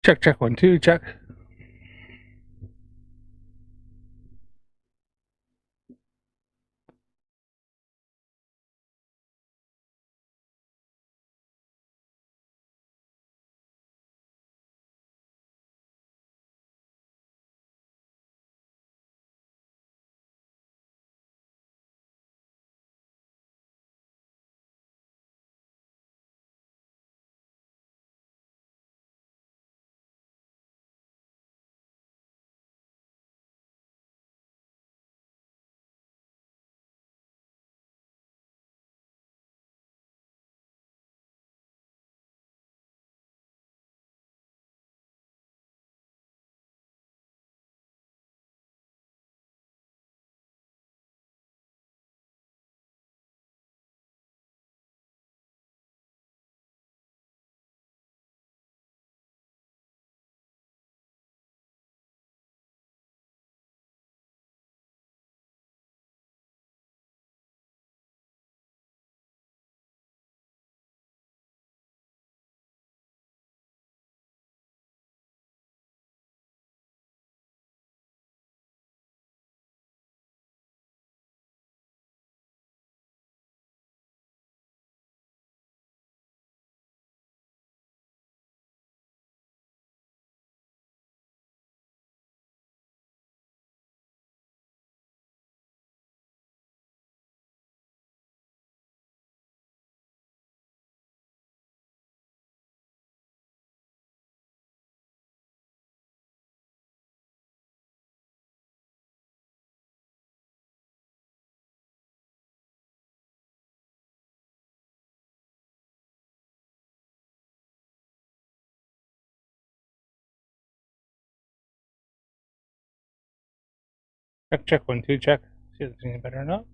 Check, 1, 2, check. Check, 1, 2, check. See if it's any better or not.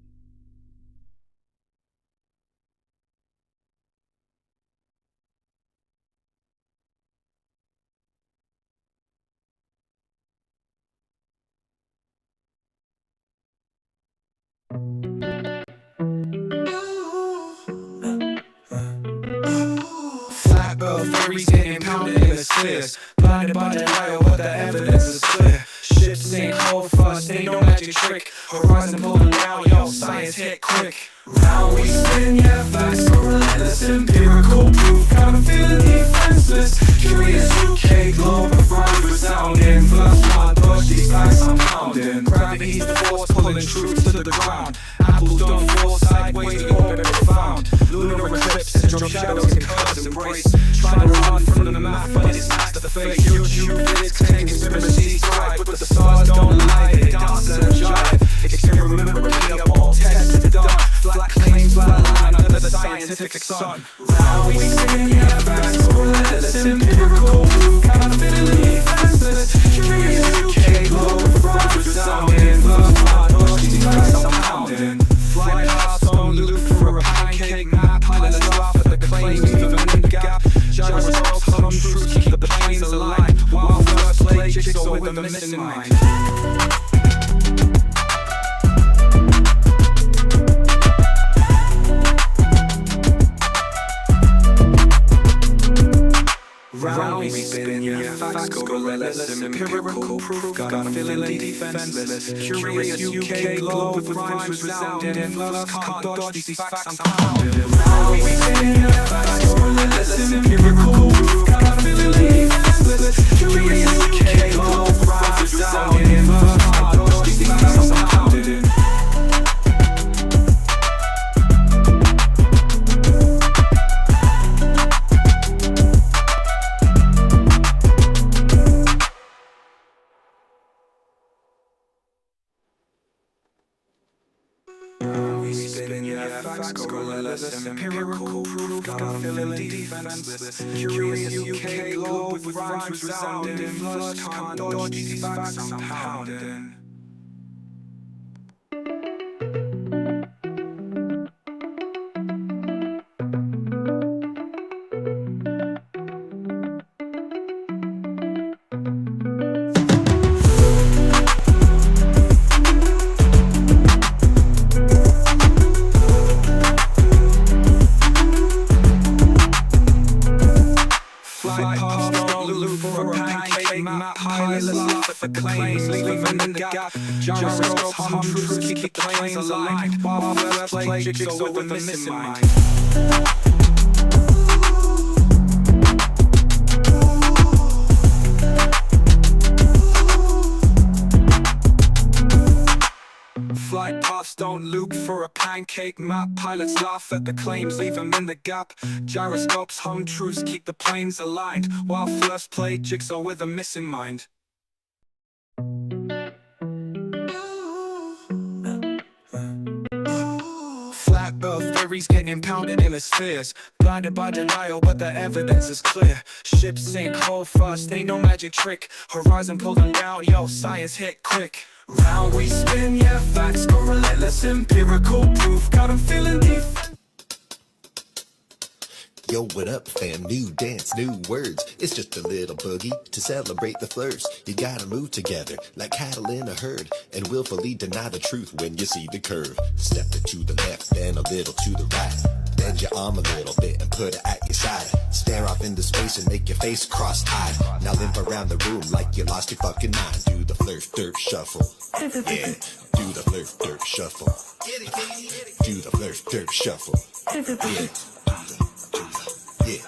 Flat Earth theories getting pounded in the spheres. Blinded by the light, but the evidence is clear. Ships ain't cold fast, ain't no magic trick. Horizon pulling out, yo, science hit quick. Round we spin, yeah, facts so relentless. Empirical proof, got a feeling defenseless. Curious UK globe, rhymes resounding. First blood, dodge these facts I'm pounding. Gravity's the force pulling truth to the ground. Apples don't fall sideways, the orbit profound. Lunar eclipse, syndrome, shadows and curves embrace. Trying to run from the math, but it's past the fake. YouTube vids contain conspiracies thrive, but the stars don't lie, they dance and jive. Experiment, repeatable, tested, done. Flat claims, flat line under the scientific sun. Now we spin, yeah, facts, relentless, empirical proof, accountability, defenseless. Curious UK globe, rhymes resounding. First blood, dodge these facts I'm pounding. Fly past on loop for a pancake nap. Pilots laugh at the claims, even in the gap. Gyroscopes hum truth, keep the planes alive. While first play jigsaw with the missing mind. Round we spin, yeah, facts go relentless. Empirical proof, got a feeling defenseless. Curious UK globe with rhymes resounding. First can't dodge these facts I'm pounding. Round we spin, yeah, facts go relentless. Empirical proof, got a feeling defenseless. Curious UK globe with rhymes resounding. First can't dodge these facts I'm pounding. Facts go relentless, empirical proof, got a feeling defenseless. Curious UK globe with rhymes resounding. Flush can't dodge these facts I'm pounding. Fly past on loop for a claims, leaving in the gap. Gyroscopes, hum truths, keep the planes aligned. While Flat Earth play jigsaw with a missing mind. Flight paths don't loop for a pancake map. Pilots laugh at the claims, leave them in the gap. Gyroscopes, hum truths, keep the planes aligned. While first play jigsaw with a missing mind. Flat Earth theories getting pounded in the spheres. Blinded by denial, but the evidence is clear. Ships sink hold fast, ain't no magic trick. Horizon pull them down, yo, science hit quick. Round we spin, yeah, facts go relentless. Empirical proof, got 'em feeling deep. Yo, what up, fam? New dance, new words. It's just a little boogie to celebrate the flirts. You gotta move together like cattle in a herd and willfully deny the truth when you see the curve. Step it to the left, then a little to the right. Bend your arm a little bit and put it at your side. Stare off into space and make your face cross-eyed. Now limp around the room like you lost your fucking mind. Do the flirt, derp, shuffle. Yeah, do the flirt, derp, shuffle. Do the flirt, derp, shuffle. Yeah. Yeah.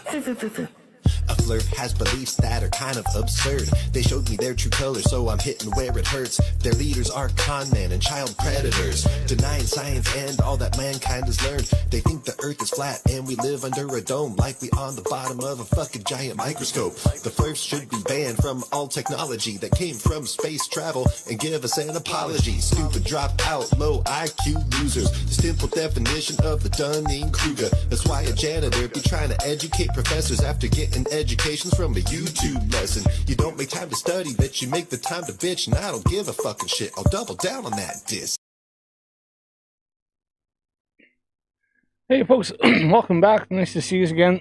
A flirt has beliefs that are kind of absurd. They showed me their true colors, so I'm hitting where it hurts. Their leaders are con men and child predators, denying science and all that mankind has learned. They think the earth is flat and we live under a dome, like we on the bottom of a fucking giant microscope. The flirts should be banned from all technology that came from space travel, and give us an apology. Stupid drop out, low IQ losers. Simple definition of the Dunning-Kruger. That's why a janitor be trying to educate professors after getting educations from a YouTube lesson. You don't make time to study, but you make the time to bitch, and I don't give a fucking shit. I'll double down on that diss. Hey folks, welcome back. Nice to see you again.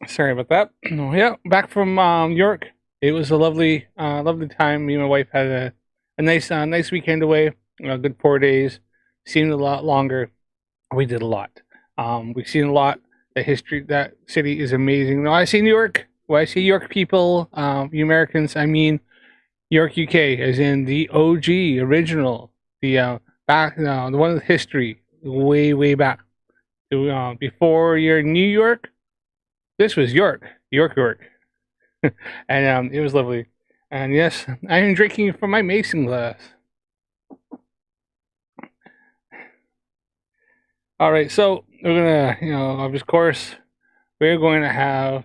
Sorry about that. Yeah, back from York. It was a lovely time. Me and my wife had a nice weekend away. A good 4 days. Seemed a lot longer. We did a lot. We've seen a lot. The history, that city is amazing. When I say New York, when I say York people, you Americans, I mean York, UK, as in the OG, original, the back, the one with history, way back. Before your New York, this was York. And it was lovely. And yes, I am drinking from my mason glass. All right, so we're gonna, of course, we're going to have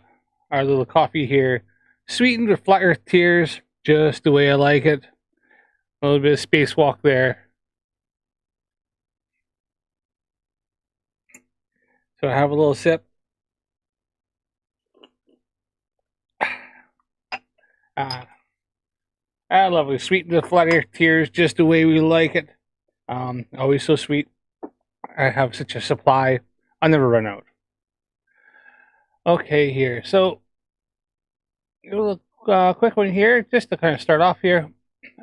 our little coffee here, sweetened with Flat Earth tears, just the way I like it. A little bit of spacewalk there. So I have a little sip. Lovely, sweetened with Flat Earth tears, just the way we like it. Always so sweet. I have such a supply. I'll never run out. Okay, here. So, a little quick one here, just to kind of start off here.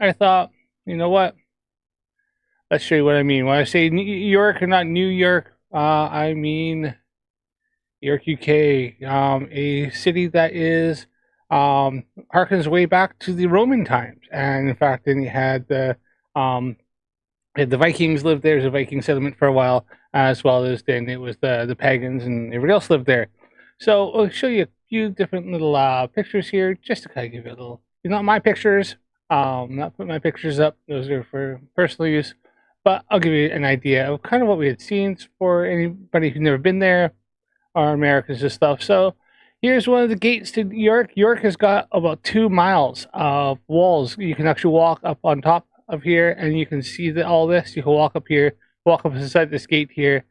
I thought, you know what? Let's show you what I mean. When I say New York and not New York, I mean York, UK. A city that is harkens way back to the Roman times. And in fact, then you had the Vikings lived there. There's a Viking settlement for a while, as well as then it was the pagans and everybody else lived there. So I'll show you a few different little pictures here, just to kind of give you a little, not my pictures, not put my pictures up. Those are for personal use, but I'll give you an idea of kind of what we had seen for anybody who's never been there, or Americans and stuff. So here's one of the gates to York. York has got about 2 miles of walls. You can actually walk up on top of here, and you can see all this. You can walk up here, walk up inside this gate here.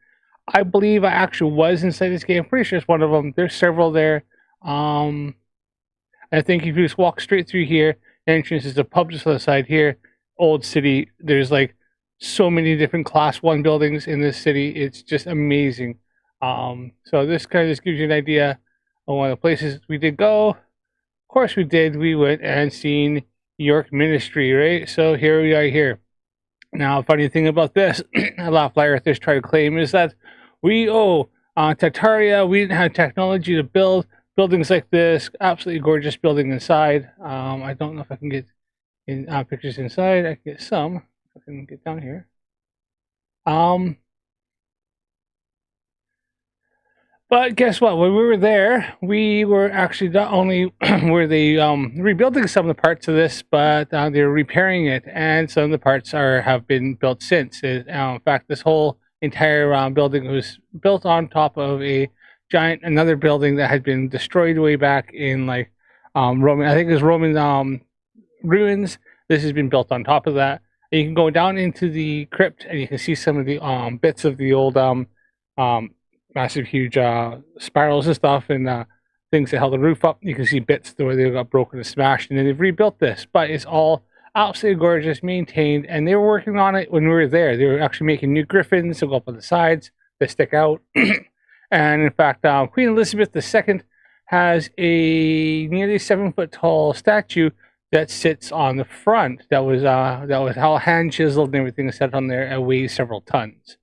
I believe I actually was inside this gate. I'm pretty sure it's one of them. There's several there. I think if you just walk straight through here, entrance is a pub just on the side here. Old city. There's like so many different class 1 buildings in this city. It's just amazing. So this kind of just gives you an idea of one of the places we did go. Of course we did. We went and seen York Ministry, right? So here we are here. Now, funny thing about this, a lot of Flat Earthers try to claim is that we owe Tartaria, we didn't have technology to build buildings like this. Absolutely gorgeous building inside. I don't know if I can get in pictures inside. I can get some. If I can get down here. But guess what? When we were there, we were actually not only were they rebuilding some of the parts of this, but they were repairing it, and some of the parts have been built since. In fact, this whole entire building was built on top of another building that had been destroyed way back in like Roman. I think it was Roman ruins. This has been built on top of that. And you can go down into the crypt, and you can see some of the bits of the old massive, huge spirals and stuff, and things that held the roof up. You can see bits where they got broken and smashed, and then they've rebuilt this. But it's all absolutely gorgeous, maintained, and they were working on it when we were there. They were actually making new griffins to go up on the sides that stick out. And in fact, Queen Elizabeth II has a nearly 7-foot tall statue that sits on the front. That was all hand chiseled and everything set on there. It weighs several tons.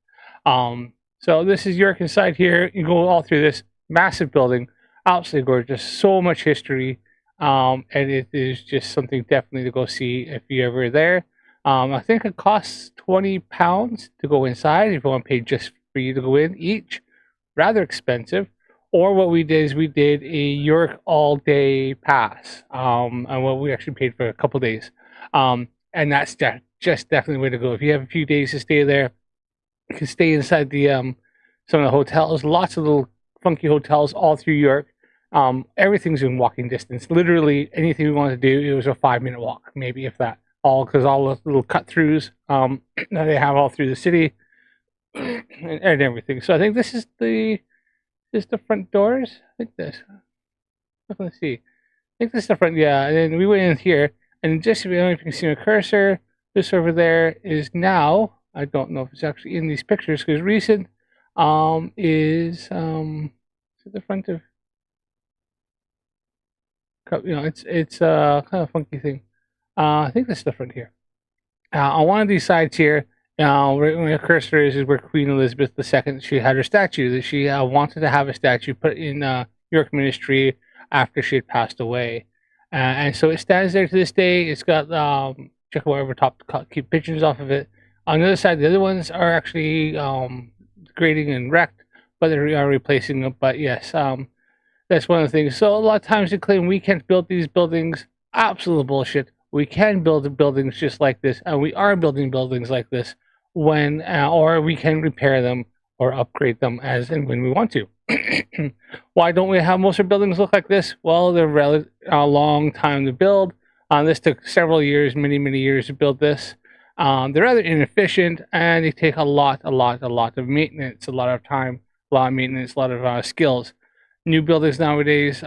So this is York inside here. You go all through this massive building, absolutely gorgeous, so much history, and it is just something definitely to go see if you're ever there. I think it costs £20 to go inside if you want to pay just for you to go in each. Rather expensive. Or what we did is we did a York all-day pass, and what we actually paid for a couple days, and that's just definitely the way to go. If you have a few days to stay there, you can stay inside the some of the hotels. Lots of little funky hotels all through York. Everything's in walking distance. Literally anything we wanted to do, it was a 5-minute walk, maybe if that. Because all the little cut throughs that they have all through the city and everything. So I think this is the front doors. I think this. Let's see. I think this is the front. Yeah, and then we went in here, and just I don't know if you can see my cursor. This over there is now. I don't know if it's actually in these pictures because recent is at the front of, it's kind of a funky thing. I think this is the front here. On one of these sides here, right where my cursor is where Queen Elizabeth II, she had her statue that she wanted to have a statue put in York Ministry after she had passed away, and so it stands there to this day. It's got check whatever top to keep pictures off of it. On the other side, the other ones are actually grading and wrecked, but they are replacing them. But yes, that's one of the things. So a lot of times they claim we can't build these buildings. Absolute bullshit. We can build buildings just like this, and we are building buildings like this when, or we can repair them or upgrade them as and when we want to. Why don't we have most of our buildings look like this? Well, they're a long time to build. This took several years, many years to build this. They're rather inefficient, and they take a lot of maintenance, a lot of time, a lot of maintenance, a lot of skills. New buildings nowadays,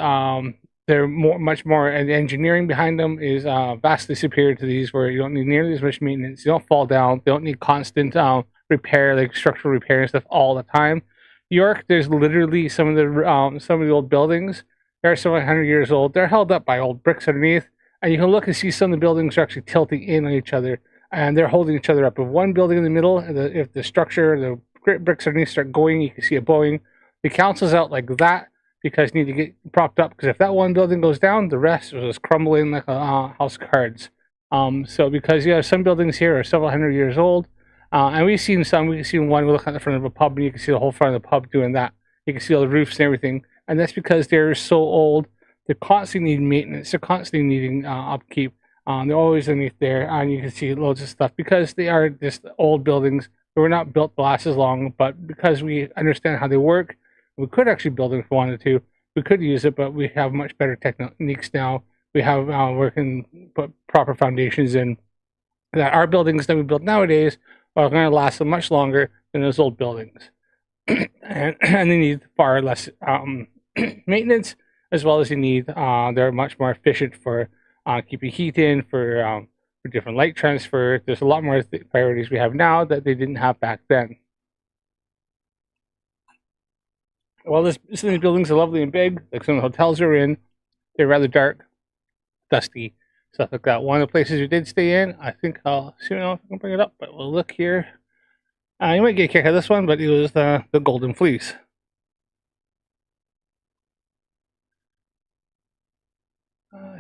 they're much more, and the engineering behind them is vastly superior to these, where you don't need nearly as much maintenance. You don't fall down. They don't need constant repair, like structural repair and stuff all the time. York, there's literally some of the old buildings. They're several hundred years old. They're held up by old bricks underneath, and you can look and see some of the buildings are actually tilting in on each other, and they're holding each other up. If one building in the middle, if the structure, the bricks underneath start going, you can see it bowing. The council's out like that because you need to get propped up. Because if that one building goes down, the rest will just crumble in like a house of cards. So because you have some buildings here are several hundred years old, and we've seen some. We've seen one. We look at the front of a pub, and you can see the whole front of the pub doing that. You can see all the roofs and everything, and that's because they're so old. They constantly need maintenance. They're constantly needing upkeep. They're always underneath there, and you can see loads of stuff because they are just old buildings. They were not built to last as long, but because we understand how they work, we could actually build them if we wanted to. We could use it, but we have much better techniques now. We have we can put proper foundations in. That our buildings that we build nowadays are going to last much longer than those old buildings, and they need far less maintenance, as well as they need. They're much more efficient for keeping heat in, for different light transfer. There's a lot more priorities we have now that they didn't have back then. Well, some of these buildings are lovely and big. Like some of the hotels we're in, they're rather dark, dusty, stuff like that. One of the places we did stay in, I think I'll see if I can bring it up, but we'll look here. You might get a kick out of this one, but it was the Golden Fleece.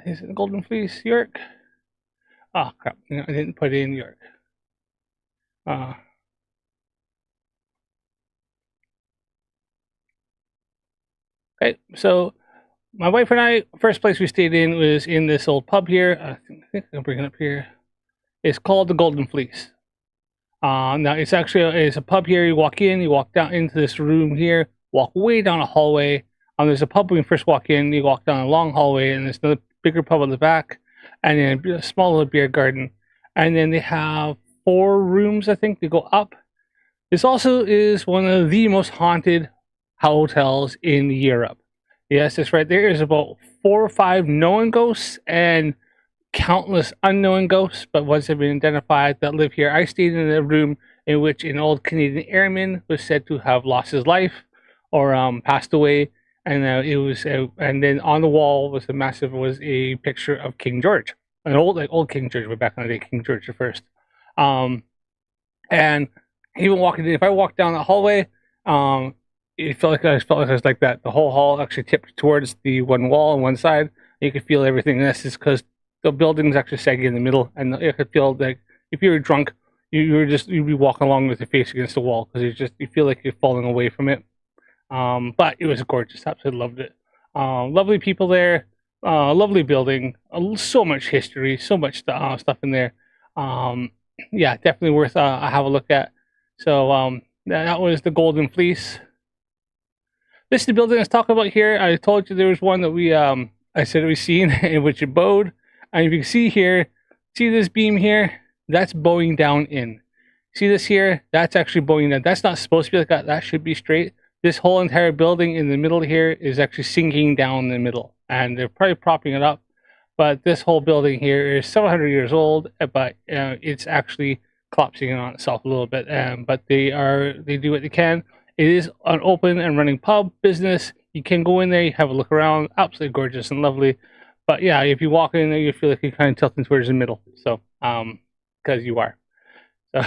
is it Golden Fleece, York? Oh crap! I didn't put in York. Uh, okay, so my wife and I, first place we stayed in was in this old pub here. I think I can bring it up here. It's called the Golden Fleece. Now it's actually it's a pub here. You walk in, you walk down into this room here, walk way down a hallway. There's a pub when you first walk in. You walk down a long hallway, and there's another bigger pub on the back, and then a small little beer garden. And then they have 4 rooms, I think, to go up. This also is one of the most haunted hotels in Europe. Yes, that's right. There is about 4 or 5 known ghosts and countless unknown ghosts, but ones have been identified that live here. I stayed in a room in which an old Canadian airman was said to have lost his life or passed away, and it was, and then on the wall was a picture of King George, an old King George, way back in the day, King George the First. And even walking in, if I walked down the hallway, it felt like I was like that. The whole hall actually tipped towards the one wall on one side. You could feel everything. This is because the building's actually saggy in the middle, and you could feel like if you were drunk, you'd be walking along with your face against the wall because you feel like you're falling away from it. But it was gorgeous. Absolutely loved it. Lovely people there. Lovely building. So much history. So much stuff in there. Yeah, definitely worth have a look at. So that was the Golden Fleece. This is the building I was talking about here. I told you there was one that I said we seen in which it bowed. And if you can see here, see this beam here? That's bowing down in. See this here? That's actually bowing down. That's not supposed to be like that. That should be straight. This whole entire building in the middle here is actually sinking down the middle. And they're probably propping it up. But this whole building here is several hundred years old, but it's actually collapsing on itself a little bit. But they do what they can. It is an open and running pub business. You can go in there, you have a look around. Absolutely gorgeous and lovely. But yeah, if you walk in there, you feel like you're kind of tilting towards the middle. So, because you are. So,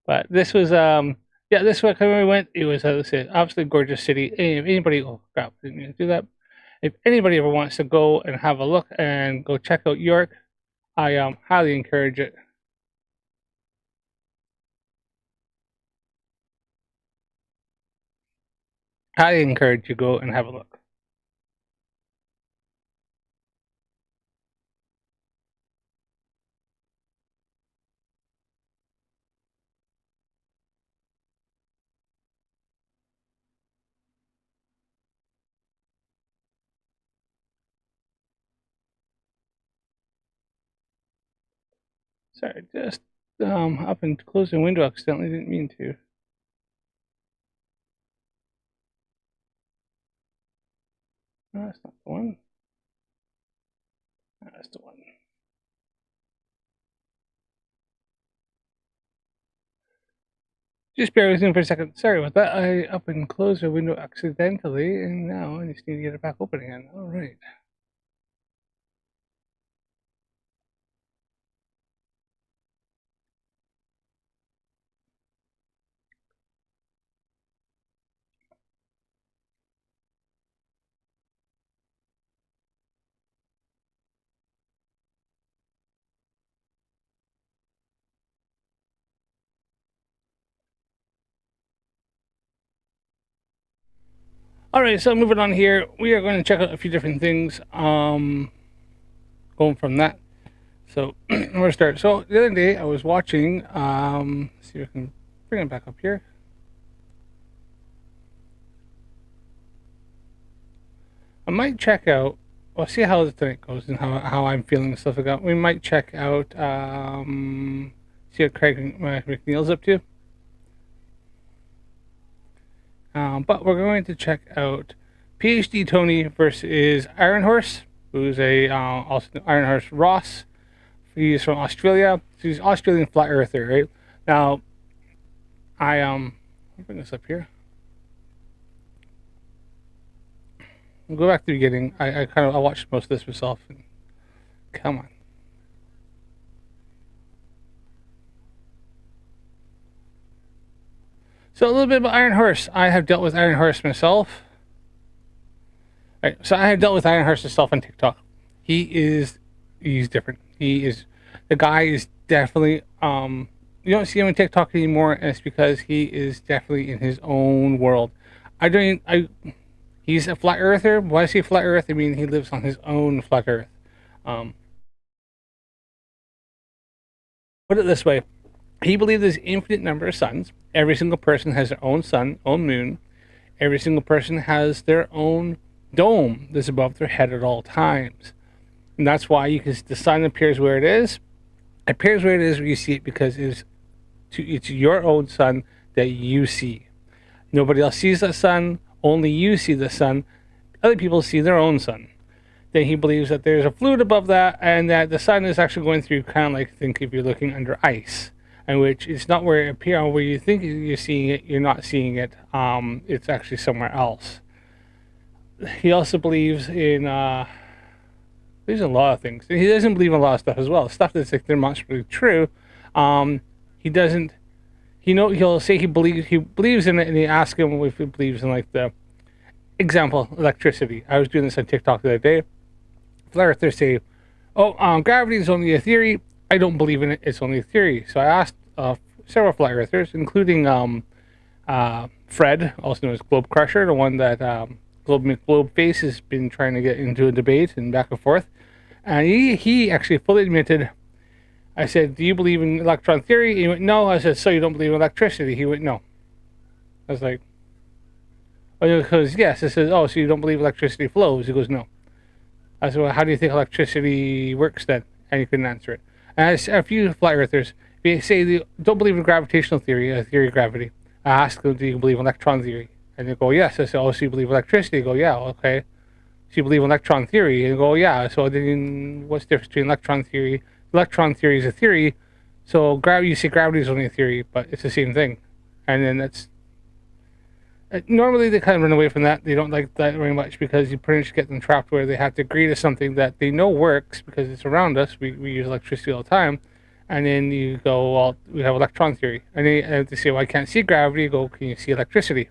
but this was, yeah, this was when we went. It was, let's say, absolutely gorgeous city. If anybody, oh crap, didn't mean to do that. If anybody ever wants to go and have a look and go check out York, I highly encourage it. Highly encourage you to go and have a look. Sorry, just up and closed the window accidentally. Didn't mean to. No, that's not the one. That's the one. Just bear with me for a second. Sorry about that. I up and closed the window accidentally, and now I just need to get it back open again. All right. All right, so moving on here, we are going to check out a few different things. Going from that. So I'm going to start. So the other day I was watching. See if I can bring it back up here. I might check out. We'll see how the tonight goes and how I'm feeling and stuff like that. We might check out. See what Craig McNeil's up to. But we're going to check out PhD Tony versus Iron Horse, who's also Iron Horse Ross. He's from Australia. He's Australian flat earther, right? Now, I'll bring this up here. We'll go back to the beginning. I watched most of this myself. And, come on. So a little bit about Iron Horse. I have dealt with Iron Horse myself. Right. So I have dealt with Ironheart's himself on TikTok. He's different. The guy is definitely you don't see him on TikTok anymore, and it's because he is definitely in his own world. I don't I He's a flat earther. Why is he a flat earth? I mean, he lives on his own flat earth. Um, put it this way: he believes there's infinite number of suns. Every single person has their own sun, own moon. Every single person has their own dome that's above their head at all times. And that's why the sun appears where it is. It appears where it is where you see it because it's your own sun that you see. Nobody else sees the sun. Only you see the sun. Other people see their own sun. Then he believes that there's a fluid above that, and that the sun is actually going through kind of like think if you're looking under ice, in which it's not where it appears, where you think you're seeing it, you're not seeing it. It's actually somewhere else. He also believes in there's a lot of things. He doesn't believe in a lot of stuff as well. Stuff that's like demonstrably true. He doesn't. He'll say he believes in it, and he asks him if he believes in like the example electricity. I was doing this on TikTok the other day. Flat earthers say, "Oh, gravity is only a theory. I don't believe in it. It's only a theory." So I asked several flat earthers, including Fred, also known as Globe Crusher, the one that Globe Face has been trying to get into a debate and back and forth. And he actually fully admitted. I said, "Do you believe in electron theory?" He went, "No." I said, "So you don't believe in electricity?" He went, "No." I was like, "Oh, because yes." I said, "Oh, so you don't believe electricity flows?" He goes, "No." I said, "Well, how do you think electricity works then?" And he couldn't answer it. And a few flat earthers, they say they don't believe in gravitational theory, a theory of gravity. I ask them, "Do you believe in electron theory?" And they go, "Yes." I said, "Oh, so you believe in electricity?" They go, "Yeah." "Okay. So you believe in electron theory?" And they go, "Yeah." So then what's the difference between electron theory? Electron theory is a theory. So gravity, you say gravity is only a theory, but it's the same thing. And then that's normally they kind of run away from that. They don't like that very much because you pretty much get them trapped where they have to agree to something that they know works because it's around us. We use electricity all the time. And then you go, "Well, we have electron theory." And they say, "Well, I can't see gravity." You go, "Can you see electricity?"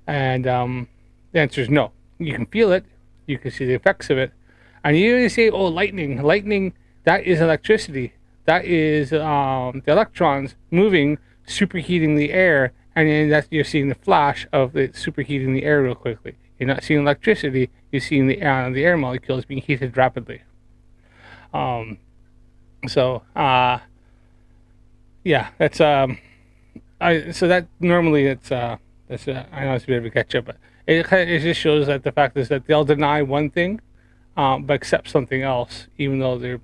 And the answer is no. You can feel it. You can see the effects of it. And you say, "Oh, lightning. Lightning, that is electricity. That is the electrons moving, superheating the air." And then you're seeing the flash of it superheating the air real quickly. You're not seeing electricity. You're seeing the air molecules being heated rapidly. Um, so yeah, that's so that normally I know it's a bit of a catch up, but it just shows that the fact is that they'll deny one thing, but accept something else, even though they're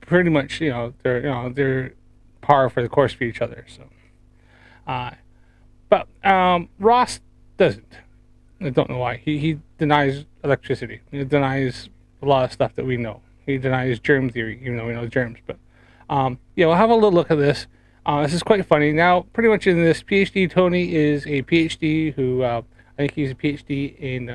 pretty much they're par for the course for each other. So, uh, but Ross doesn't. I don't know why. He denies electricity. He denies a lot of stuff that we know. He denies germ theory, even though we know germs. But yeah, we'll have a little look at this. This is quite funny. Now, pretty much in this, PhD Tony is a PhD who I think he's a PhD in.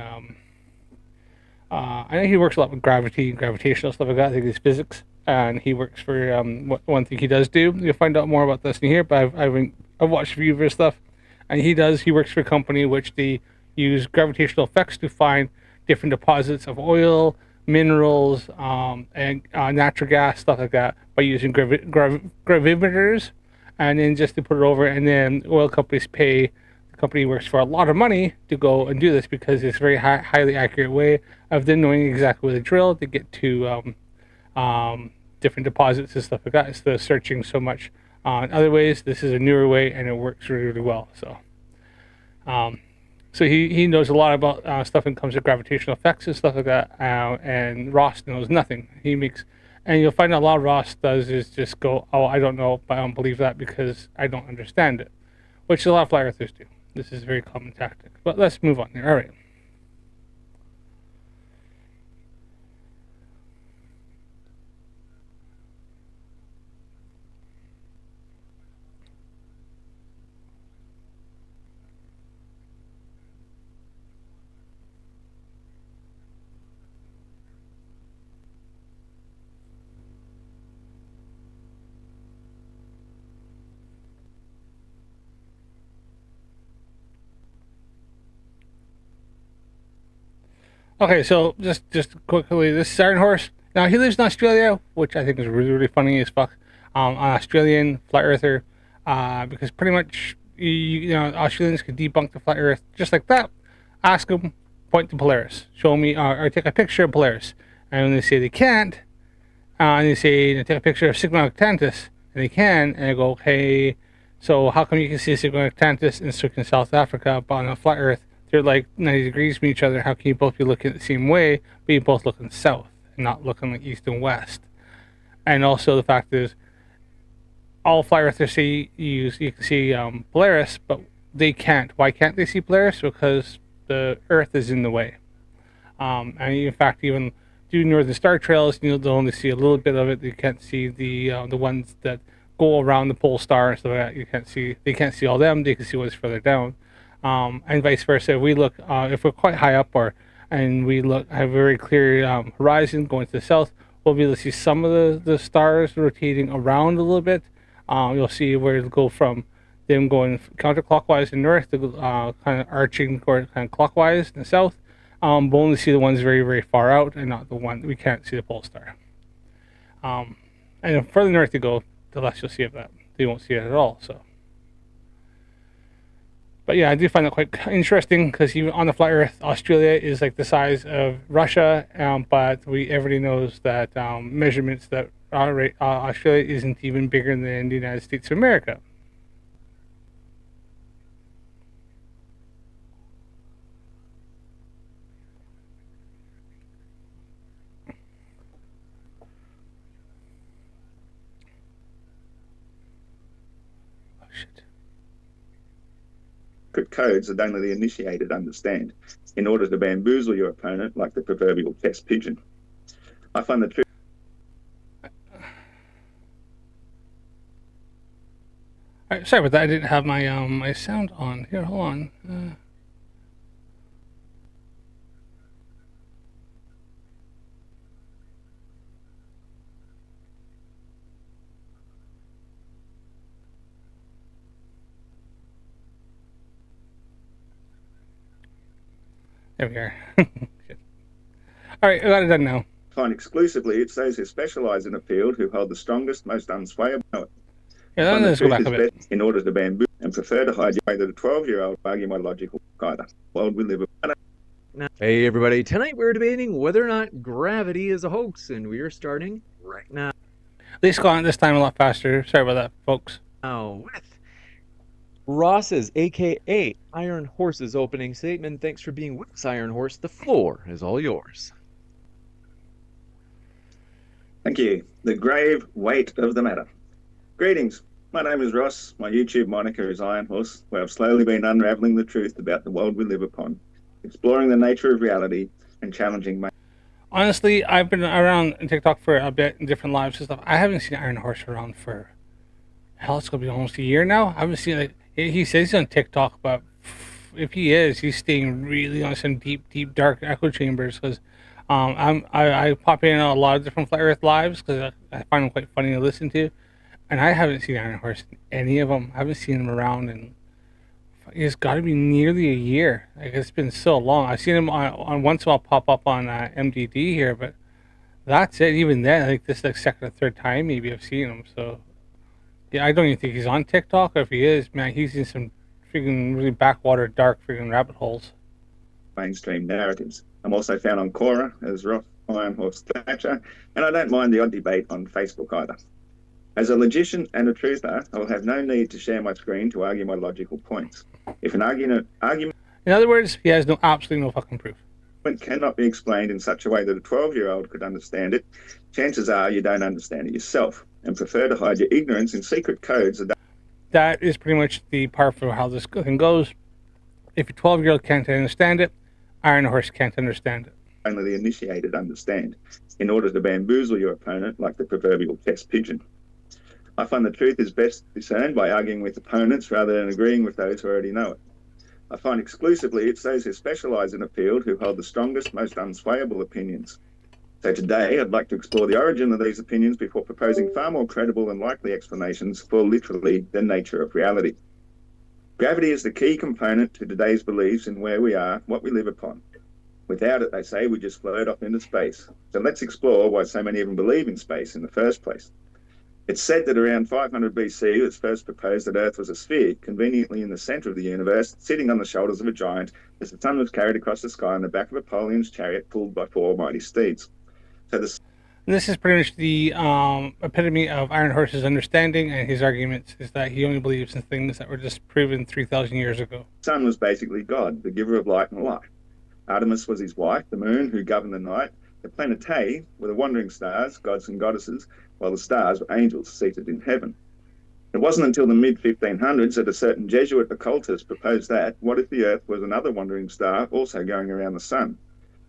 I think he works a lot with gravitational stuff like that. I think it's physics, and he works for one thing he does do. You'll find out more about this in here. But I've watched a few of his stuff, and he works for a company which they use gravitational effects to find different deposits of oil, minerals, and natural gas, stuff like that, by using gravimeters, and then just to put it over, and then oil companies pay the company he works for a lot of money to go and do this because it's a very highly accurate way of them knowing exactly where to drill to get to different deposits and stuff like that instead of searching so much in other ways. This is a newer way, and it works really, really well. So he knows a lot about stuff when it comes to gravitational effects and stuff like that. And Ross knows nothing. And you'll find a lot of Ross does is just go, "Oh, I don't know, but I don't believe that because I don't understand it," which a lot of flat earthers do. This is a very common tactic. But let's move on here. All right. Okay, so just quickly, this is Iron Horse. Now he lives in Australia, which I think is really funny as fuck. An Australian flat earther, because pretty much you know Australians can debunk the flat Earth just like that. Ask them, point to Polaris, show me, or take a picture of Polaris, and when they say they can't, and they say take a picture of Sigma Octantis, and they can, and I go, okay, so how come you can see Sigma Octantis in circling South Africa, but on a flat Earth they're like 90 degrees from each other? How can you both be looking the same way, but you both looking south and not looking like east and west? And also the fact is, all flat earthers see you can see Polaris, but they can't. Why can't they see Polaris? Because the Earth is in the way. And in fact, even do northern star trails, they'll only see a little bit of it. You can't see the ones that go around the pole star and stuff like that. You can't see. They can't see all them. They can see what's further down, and vice versa. If we look, if we're quite high up, or and we look have a very clear horizon going to the south, we'll be able to see some of the stars rotating around a little bit. You'll see where it'll go from them going counterclockwise in north to kind of arching or kind of clockwise in the south. But only see the ones very, very far out and not the one we can't see the pole star. And the further north you go, the less you'll see of that. You won't see it at all. So, but yeah, I do find that quite interesting because even on the flat Earth, Australia is like the size of Russia, but everybody knows that measurements that Australia isn't even bigger than the United States of America. Oh shit. Codes that only the initiated understand, in order to bamboozle your opponent like the proverbial test pigeon. I find the truth. All right, sorry about that. I didn't have my my sound on. Here, hold on. There we are. All right, I got it done now. Find exclusively it's those who specialise in a field who hold the strongest, most unswayable. Yeah, let's go back a bit. In order to bamboozle and prefer to hide your way that a 12-year-old argue my logical either. World we live in. Hey everybody, tonight we're debating whether or not gravity is a hoax, and we are starting right now. At least gone this time a lot faster. Sorry about that, folks. With Ross's, aka Iron Horse's opening statement. Thanks for being with us, Iron Horse. The floor is all yours. Thank you. The grave weight of the matter. Greetings. My name is Ross. My YouTube moniker is Iron Horse, where I've slowly been unraveling the truth about the world we live upon, exploring the nature of reality, and challenging my... Honestly, I've been around TikTok for a bit in different lives and stuff. I haven't seen Iron Horse around for, hell, it's going to be almost a year now. I haven't seen, like, he says he's on TikTok, but if he is, he's staying really on some deep, deep, dark echo chambers because I pop in on a lot of different Flat Earth lives because I find them quite funny to listen to. And I haven't seen Iron Horse in any of them. I haven't seen him around in, it's got to be nearly a year. Like, it's been so long. I've seen him on once in a while pop up on MDD here, but that's it. Even then, like this is like second or third time maybe I've seen him. So yeah, I don't even think he's on TikTok. Or if he is, man, he's in some freaking really backwater, dark freaking rabbit holes. Mainstream narratives. I'm also found on Quora as Ross Iron Horse Thatcher, and I don't mind the odd debate on Facebook either. As a logician and a truther, I will have no need to share my screen to argue my logical points. If an argument in other words, he has absolutely no fucking proof. Cannot be explained in such a way that a 12-year-old could understand it, chances are you don't understand it yourself and prefer to hide your ignorance in secret codes. That is pretty much the part for how this thing goes. If a 12-year-old can't understand it, Iron Horse can't understand it. Only the initiated understand, in order to bamboozle your opponent like the proverbial test pigeon. I find the truth is best discerned by arguing with opponents rather than agreeing with those who already know it. I find exclusively it's those who specialise in a field who hold the strongest, most unswayable opinions. So today, I'd like to explore the origin of these opinions before proposing far more credible and likely explanations for literally the nature of reality. Gravity is the key component to today's beliefs in where we are, what we live upon. Without it, they say, we just float off into space. So let's explore why so many even believe in space in the first place. It's said that around 500 BC, it was first proposed that Earth was a sphere, conveniently in the centre of the universe, sitting on the shoulders of a giant, as the sun was carried across the sky on the back of Apollyon's chariot pulled by 4 mighty steeds. So this is pretty much the epitome of Iron Horse's understanding, and his arguments is that he only believes in things that were just proven 3,000 years ago. sun was basically God, the giver of light and life. Artemis was his wife, the moon, who governed the night. The planetae were the wandering stars, gods and goddesses, while the stars were angels seated in heaven. It wasn't until the mid-1500s that a certain Jesuit occultist proposed that, what if the Earth was another wandering star also going around the sun?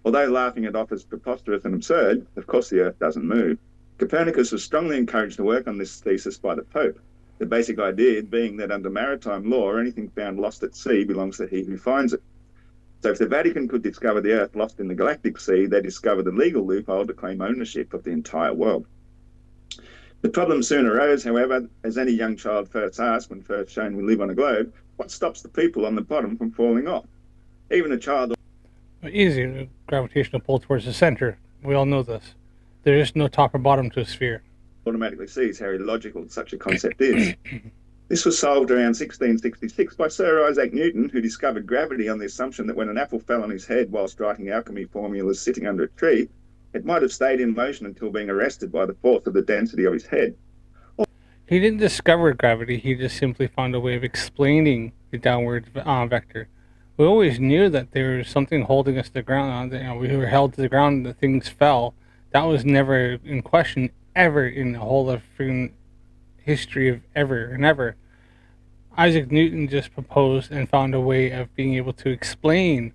Although laughing it off as preposterous and absurd, of course the Earth doesn't move. Copernicus was strongly encouraged to work on this thesis by the Pope, the basic idea being that under maritime law, anything found lost at sea belongs to he who finds it. So if the Vatican could discover the Earth lost in the galactic sea, they discovered the legal loophole to claim ownership of the entire world. The problem soon arose, however, as any young child first asked when first shown we live on a globe, what stops the people on the bottom from falling off? Even a child... Easy, the gravitational pull towards the center. We all know this. There is no top or bottom to a sphere. automatically sees how illogical such a concept is. This was solved around 1666 by Sir Isaac Newton, who discovered gravity on the assumption that when an apple fell on his head whilst writing alchemy formulas sitting under a tree, it might have stayed in motion until being arrested by the force of the density of his head. He didn't discover gravity, he just simply found a way of explaining the downward vector. We always knew that there was something holding us to the ground. We were held to the ground, the things fell. That was never in question ever in the whole of history of ever and ever. Isaac Newton just proposed and found a way of being able to explain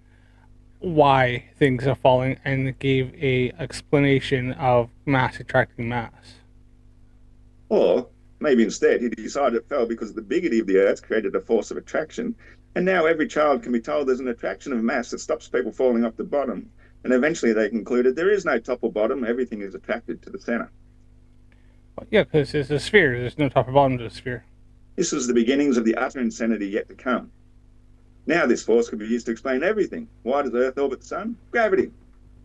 why things are falling and gave a explanation of mass attracting mass. Or maybe instead he decided it fell because the bigotry of the Earth created a force of attraction, and now every child can be told there's an attraction of mass that stops people falling off the bottom, and eventually they concluded there is no top or bottom, everything is attracted to the center. Yeah, because it's a sphere, there's no top or bottom to the sphere. This was the beginnings of the utter insanity yet to come. Now this force can be used to explain everything. Why does the Earth orbit the sun? Gravity.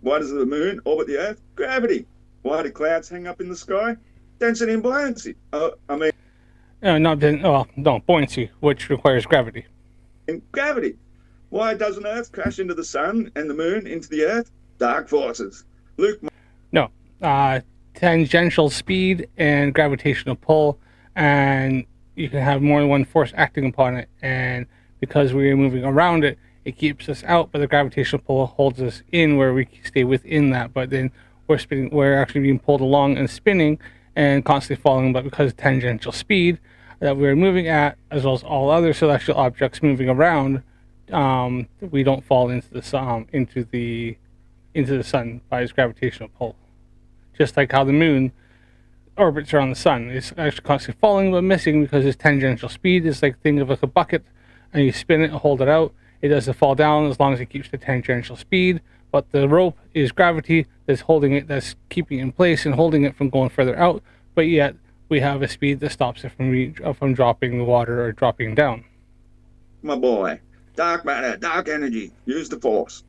Why does the moon orbit the Earth? Gravity. Why do clouds hang up in the sky? Density and buoyancy. Buoyancy, which requires gravity. Gravity. Why doesn't Earth crash into the sun and the moon into the Earth? Dark forces. Luke. No. Tangential speed and gravitational pull, and you can have more than one force acting upon it, and because we are moving around it, it keeps us out, but the gravitational pull holds us in where we stay within that, but then we're actually being pulled along and spinning and constantly falling, but because of tangential speed that we're moving at, as well as all other celestial objects moving around, we don't fall into the sun by its gravitational pull. Just like how the moon orbits around the sun. It's actually constantly falling but missing because its tangential speed is think of a bucket, and you spin it and hold it out. It doesn't fall down as long as it keeps the tangential speed, but the rope is gravity that's holding it, that's keeping it in place and holding it from going further out, but yet we have a speed that stops it from dropping the water or dropping down. My boy, dark matter, dark energy, use the force.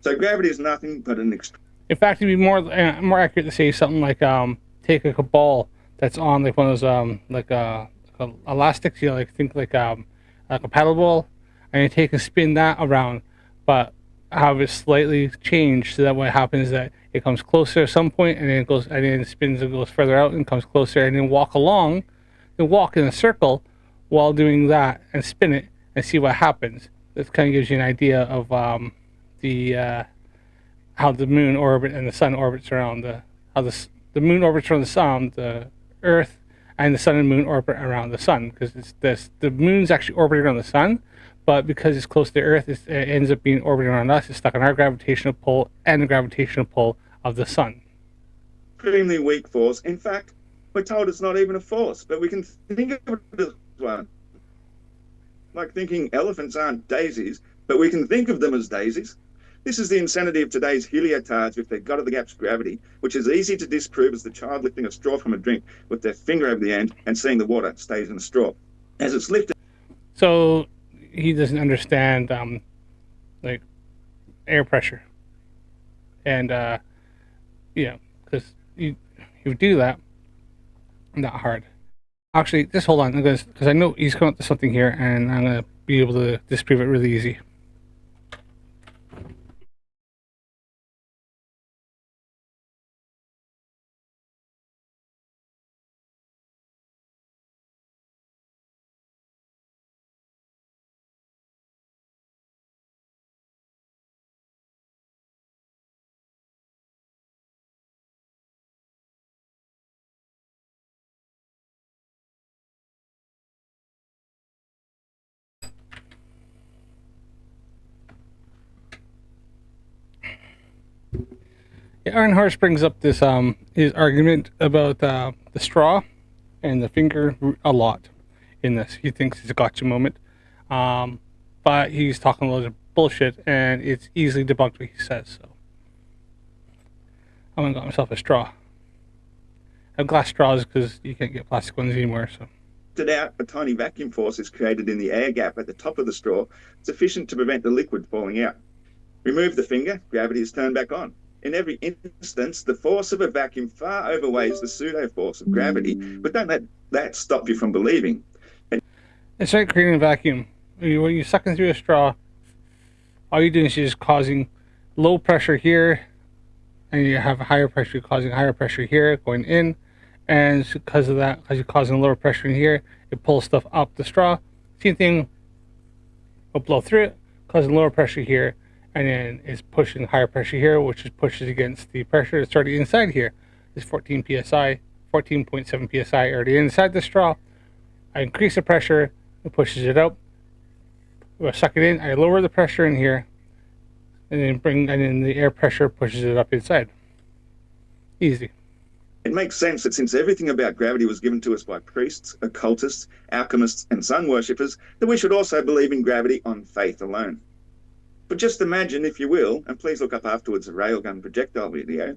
So gravity is nothing but an extreme. In fact, it'd be more accurate to say something like take a ball that's on one of those elastics, think like a paddle ball, and you take and spin that around, but have it slightly changed so that what happens is that it comes closer at some point, and then it goes, and then it spins and goes further out and comes closer, and then walk in a circle while doing that and spin it and see what happens. That kind of gives you an idea of how the moon orbit and the sun orbits around how the moon orbits around the sun, the Earth, and the sun and moon orbit around the sun, because the moon's actually orbiting around the sun, but because it's close to the Earth, it ends up being orbiting around us. It's stuck in our gravitational pull and the gravitational pull of the sun. Extremely weak force. In fact, we're told it's not even a force, but we can think of it as one. Like thinking elephants aren't daisies, but we can think of them as daisies. This is the insanity of today's heliotards with their God of the Gap's gravity, which is easy to disprove as the child lifting a straw from a drink with their finger over the end and seeing the water stays in the straw. As it's lifted... So he doesn't understand air pressure. and because you do that, not hard. Actually, just hold on, because I know he's coming up to something here, and I'm gonna be able to disprove it really easy. Yeah, Iron Horse brings up this his argument about the straw and the finger a lot in this. He thinks it's a gotcha moment, but he's talking a lot of bullshit, and it's easily debunked what he says. So I'm gonna got myself a straw. I have glass straws because you can't get plastic ones anymore. So Out, a tiny vacuum force is created in the air gap at the top of the straw, sufficient to prevent the liquid falling out. Remove the finger, gravity is turned back on. In every instance, the force of a vacuum far overweighs the pseudo force of gravity, but don't let that stop you from believing. it's like creating a vacuum. When you're sucking through a straw, all you're doing is just causing low pressure here, and you have higher pressure, causing higher pressure here going in, and because of that, because you're causing lower pressure in here, it pulls stuff up the straw. Same thing will blow through it, causing lower pressure here, and then it's pushing higher pressure here, which is pushes against the pressure that's already inside here. It's 14 psi, 14.7 psi already inside the straw. I increase the pressure, it pushes it out. I suck it in, I lower the pressure in here, and then the air pressure pushes it up inside. Easy. It makes sense that since everything about gravity was given to us by priests, occultists, alchemists, and sun worshippers, that we should also believe in gravity on faith alone. But just imagine, if you will, and please look up afterwards a railgun projectile video,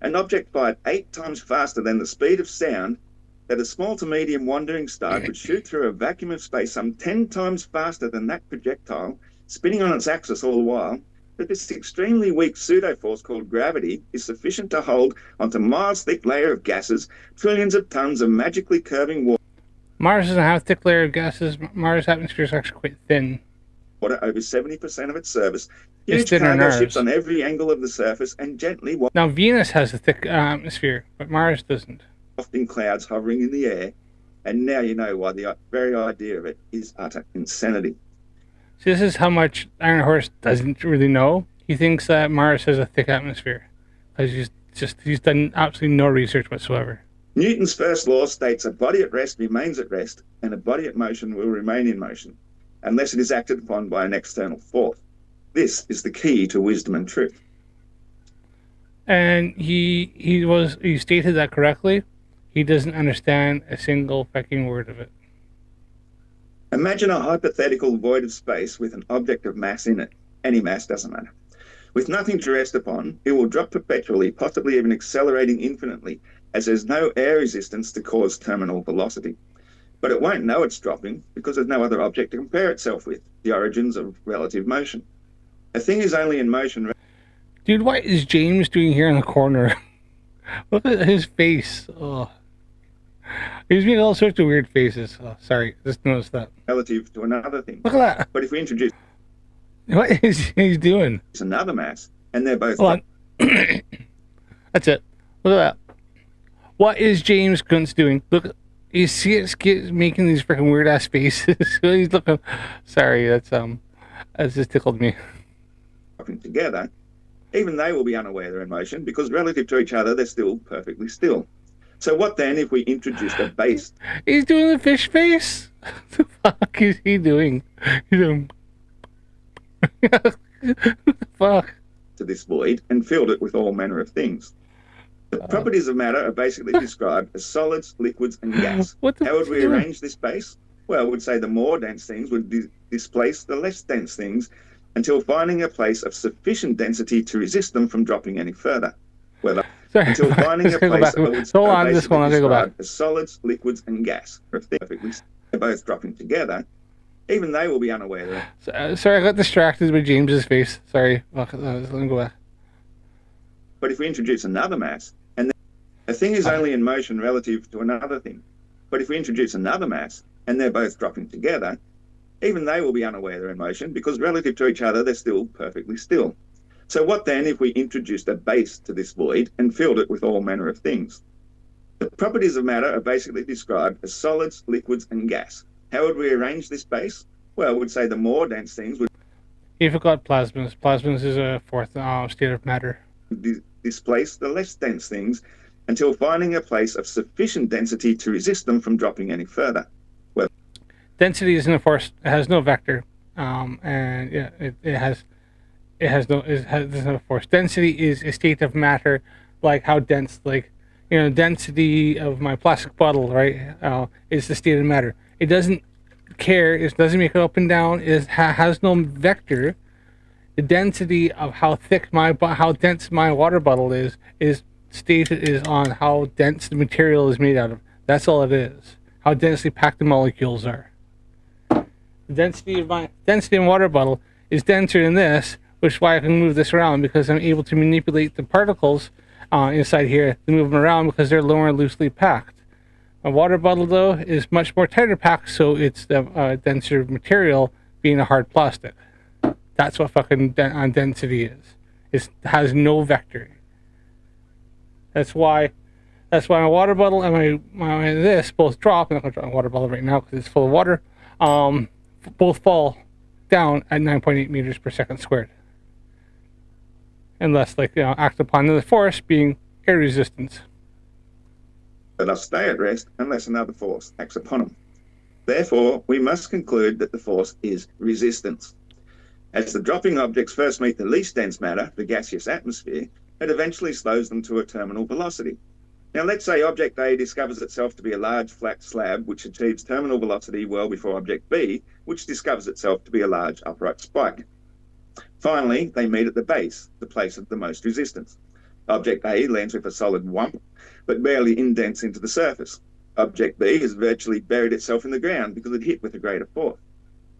an object fired 8 times faster than the speed of sound, that a small to medium wandering star could shoot through a vacuum of space some 10 times faster than that projectile, spinning on its axis all the while, that this extremely weak pseudo-force called gravity is sufficient to hold onto Mars-thick layer of gases, trillions of tons of magically curving water. Mars doesn't have a thick layer of gases. Mars' atmosphere is actually quite thin. Water over 70% of its surface, It's huge thinner than cargo ours. ships on every angle of the surface, and gently Now Venus has a thick atmosphere, but Mars doesn't. wafting clouds hovering in the air. And now you know why the very idea of it is utter insanity. See, this is how much Iron Horse doesn't really know. He thinks that Mars has a thick atmosphere, because he's done absolutely no research whatsoever. Newton's first law states a body at rest remains at rest, and a body at motion will remain in motion, unless it is acted upon by an external force. This is the key to wisdom and truth. And he stated that correctly. He doesn't understand a single fucking word of it. Imagine a hypothetical void of space with an object of mass in it. Any mass, doesn't matter. With nothing to rest upon, it will drop perpetually, possibly even accelerating infinitely, as there's no air resistance to cause terminal velocity. But it won't know it's dropping because there's no other object to compare itself with, the origins of relative motion. A thing is only in motion. Dude, what is James doing here in the corner? Look at his face. Oh. He's making all sorts of weird faces. Oh, sorry, just noticed that. Relative to another thing. Look at that. But if we introduce What is he doing? another mass, and they're both... Hold on. That's it. Look at that. What is James Kuntz doing? Look, he's making these freaking weird ass faces. He's looking. Sorry, that's just tickled me. together, even they will be unaware they're in motion because relative to each other, they're still perfectly still. So what then if we introduced a base? He's doing the fish face? What the fuck is he doing? He's doing... What the fuck? To this void and filled it with all manner of things. The properties of matter are basically described as solids, liquids, and gas. How would we arrange this base? Well, we'd say the more dense things would displace the less dense things until finding a place of sufficient density to resist them from dropping any further. Well, until finding a place that would hold on, this one, I'm gonna go back. As solids, liquids, and gas. Perfectly, they're both dropping together. Even they will be unaware that. Sorry, I got distracted by James's face. Sorry. Let me go back. But if we introduce another mass, and a thing is only in motion relative to another thing, but if we introduce another mass and they're both dropping together, even they will be unaware they're in motion because relative to each other, they're still perfectly still. So what then if we introduced a base to this void and filled it with all manner of things? The properties of matter are basically described as solids, liquids, and gas. How would we arrange this base? Well, we'd say the more dense things would You forgot plasmas. Plasmas is a fourth state of matter. displace the less dense things until finding a place of sufficient density to resist them from dropping any further. Well, Density isn't a force. It has no vector, and yeah, there's no force. Density is a state of matter, like how dense, like density of my plastic bottle, right? Is the state of matter. It doesn't care. It doesn't make it up and down. It has no vector. The density of how dense my water bottle is stated is on how dense the material is made out of. That's all it is. How densely packed the molecules are. The density of my water bottle is denser than this, which is why I can move this around, because I'm able to manipulate the particles inside here to move them around because they're more loosely packed. A water bottle, though, is much more tighter packed, so it's the denser material being a hard plastic. That's what fucking density is. It has no vector. That's why my water bottle and my this both drop. I'm not going to drop my water bottle right now because it's full of water. Both fall down at 9.8 meters per second squared. Unless, act upon the force being air resistance. they'll stay at rest unless another force acts upon them. Therefore, we must conclude that the force is resistance. As the dropping objects first meet the least dense matter, the gaseous atmosphere, it eventually slows them to a terminal velocity. Now, let's say object A discovers itself to be a large flat slab which achieves terminal velocity well before object B, which discovers itself to be a large upright spike. Finally, they meet at the base, the place of the most resistance. Object A lands with a solid whump, but barely indents into the surface. Object B has virtually buried itself in the ground because it hit with a greater force.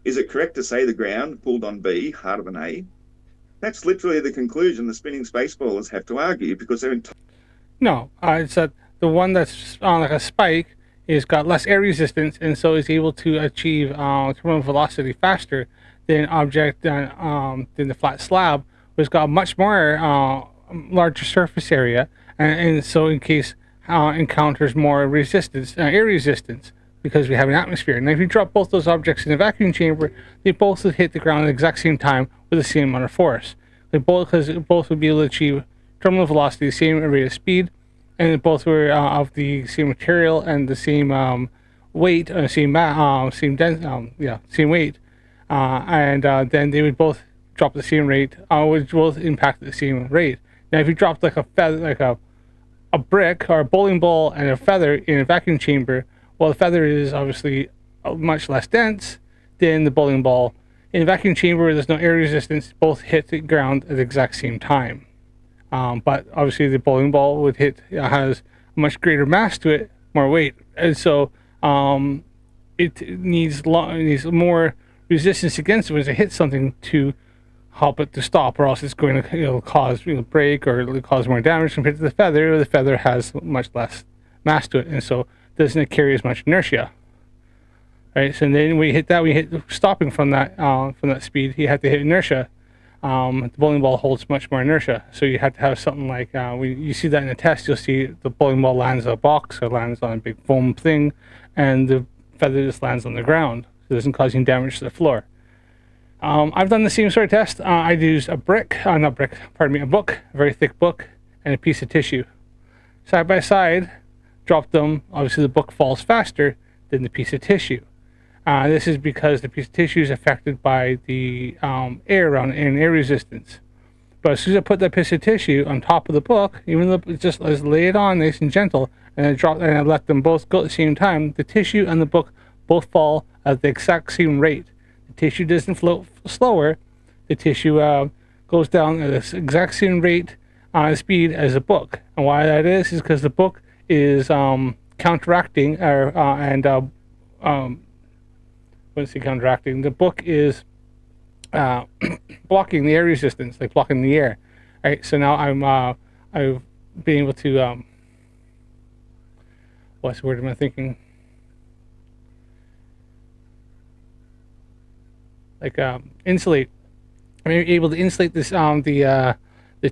Is it correct to say the ground pulled on B harder than A? That's literally the conclusion the spinning spaceballers have to argue because they're No, it's that the one that's on like a spike is got less air resistance and so is able to achieve terminal velocity faster than the flat slab, which got much more larger surface area, and so in case encounters more resistance, air resistance, because we have an atmosphere. And if you drop both those objects in a vacuum chamber, they both would hit the ground at the exact same time with the same amount of force. Because both would be able to achieve terminal velocity, the same rate of speed, and both were of the same material and the same weight, same weight, and then they would both drop the same rate, would both impact at the same rate. Now, if you dropped like a feather, like a brick or a bowling ball and a feather in a vacuum chamber, well, the feather is obviously much less dense than the bowling ball. In a vacuum chamber where there's no air resistance, both hit the ground at the exact same time. But obviously the bowling ball has a much greater mass to it, more weight, and so it needs more resistance against it when it hits something to help it to stop, or else it's going to cause break or cause more damage compared to the feather. The feather has much less mass to it, and so doesn't carry as much inertia. Right, so then we hit stopping from that speed. You have to hit inertia. The bowling ball holds much more inertia, so you have to have something like you see that in a test. You'll see the bowling ball lands on a box or lands on a big foam thing, and the feather just lands on the ground, so it doesn't cause any damage to the floor. I've done the same sort of test. I used a book, a very thick book, and a piece of tissue, side by side. Dropped them. Obviously, the book falls faster than the piece of tissue. This is because the piece of tissue is affected by the air around it and air resistance. But as soon as I put that piece of tissue on top of the book, even though it just lay it on nice and gentle, and I let them both go at the same time, the tissue and the book both fall at the exact same rate. The tissue doesn't float slower. The tissue goes down at the exact same rate speed as the book. And why that is because the book is counteracting counteracting. The book is blocking the air resistance, like blocking the air. Right. So now I've been able to what's the word am I thinking? Like insulate. I'm able to insulate this the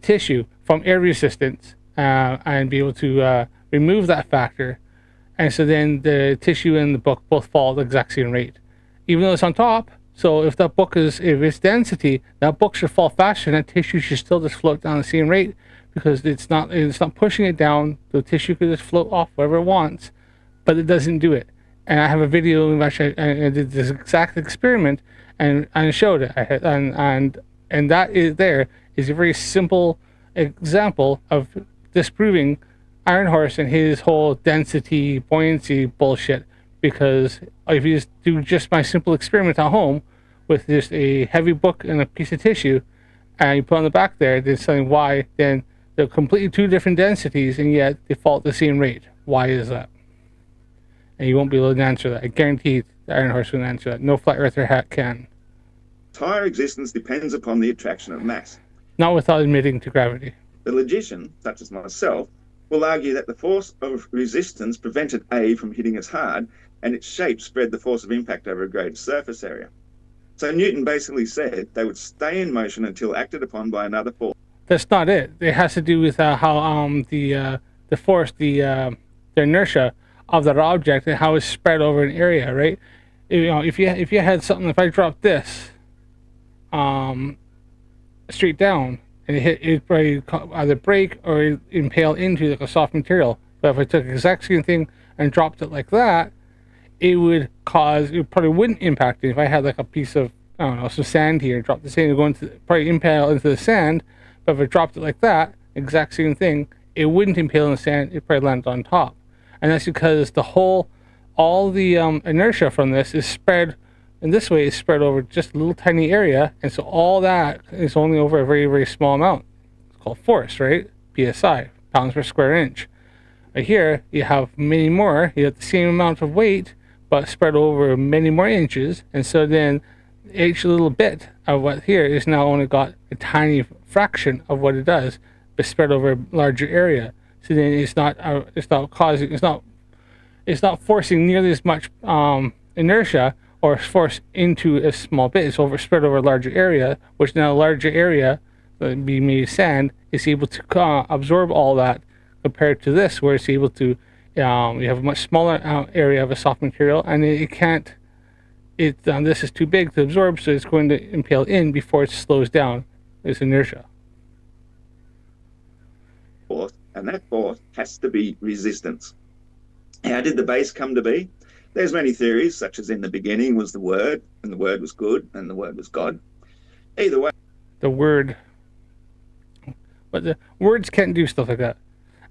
tissue from air resistance and be able to remove that factor, and so then the tissue and the book both fall at the exact same rate, even though it's on top. So if it's density, that book should fall faster, and that tissue should still just float down the same rate because it's not pushing it down. The tissue could just float off wherever it wants, but it doesn't do it. And I have a video in which I did this exact experiment and showed it. And that is a very simple example of disproving Iron Horse and his whole density buoyancy bullshit. Because if you just do my simple experiment at home with just a heavy book and a piece of tissue, and you put on the back there, then something why, then they're completely two different densities, and yet they fall at the same rate. Why is that? And you won't be able to answer that. I guarantee the Iron Horse won't answer that. No flat earther hat can. Entire existence depends upon the attraction of mass. Not without admitting to gravity. The logician, such as myself, will argue that the force of resistance prevented A from hitting as hard, and its shape spread the force of impact over a greater surface area. So Newton basically said they would stay in motion until acted upon by another force. That's not it. It has to do with how the force, the inertia of that object and how it's spread over an area, right? If you had something, if I dropped this straight down and it probably either break or impale into like a soft material. But if I took the exact same thing and dropped it like that, it probably wouldn't impact it. If I had like a piece of, I don't know, some sand here, drop the sand, probably impale into the sand. But if I dropped it like that, exact same thing, it wouldn't impale in the sand, it probably landed on top. And that's because all the inertia from this is spread, in this way, is spread over just a little tiny area. And so all that is only over a very, very small amount. It's called force, right? PSI, pounds per square inch. Right here, you have many more, you have the same amount of weight, but spread over many more inches. And so then each little bit of what here is now only got a tiny fraction of what it does, but spread over a larger area. So then it's not forcing nearly as much inertia or force into a small bit. It's spread over a larger area, which now a larger area, that be made sand, is able to absorb all that, compared to this, where it's able to, you have a much smaller area of a soft material, and it can't. This is too big to absorb, so it's going to impale in before it slows down its inertia. Force, and that force has to be resistance. How did the base come to be? There's many theories, such as in the beginning was the Word, and the Word was good, and the Word was God. Either way. The Word. But the words can't do stuff like that.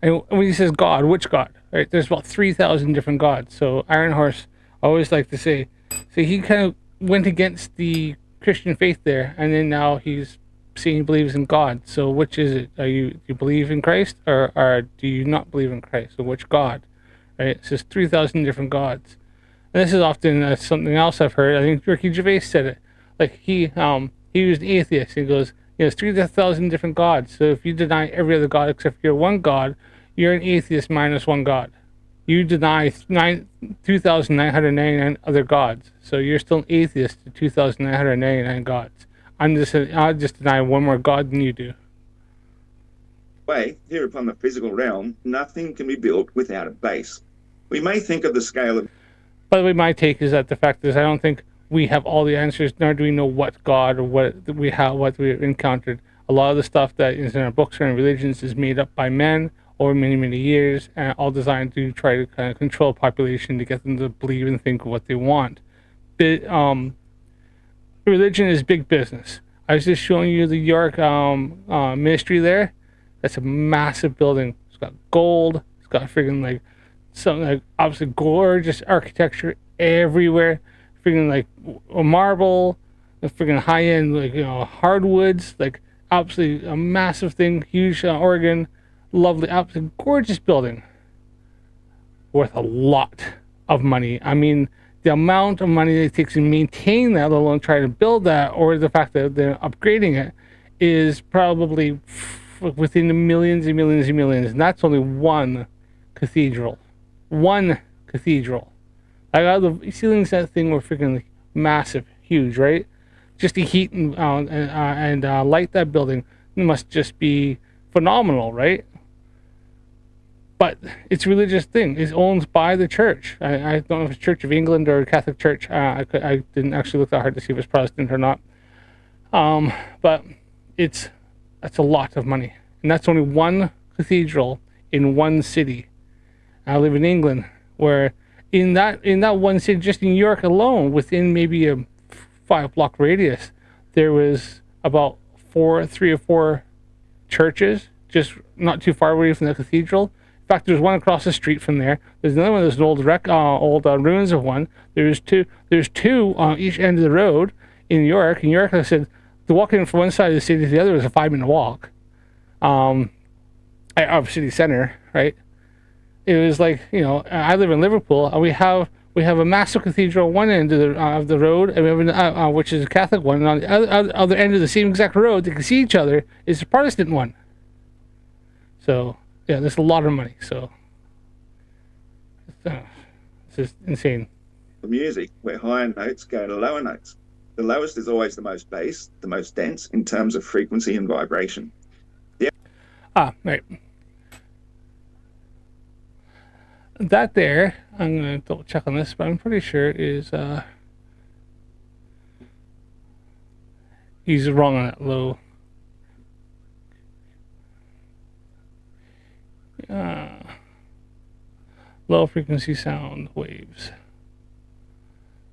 And when he says God, which God? Right? There's about 3,000 different gods. So Iron Horse, I always like to say, so he kind of went against the Christian faith there, and then now he's saying he believes in God. So which is it? Do you believe in Christ, or do you not believe in Christ? So which God? Right? It says 3,000 different gods. And this is often something else I've heard. I think Ricky Gervais said it. Like he was an atheist. He goes, there's 3,000 different gods. So if you deny every other god except for your one God, you're an atheist minus one God. You deny 2,999 other gods. So you're still an atheist to 2,999 gods. I'll just deny one more God than you do. Here upon the physical realm, nothing can be built without a base. We may think of the scale of... By the way, my take is that the fact is I don't think we have all the answers, nor do we know what God or what we've encountered. A lot of the stuff that is in our books or in religions is made up by men over many, many years, and all designed to try to kind of control population to get them to believe and think what they want. But religion is big business. I was just showing you the York ministry there. That's a massive building. It's got gold. It's got friggin' like something like obviously gorgeous architecture everywhere. Friggin' like a marble, the friggin' high end like hardwoods, like absolutely a massive thing, huge organ, lovely, absolutely gorgeous building. Worth a lot of money. I mean, the amount of money that it takes to maintain that, let alone try to build that, or the fact that they're upgrading it, is probably within the millions and millions and millions, and that's only one cathedral. One cathedral. I got the ceilings of that thing were freaking like massive, huge, right? Just to heat and light that building must just be phenomenal, right? But it's a religious thing. It's owned by the church. I don't know if it's Church of England or Catholic Church. I didn't actually look that hard to see if it's Protestant or not. But that's a lot of money, and that's only one cathedral in one city. I live in England, where in that one city, just in New York alone, within maybe a 5-block radius, there was about 3 or 4 churches, just not too far away from the cathedral. In fact, there's one across the street from there. There's another one. There's an old ruins of one. There's two on each end of the road in New York. In New York, like I said, to walk in from one side of the city to the other is a 5-minute walk. Of city center, right? It was like, I live in Liverpool, and we have a massive cathedral at one end of the road, and we have which is a Catholic one, and on the other end of the same exact road, they can see each other, is a Protestant one. So yeah, there's a lot of money. So it's just insane. The music, where higher notes go to lower notes. The lowest is always the most bass, the most dense in terms of frequency and vibration. Right. That there, I'm going to double check on this, but I'm pretty sure is he's wrong on that low. Low frequency sound waves.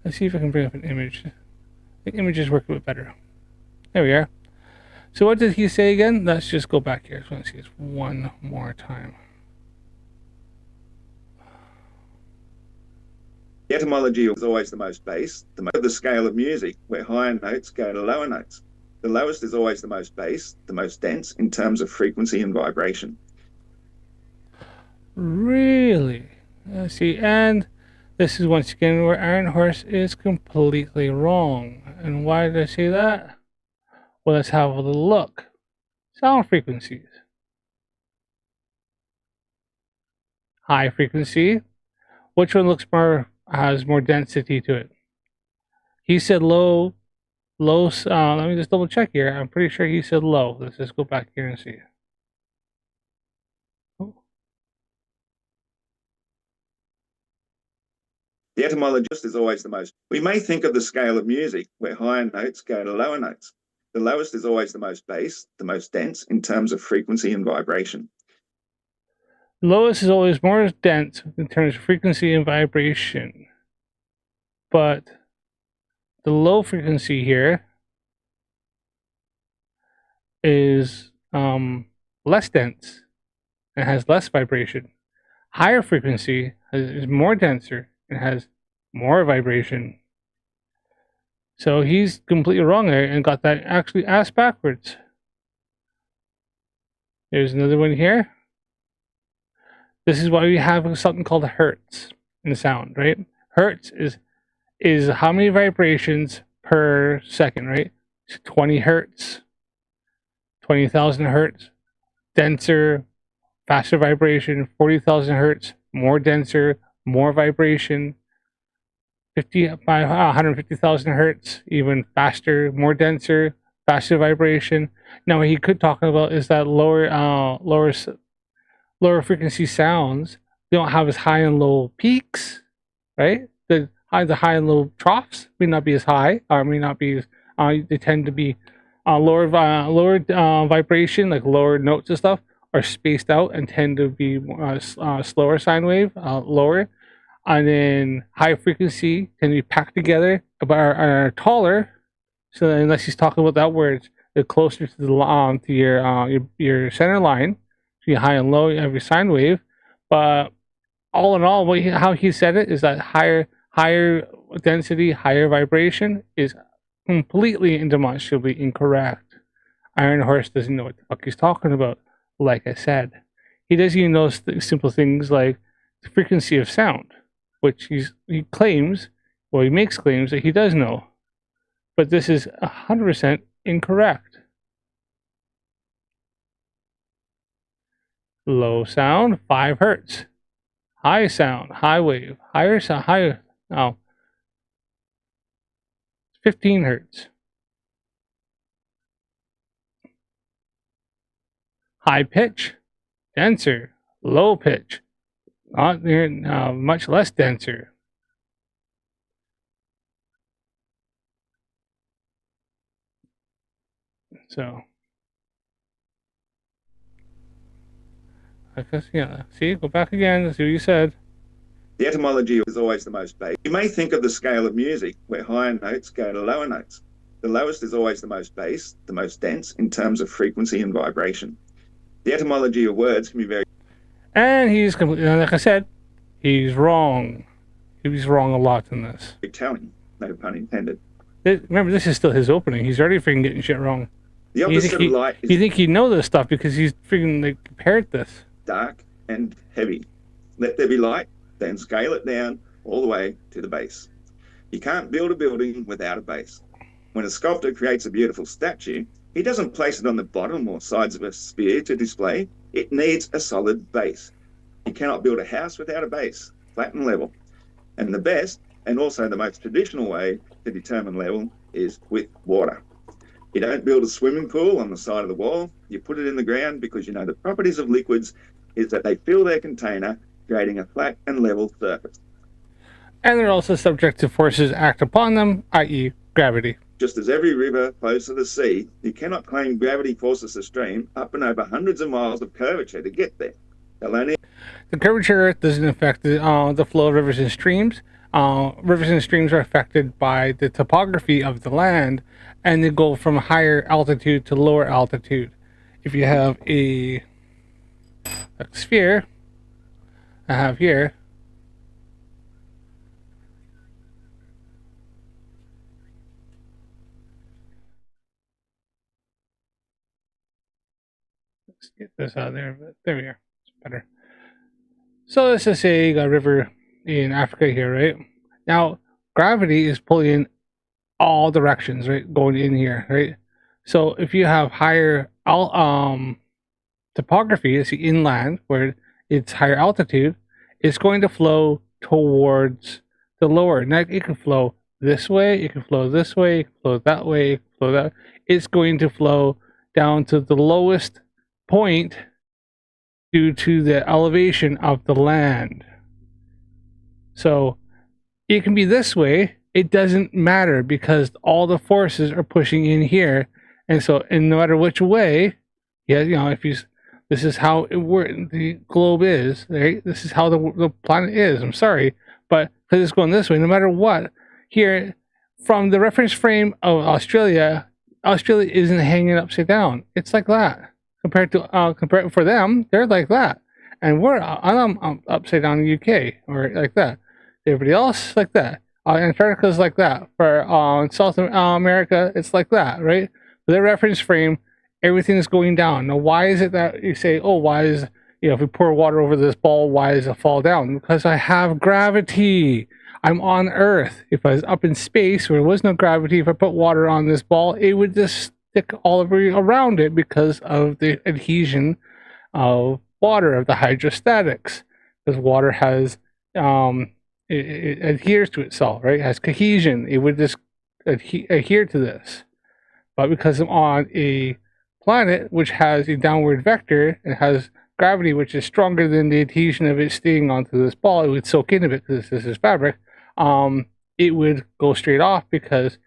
Let's see if I can bring up an image. I think images work a bit better. There we are. So what did he say again? Let's just go back here. I just want to see this one more time. The etymology is always the most bass, the scale of music, where higher notes go to lower notes. The lowest is always the most bass, the most dense in terms of frequency and vibration. Really? Let's see, and this is once again where Iron Horse is completely wrong. And why did I say that? Well, let's have a little look. Sound frequencies. High frequency. Which one has more density to it? He said low. Let me just double check here. I'm pretty sure he said low. Let's just go back here and see. The etymologist is always the most. We may think of the scale of music, where higher notes go to lower notes. The lowest is always the most bass, the most dense in terms of frequency and vibration. Lowest is always more dense in terms of frequency and vibration. But the low frequency here is less dense and has less vibration. Higher frequency is more denser and has more vibration. So he's completely wrong there and got that actually asked backwards. There's another one here. This is why we have something called hertz in the sound, right? Hertz is how many vibrations per second, right? 20 hertz, 20,000 hertz, denser, faster vibration, 40,000 hertz, more denser, more vibration, 150,000 hertz, even faster, more denser, faster vibration. Now, what he could talk about is that lower frequency sounds, they don't have as high and low peaks, right? The high and low troughs may not be as high, or may not be as, they tend to be lower vibration, like lower notes and stuff, are spaced out and tend to be slower sine wave, lower. And then high frequency tend to be packed together, but are taller. So unless he's talking about that, where they're closer to the your center line, so you high and low, you have your sine wave. But all in all, how he said it is that higher density, higher vibration is completely and demonstrably incorrect. Iron Horse doesn't know what the fuck he's talking about. Like I said, he doesn't even know simple things like the frequency of sound, which he makes claims that he does know. But this is 100% incorrect. Low sound, 5 hertz. High sound, high wave. Higher sound, higher. Oh, 15 hertz. High pitch, denser. Low pitch, not near, much less denser. So, I guess, yeah. See, go back again. See what you said. The etymology is always the most base. You may think of the scale of music where higher notes go to lower notes. The lowest is always the most bass, the most dense in terms of frequency and vibration. The etymology of words can be very... And he's completely, like I said, he's wrong. He's wrong a lot in this. telling, no pun intended. Remember, this is still his opening. He's already freaking getting shit wrong. The opposite of light is... You think he'd know this stuff because he's freaking, like, prepared this. Dark and heavy. Let there be light, then scale it down all the way to the base. You can't build a building without a base. When a sculptor creates a beautiful statue, he doesn't place it on the bottom or sides of a sphere to display. It needs a solid base. You cannot build a house without a base, flat and level. And the best, and also the most traditional way to determine level is with water. You don't build a swimming pool on the side of the wall. You put it in the ground because you know the properties of liquids is that they fill their container, creating a flat and level surface. And they're also subject to forces act upon them, i.e. gravity. Just as every river flows to the sea, you cannot claim gravity forces a stream up and over hundreds of miles of curvature to get there. The curvature doesn't affect the flow of rivers and streams. Rivers and streams are affected by the topography of the land, and they go from higher altitude to lower altitude. If you have a sphere, I have here, let's get this out of there, but there we are, it's better. So let's just say a river in Africa here, right? Now, gravity is pulling in all directions, right? Going in here, right? So if you have higher topography, it's the inland where it's higher altitude, it's going to flow towards the lower. Now it can flow this way, it can flow this way, it can flow that way, it can flow that. It's going to flow down to the lowest point due to the elevation of the land. So it can be this way. It doesn't matter because all the forces are pushing in here, and so, and no matter which way, yeah, you know, if you, this is how the globe is, right? This is how the planet is. I'm sorry, but because it's going this way, no matter what, here from the reference frame of Australia isn't hanging upside down. It's like that compared for them, they're like that, and I'm upside down in the UK or like that. Everybody else like that. Antarctica's like that. For South America, it's like that, right? For their reference frame, everything is going down. Now, why is it that you say, oh, why is, you know, if we pour water over this ball, why does it fall down? Because I have gravity. I'm on Earth. If I was up in space where there was no gravity, if I put water on this ball, it would just stick all around it because of the adhesion of water, of the hydrostatics. Because water has it adheres to itself, right? It has cohesion. It would just adhere to this. But because I'm on a planet which has a downward vector and has gravity which is stronger than the adhesion of it staying onto this ball, it would soak into it because this is fabric. It would go straight off because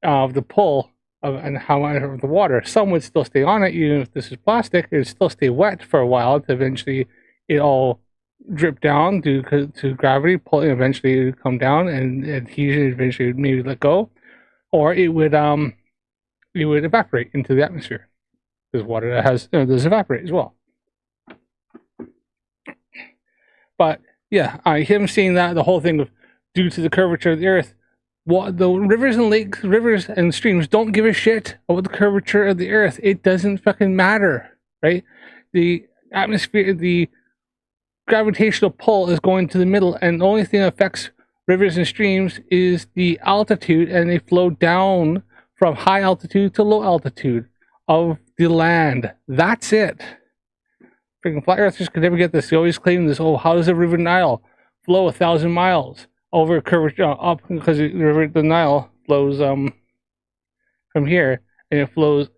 of the pull and how much of the water. Some would still stay on it, even if this is plastic. It would still stay wet for a while to eventually it all drip down due to gravity, pulling, eventually it would come down, and adhesion eventually would maybe let go, or it would evaporate into the atmosphere because water that has does evaporate as well. But yeah, him seeing that the whole thing of due to the curvature of the Earth, the rivers and lakes, rivers and streams don't give a shit about the curvature of the Earth. It doesn't fucking matter, right? The atmosphere, the gravitational pull is going to the middle, and the only thing that affects rivers and streams is the altitude, and they flow down from high altitude to low altitude of the land. That's it. freaking flat earthers could never get this. They always claim this. Oh, how does the River Nile flow 1,000 miles over curvature up because the Nile flows from here and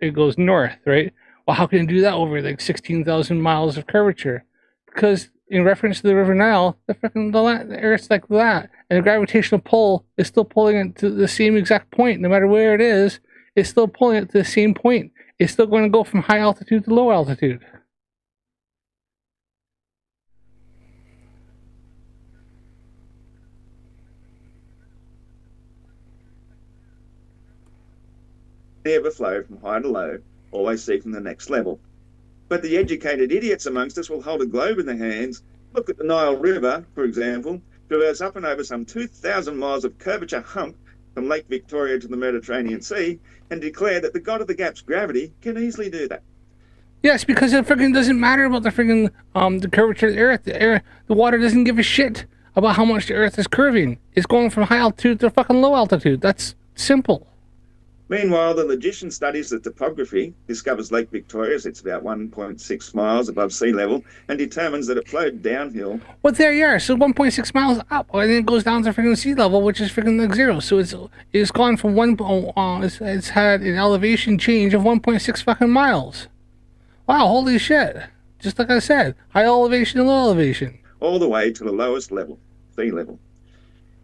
it goes north, right? Well, how can it do that over like 16,000 miles of curvature? Because in reference to the River Nile, the Earth's like that, and the gravitational pull is still pulling it to the same exact point, no matter where it is. It's still pulling it to the same point. It's still going to go from high altitude to low altitude. Never flow from high to low, always seeking the next level. But the educated idiots amongst us will hold a globe in their hands, look at the Nile River, for example, traverse up and over some 2,000 miles of curvature hump from Lake Victoria to the Mediterranean Sea, and declare that the god of the gap's gravity can easily do that. Yes, because it freaking doesn't matter about the freaking the curvature of the Earth. The water doesn't give a shit about how much the Earth is curving. It's going from high altitude to fucking low altitude. That's simple. Meanwhile, the logician studies the topography, discovers Lake Victoria sits about 1.6 miles above sea level, and determines that it flowed downhill. Well, there you are. So 1.6 miles up, and then it goes down to freaking sea level, which is freaking like zero. So it's gone from it's had an elevation change of 1.6 fucking miles. Wow, holy shit! Just like I said, high elevation and low elevation. All the way to the lowest level, sea level.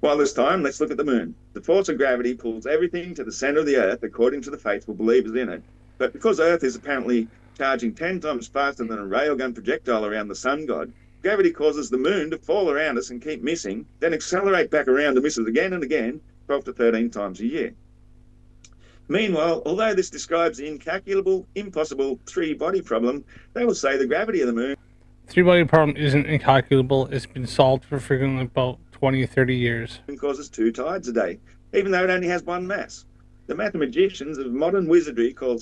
While this time, let's look at the moon. The force of gravity pulls everything to the centre of the Earth, according to the faithful believers in it. But because Earth is apparently charging 10 times faster than a railgun projectile around the sun god, gravity causes the moon to fall around us and keep missing, then accelerate back around and miss us again and again, 12 to 13 times a year. Meanwhile, although this describes the incalculable, impossible three-body problem, they will say the gravity of the moon... Three-body problem isn't incalculable. It's been solved for freaking about 20, 30 years. Causes 2 tides a day, even though it only has one mass. The mathematicians of modern wizardry called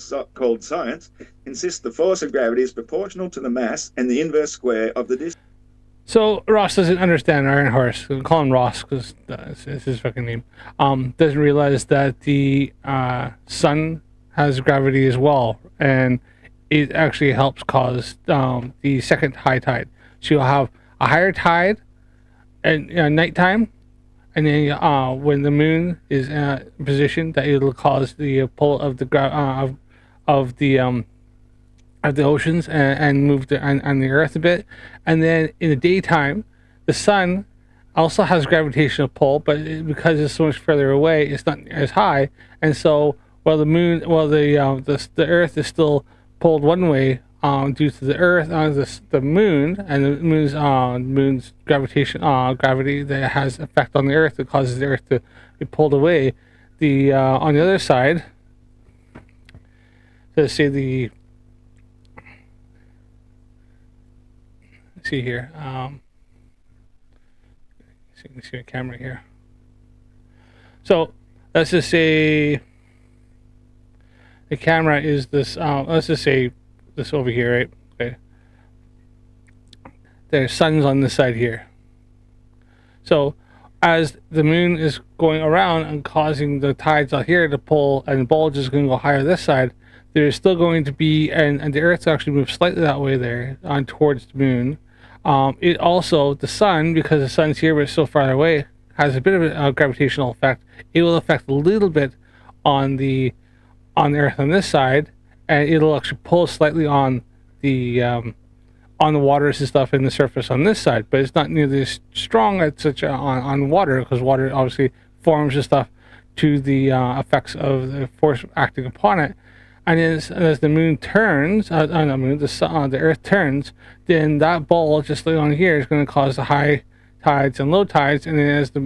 science insist the force of gravity is proportional to the mass and the inverse square of the distance. So Ross doesn't understand Iron Horse. We'll call him Ross because it's his fucking name. Doesn't realize that the sun has gravity as well, and it actually helps cause the second high tide. So you'll have a higher tide at nighttime, and then when the moon is in position, that it'll cause the pull of the of the oceans and move on the Earth a bit. And then in the daytime, the sun also has gravitational pull, but because it's so much further away, it's not as high. And so while the Earth is still pulled one way due to the Earth, the moon, and the moon's gravity that has effect on the Earth that causes the Earth to be pulled away. On the other side, let's say see here. See my camera here. So let's just say the camera is this. Let's just say this over here, right? Okay. The sun's on this side here. So as the moon is going around and causing the tides out here to pull, and the bulge is going to go higher this side, there's still going to be, and the Earth actually moves slightly that way there on towards the moon. It also, the sun, because the sun's here but it's so far away, has a bit of a gravitational effect. It will affect a little bit on the Earth on this side, and it'll actually pull slightly on the waters and stuff in the surface on this side, but it's not nearly as strong as on water, because water obviously forms and stuff to the effects of the force acting upon it. And as the moon turns, the Earth turns, then that ball just like on here is going to cause the high tides and low tides. And then as the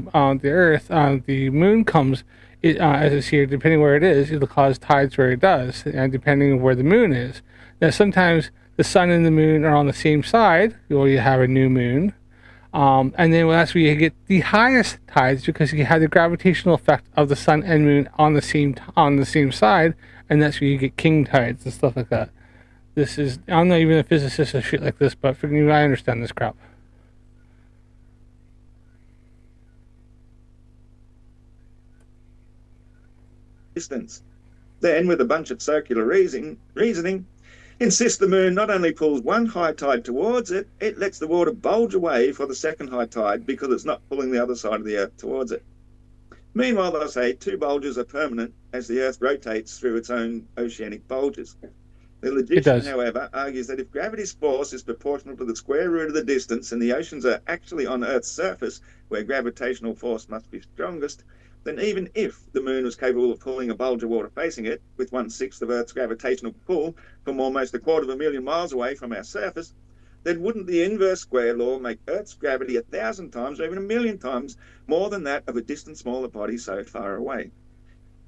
moon comes, as it's here, depending where it is, it'll cause tides where it does, and depending on where the moon is. Now sometimes the sun and the moon are on the same side, or you have a new moon. And then that's where you get the highest tides, because you have the gravitational effect of the sun and moon on the same side, and that's where you get king tides and stuff like that. I'm not even a physicist or shit like this, but for me, I understand this crap. Distance. Then, with a bunch of circular reasoning, insists the moon not only pulls one high tide towards it, it lets the water bulge away for the second high tide because it's not pulling the other side of the Earth towards it. Meanwhile, they'll say two bulges are permanent as the Earth rotates through its own oceanic bulges. The It logician, does. however, argues that if gravity's force is proportional to the square root of the distance and the oceans are actually on Earth's surface, where gravitational force must be strongest, then even if the moon was capable of pulling a bulge of water facing it, with 1/6 of Earth's gravitational pull from almost 250,000 miles away from our surface, then wouldn't the inverse square law make Earth's gravity 1,000 times or even 1,000,000 times more than that of a distant smaller body so far away?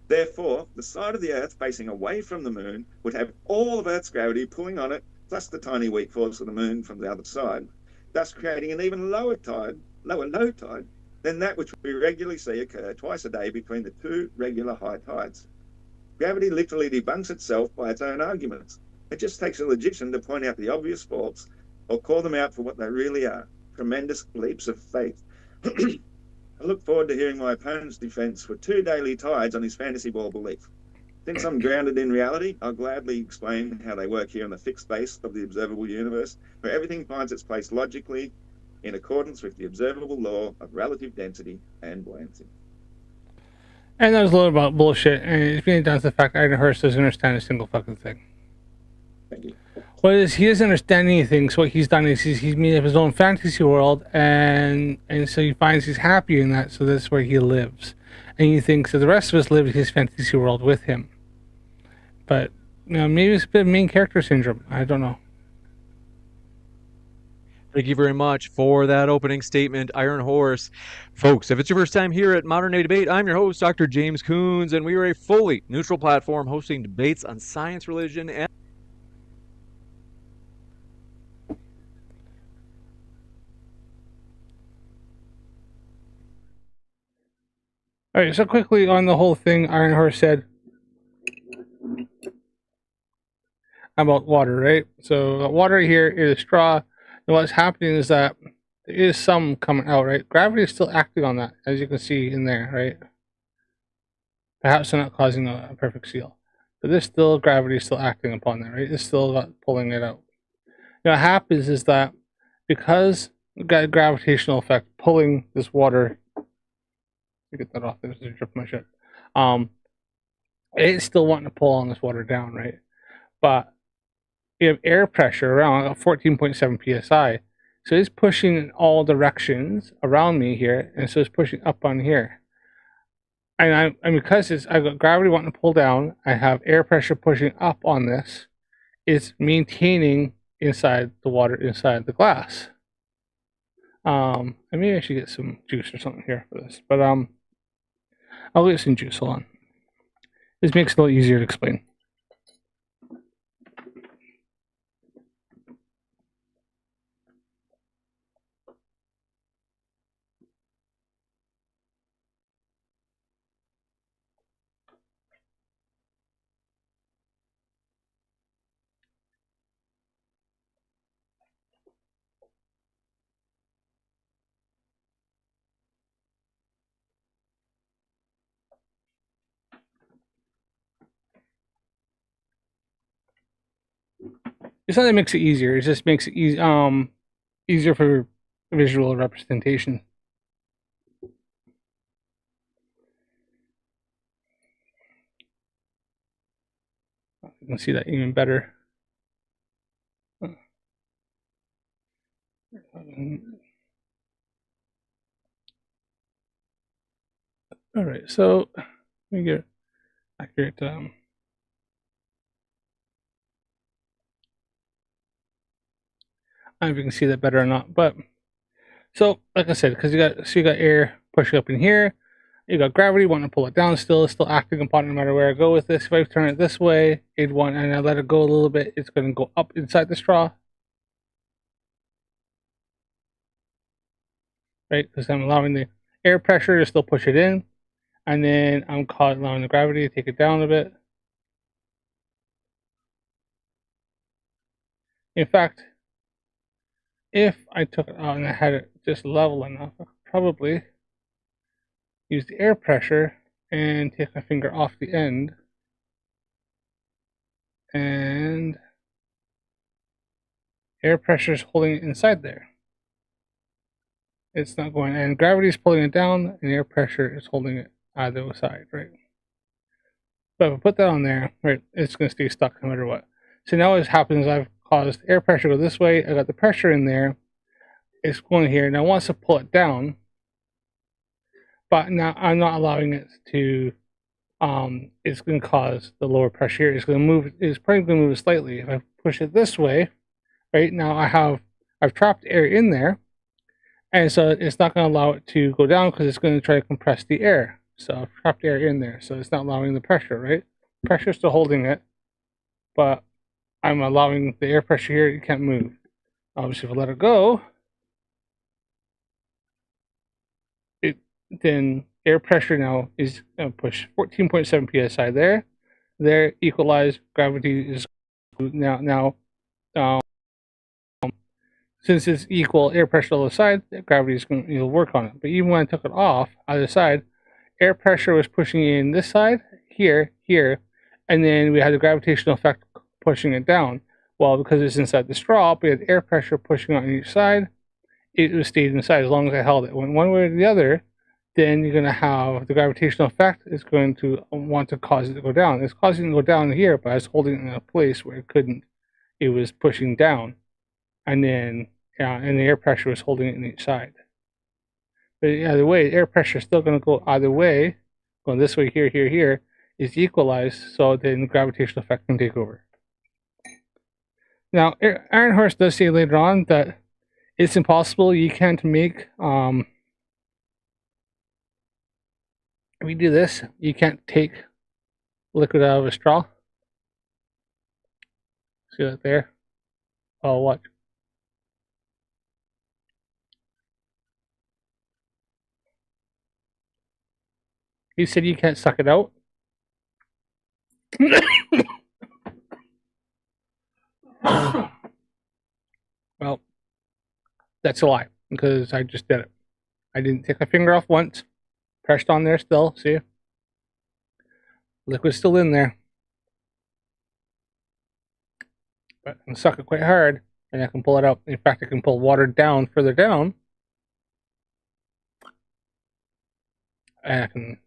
Therefore, the side of the Earth facing away from the moon would have all of Earth's gravity pulling on it, plus the tiny weak force of the moon from the other side, thus creating an even lower low tide, than that which we regularly see occur twice a day between the two regular high tides. Gravity literally debunks itself by its own arguments. It just takes a logician to point out the obvious faults or call them out for what they really are, tremendous leaps of faith. I look forward to hearing my opponent's defense for 2 daily tides on his fantasy ball belief. Since I'm grounded in reality, I'll gladly explain how they work here in the fixed space of the observable universe, where everything finds its place logically in accordance with the observable law of relative density and buoyancy. And that was a little about bullshit, and it's being down to the fact Iron Horse doesn't understand a single fucking thing. Thank you. What is he doesn't understand anything, so what he's done is he's made up his own fantasy world, and so he finds he's happy in that, so that's where he lives. And he thinks that the rest of us live in his fantasy world with him. But, maybe it's a bit of main character syndrome. I don't know. Thank you very much for that opening statement, Iron Horse. Folks, if it's your first time here at Modern Day Debate, I'm your host, Dr. James Coons, and we are a fully neutral platform hosting debates on science, religion, and Alright, so quickly on the whole thing, Iron Horse said about water, right? So water here is straw, and what's happening is that there is some coming out, right? Gravity is still acting on that, as you can see in there, right? Perhaps they're not causing a perfect seal, but there's still gravity still acting upon that, right? It's still pulling it out. What happens is that because we've got a gravitational effect pulling this water, get that off, there's a drip my shit. It's still wanting to pull on this water down, right? But you have air pressure around 14.7 psi, so it's pushing in all directions around me here, and so it's pushing up on here. And because I've got gravity wanting to pull down, I have air pressure pushing up on this. It's maintaining inside the water inside the glass. And maybe I should get some juice or something here for this, but I'll get some juice. Hold on. This makes it a little easier to explain. It's not that it makes it easier. It just makes it easier for visual representation. You can see that even better. All right, so let me get accurate. I don't know if you can see that better or not, but so like I said, because you got air pushing up in here, you got gravity wanting to pull it down. Still, it's still acting upon it no matter where I go with this. If I turn it this way, and I let it go a little bit, it's going to go up inside the straw, right? Because I'm allowing the air pressure to still push it in, and then I'm allowing the gravity to take it down a bit. In fact, if I took it out and I had it just level enough, I could probably use the air pressure and take my finger off the end and Air pressure is holding it inside there. It's not going, and gravity is pulling it down, and air pressure is holding it either side, right? But if I put that on there, right, it's going to stay stuck no matter what. So now what happens, I've caused air pressure to go this way. I got the pressure in there. It's going here. Now it wants to pull it down, but now I'm not allowing it to. It's going to cause the lower pressure here. It's going to move. It's probably going to move slightly. If I push it this way, right now I've trapped air in there, and so it's not going to allow it to go down because it's going to try to compress the air. So I've trapped air in there, so it's not allowing the pressure, right? Pressure's still holding it, but I'm allowing the air pressure here. It can't move. Obviously, if I let it go, then air pressure now is going to push 14.7 psi there. There, equalized. Gravity is now since it's equal air pressure on the side, gravity is going to work on it. But even when I took it off either side, air pressure was pushing in this side, here, and then we had the gravitational effect pushing it down. Well, because it's inside the straw, we had air pressure pushing on each side. It was stayed inside as long as I held it. When one way or the other, then you're going to have the gravitational effect is going to want to cause it to go down. It's causing it to go down here, but I was holding it in a place where it couldn't. It was pushing down, and then and the air pressure was holding it in each side. But either way, air pressure is still going to go either way, going this way, here, is equalized, so then the gravitational effect can take over. Now, Iron Horse does say later on that it's impossible. You can't make if we do this, you can't take liquid out of a straw. See that there? Oh, watch. He said you can't suck it out. Well, that's a lie, because I just did it. I didn't take my finger off once. Pressed on there still, see? Liquid's still in there. But I can suck it quite hard, and I can pull it out. In fact, I can pull water down, further down. And I can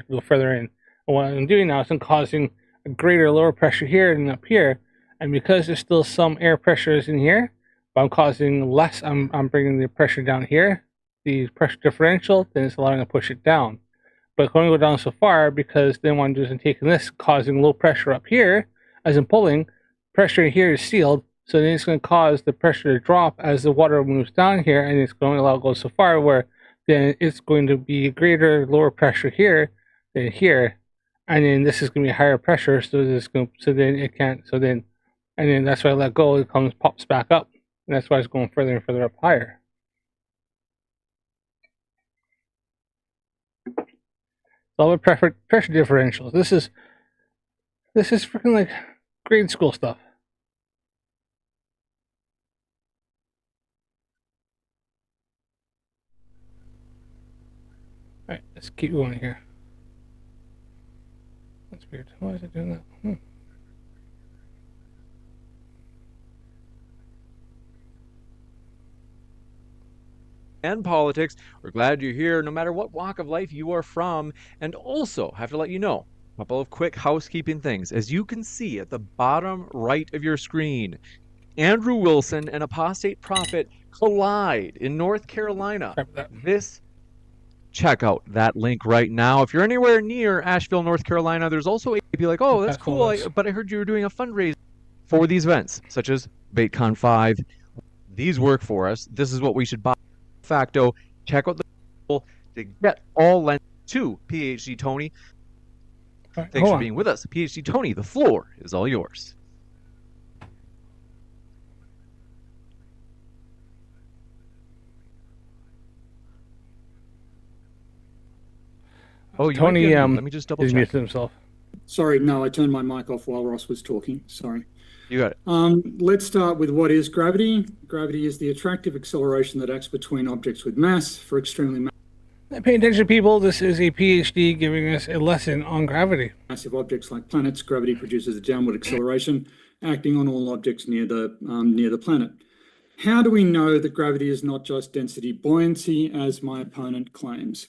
go further in. And what I'm doing now is I'm causing a greater lower pressure here than up here. And because there's still some air pressures in here, but I'm causing less, I'm bringing the pressure down here, the pressure differential, then it's allowing to push it down. But it's going to go down so far because then what I'm doing is I'm taking this, causing low pressure up here, as I'm pulling, pressure here is sealed, so then it's going to cause the pressure to drop as the water moves down here, and it's going to allow it to go so far where then it's going to be greater lower pressure here than here, and then this is going to be higher pressure, so then it can't, and then that's why I let go, it pops back up, and that's why it's going further and further up higher. All the pressure differentials. This is freaking like grade school stuff. All right, let's keep going here. That's weird. Why is it doing that? And politics. We're glad you're here, no matter what walk of life you are from. And also have to let you know a couple of quick housekeeping things. As you can see at the bottom right of your screen, Andrew Wilson and apostate prophet collide in North Carolina. Check out that link right now. If you're anywhere near Asheville, North Carolina, there's also a be like, oh, that's cool, but I heard you were doing a fundraiser for these events, such as BaitCon 5. These work for us. This is what we should buy. Facto, check out the people to get all lent to PhD Tony. Right, thanks for being with us. PhD Tony, the floor is all yours. Oh, Tony, let me just double check. muted himself. Sorry, no, I turned my mic off while Ross was talking. Sorry. You got it. Let's start with what is gravity. Gravity is the attractive acceleration that acts between objects with mass for extremely massive Pay attention, people. This is a PhD giving us a lesson on gravity. Massive objects like planets, gravity produces a downward acceleration acting on all objects near the planet. How do we know that gravity is not just density buoyancy, as my opponent claims?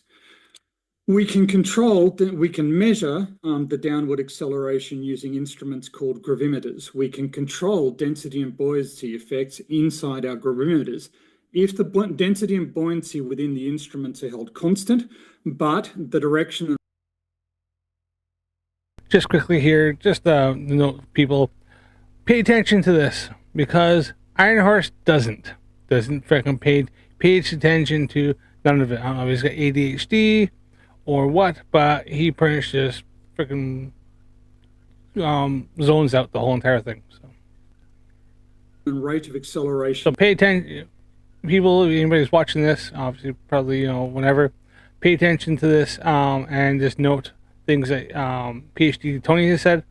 We can measure the downward acceleration using instruments called gravimeters. We can control density and buoyancy effects inside our gravimeters. If the density and buoyancy within the instruments are held constant, but the direction. Just quickly here, just note, people, pay attention to this, because Iron Horse doesn't freaking pay attention to none of it. I don't know if he's got ADHD or what, but he pretty much just freaking zones out the whole entire thing. So. Rate of acceleration. So pay attention, people. If anybody's watching this, obviously, probably whenever, pay attention to this, and just note things that PhD Tony has said,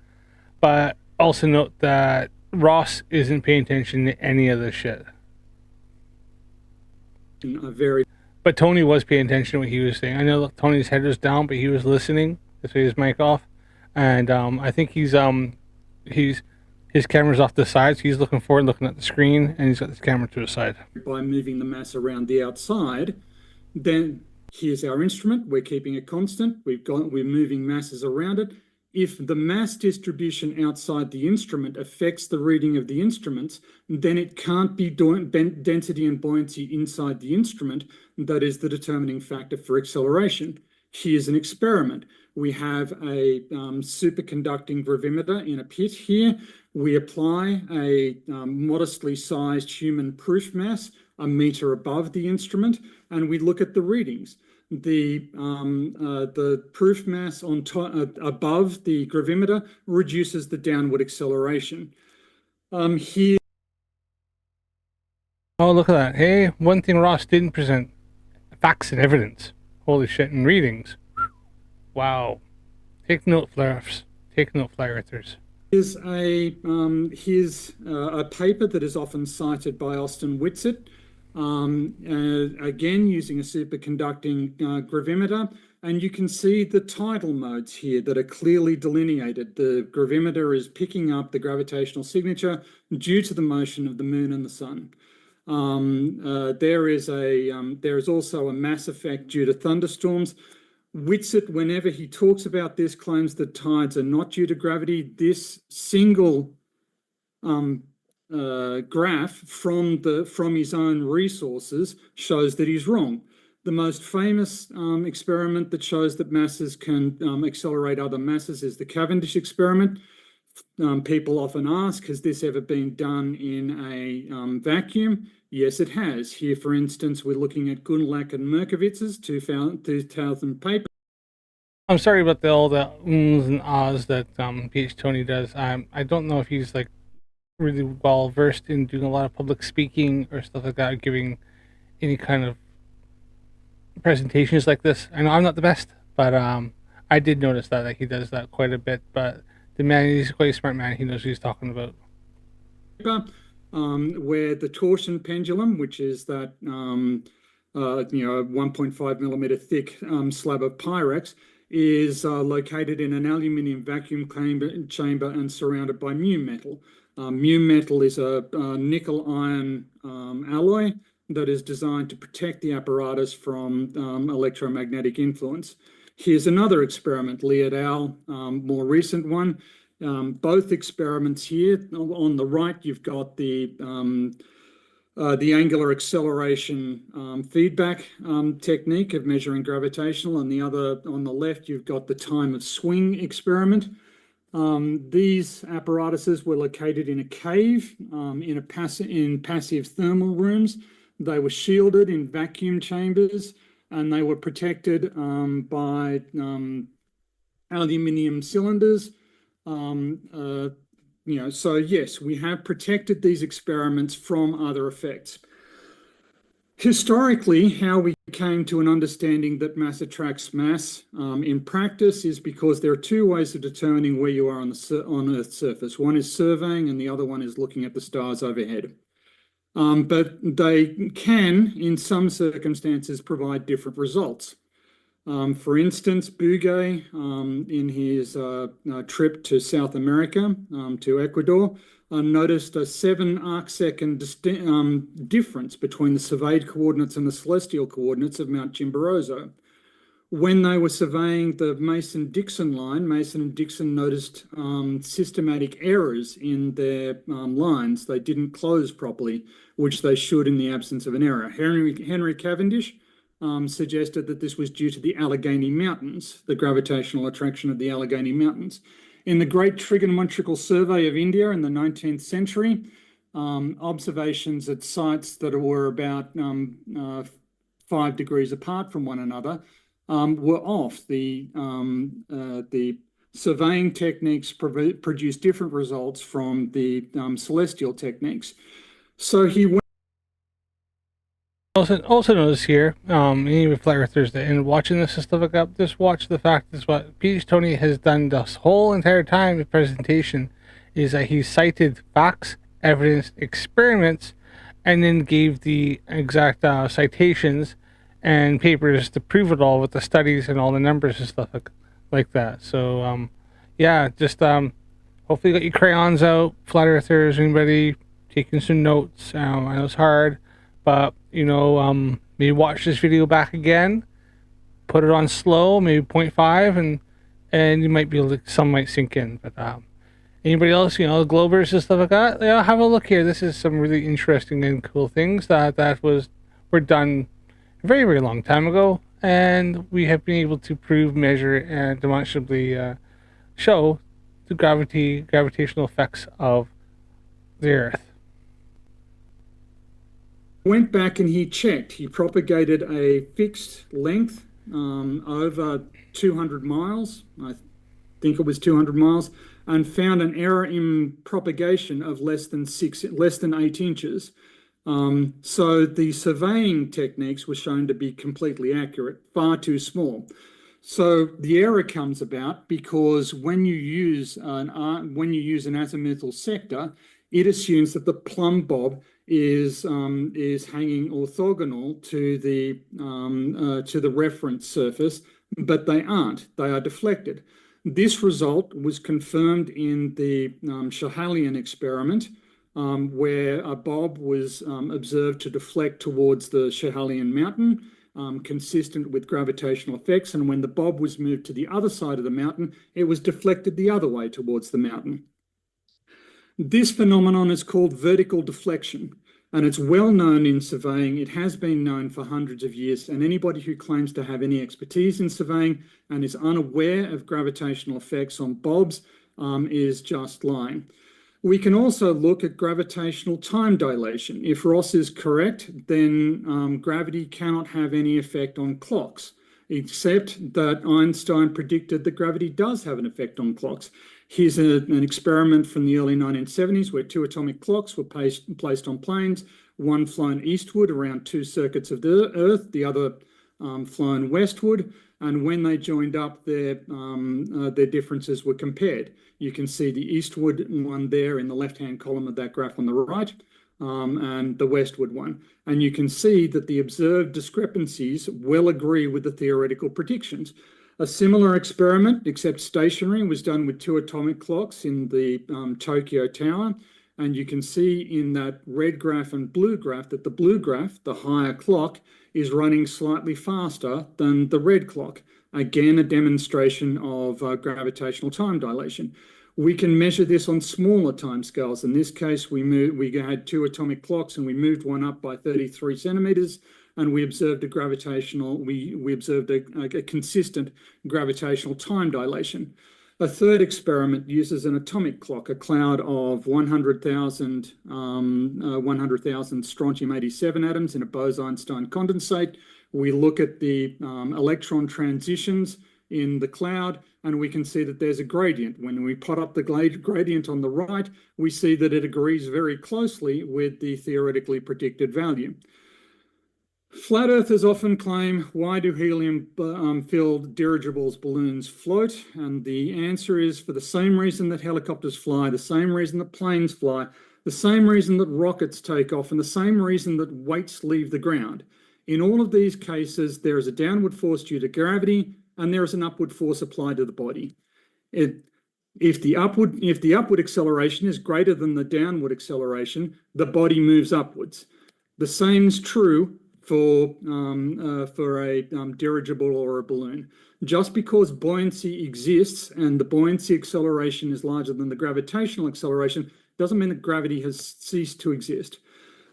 but also note that Ross isn't paying attention to any of this shit. But Tony was paying attention to what he was saying. I know Tony's head was down, but he was listening. That's why his mic off, and I think his camera's off the side, so he's looking forward, looking at the screen, and he's got his camera to his side. By moving the mass around the outside, then here's our instrument. We're keeping it constant. We're moving masses around it. If the mass distribution outside the instrument affects the reading of the instruments, then it can't be density and buoyancy inside the instrument that is the determining factor for acceleration. Here's an experiment. We have a superconducting gravimeter in a pit here. We apply a modestly sized human proof mass a meter above the instrument, and we look at the readings. The proof mass on above the gravimeter reduces the downward acceleration. Here. Oh, look at that. Hey, one thing Ross didn't present: facts and evidence. Holy shit, and readings. Wow. Take note, flare-ups. Take note, flat earthers. Here's a paper that is often cited by Austin Whitsitt. Again, using a superconducting gravimeter, and you can see the tidal modes here that are clearly delineated. The gravimeter is picking up the gravitational signature due to the motion of the moon and the sun. There is also a mass effect due to thunderstorms. Whitsitt, whenever he talks about this, claims that tides are not due to gravity. This single graph from his own resources shows that he's wrong. The most famous experiment that shows that masses can accelerate other masses is the Cavendish experiment. People often ask, has this ever been done in a vacuum? Yes, it has. Here, for instance, we're looking at Gundlach and Merkowitz's 2000 paper. I'm sorry about all the ums and ahs that PH Tony does. I don't know if he's like really well versed in doing a lot of public speaking or stuff like that, or giving any kind of presentations like this. I know I'm not the best, but I did notice that he does that quite a bit. But the man, he's quite a smart man. He knows what he's talking about. Where the torsion pendulum, which is that 1.5 millimeter thick slab of Pyrex, is located in an aluminium vacuum chamber and surrounded by mu metal. Mu metal is a nickel iron alloy that is designed to protect the apparatus from electromagnetic influence. Here's another experiment, Lee et al., more recent one. Both experiments here. On the right, you've got the angular acceleration feedback technique of measuring gravitational, and on the left, you've got the time of swing experiment. These apparatuses were located in a cave in passive thermal rooms. They were shielded in vacuum chambers, and they were protected by aluminium cylinders. So yes, we have protected these experiments from other effects. Historically, how we came to an understanding that mass attracts mass in practice is because there are two ways of determining where you are on Earth's surface. One is surveying, and the other one is looking at the stars overhead. But they can, in some circumstances, provide different results. For instance, Bugay, in his trip to South America, to Ecuador, noticed a 7 arcsecond difference between the surveyed coordinates and the celestial coordinates of Mount Chimborazo. When they were surveying the Mason-Dixon line, Mason and Dixon noticed systematic errors in their lines. They didn't close properly, which they should in the absence of an error. Henry Cavendish suggested that this was due to the Allegheny Mountains, the gravitational attraction of the Allegheny Mountains. In the Great Trigonometrical Survey of India in the 19th century, observations at sites that were about 5 degrees apart from one another were off. The surveying techniques produced different results from the celestial techniques. So he went. Also notice here, any Flat Earthers that in watching this and stuff like that, just watch the fact is what Peach Tony has done this whole entire time. The presentation is that he cited facts, evidence, experiments, and then gave the exact citations and papers to prove it all with the studies and all the numbers and stuff like that. So yeah, just hopefully you got your crayons out, Flat Earthers, anybody taking some notes. I know it's hard, but you know, maybe watch this video back again, put it on slow, maybe 0.5, and you might be able to, some might sink in. But anybody else, you know, Globers and stuff like that, yeah, have a look here. This is some really interesting and cool things that were done a very, very long time ago, and we have been able to prove, measure, and demonstrably show the gravitational effects of the Earth. Went back and he checked. He propagated a fixed length over 200 miles. I think it was 200 miles, and found an error in propagation of less than 8 inches. So the surveying techniques were shown to be completely accurate, far too small. So the error comes about because when you use an azimuthal sector, it assumes that the plumb bob is hanging orthogonal to the reference surface, but they aren't. They are deflected. This result was confirmed in the Schehallien experiment, where a bob was observed to deflect towards the Schehallien mountain, consistent with gravitational effects, and when the bob was moved to the other side of the mountain, it was deflected the other way towards the mountain. This phenomenon is called vertical deflection, and it's well known in surveying. It has been known for hundreds of years, and anybody who claims to have any expertise in surveying and is unaware of gravitational effects on bobs is just lying. We can also look at gravitational time dilation. If Ross is correct, then gravity cannot have any effect on clocks, except that Einstein predicted that gravity does have an effect on clocks. Here's an experiment from the early 1970s where 2 atomic clocks were placed on planes, one flown eastward around 2 circuits of the Earth, the other flown westward, and when they joined up, their differences were compared. You can see the eastward one there in the left-hand column of that graph on the right, and the westward one. And you can see that the observed discrepancies well agree with the theoretical predictions. A similar experiment, except stationary, was done with 2 atomic clocks in the Tokyo Tower. And you can see in that red graph and blue graph that the blue graph, the higher clock, is running slightly faster than the red clock. Again, a demonstration of gravitational time dilation. We can measure this on smaller timescales. In this case, we had 2 atomic clocks and we moved one up by 33 centimeters, and we observed a consistent gravitational time dilation. A third experiment uses an atomic clock, a cloud of 100,000 strontium-87 atoms in a Bose-Einstein condensate. We look at the electron transitions in the cloud, and we can see that there's a gradient. When we plot up the gradient on the right, we see that it agrees very closely with the theoretically predicted value. Flat Earthers often claim, why do helium-filled dirigibles, balloons float? And the answer is for the same reason that helicopters fly, the same reason that planes fly, the same reason that rockets take off, and the same reason that weights leave the ground. In all of these cases, there is a downward force due to gravity, and there is an upward force applied to the body. If the upward acceleration is greater than the downward acceleration, the body moves upwards. The same is true for a dirigible or a balloon. Just because buoyancy exists and the buoyancy acceleration is larger than the gravitational acceleration doesn't mean that gravity has ceased to exist.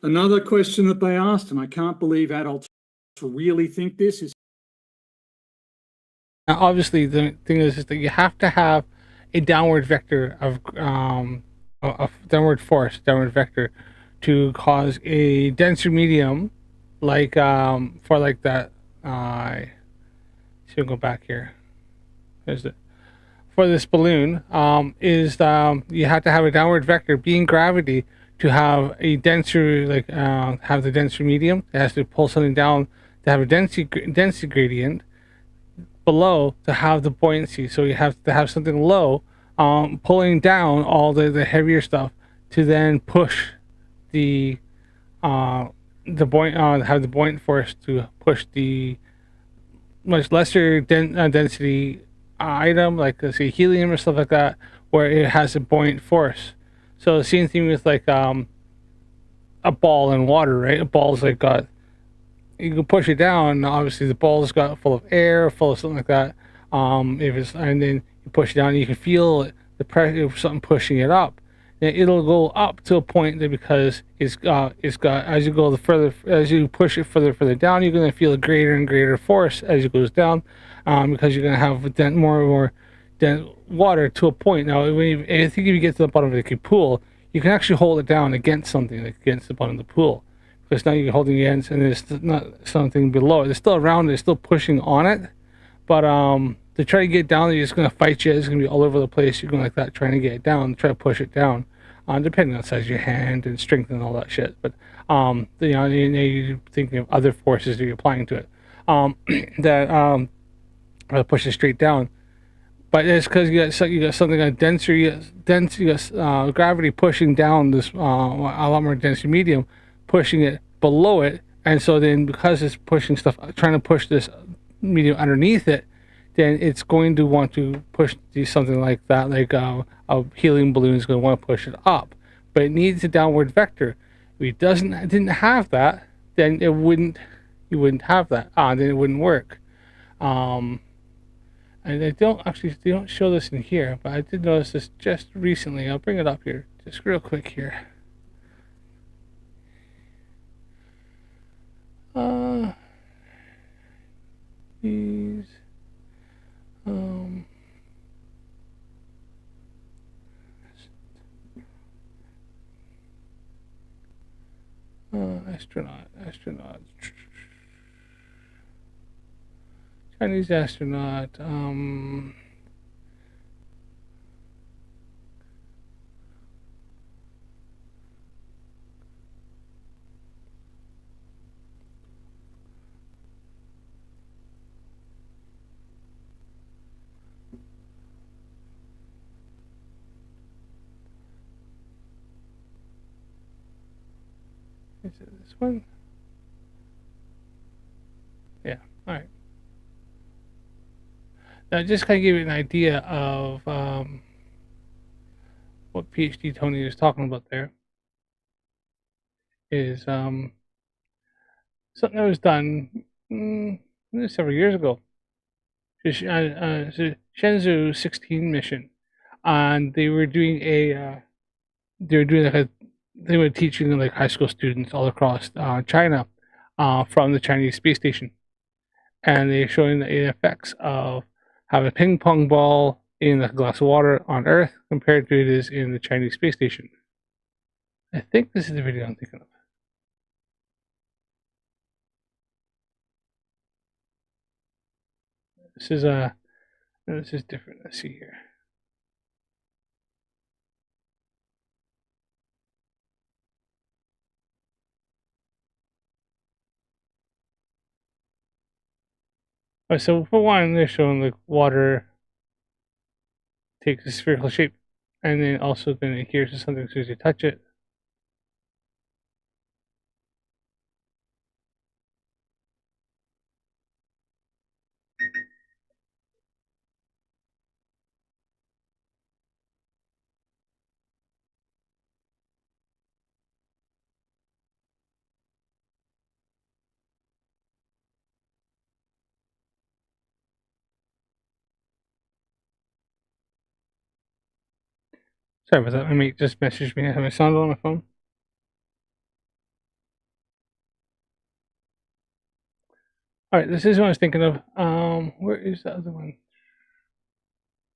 Another question that they asked, and I can't believe adults really think this, is Now, obviously, the thing is that you have to have a downward vector of downward force, downward vector, to cause a denser medium, like for like that. So go back here. There's it. For this balloon, you have to have a downward vector, being gravity, to have a denser, like have the denser medium. It has to pull something down to have a density gradient below to have the buoyancy. So you have to have something low, pulling down all the heavier stuff to then push the have the buoyant force to push the much lesser density item, like let's say helium or stuff like that, where it has a buoyant force. So the same thing with like a ball in water, right? A ball's like got, you can push it down. Obviously, the ball's got full of air, full of something like that. If it's, and then you push it down, you can feel the pressure of something pushing it up. And it'll go up to a point that, because it's got as you go as you push it further down, you're going to feel a greater and greater force as it goes down, because you're going to have more and more water to a point. Now, I think if you get to the bottom of the pool, you can actually hold it down against something, like against the bottom of the pool. Because now you're holding it against, and there's not something below it. It's still around it, it's still pushing on it. But to try to get down, it's going to fight you. It's going to be all over the place. You're going like that, trying to get it down, try to push it down, depending on the size of your hand and strength and all that shit. But you're thinking of other forces that you're applying to it that push it straight down. But it's because you got something like denser, you got gravity pushing down this a lot more denser medium, pushing it below it, and so then because it's pushing stuff, trying to push this medium underneath it, then it's going to want to do something like that, like a helium balloon is going to want to push it up, but it needs a downward vector. If it didn't have that, then you wouldn't have that. Then it wouldn't work. And they don't show this in here, but I did notice this just recently. I'll bring it up here, just real quick here. These astronaut, Chinese astronaut, is it this one? Yeah, alright. Now, just kind of give you an idea of what PhD Tony is talking about there is something that was done several years ago. Shenzhou 16 mission, and they were doing they were teaching like high school students all across China from the Chinese space station, and they're showing the effects of having a ping pong ball in a glass of water on Earth compared to it is in the Chinese space station. I think this is the video I'm thinking of. This is different. Let's see here. Alright, so for one, they're showing like water takes a spherical shape, and then also then it adheres to something as soon as you touch it. Sorry about that. My mate just messaged me. I have my sound on my phone. All right, this is what I was thinking of. Where is the other one?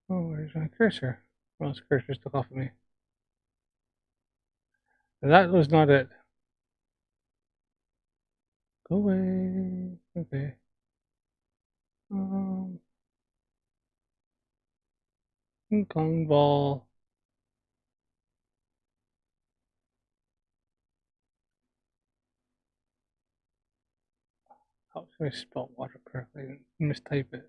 Oh, where's my cursor? Well, this cursor took off of me. That was not it. Go away. Okay. Ping pong ball. How do I spell water correctly? I didn't mistype it.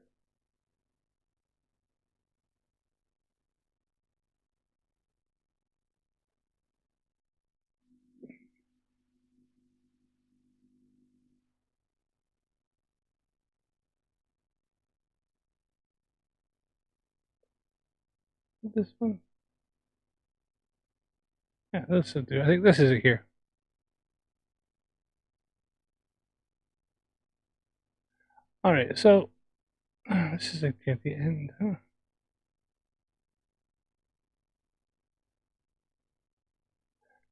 This one? Yeah, this will do. I think this is it here. All right, so this is like at the end, huh?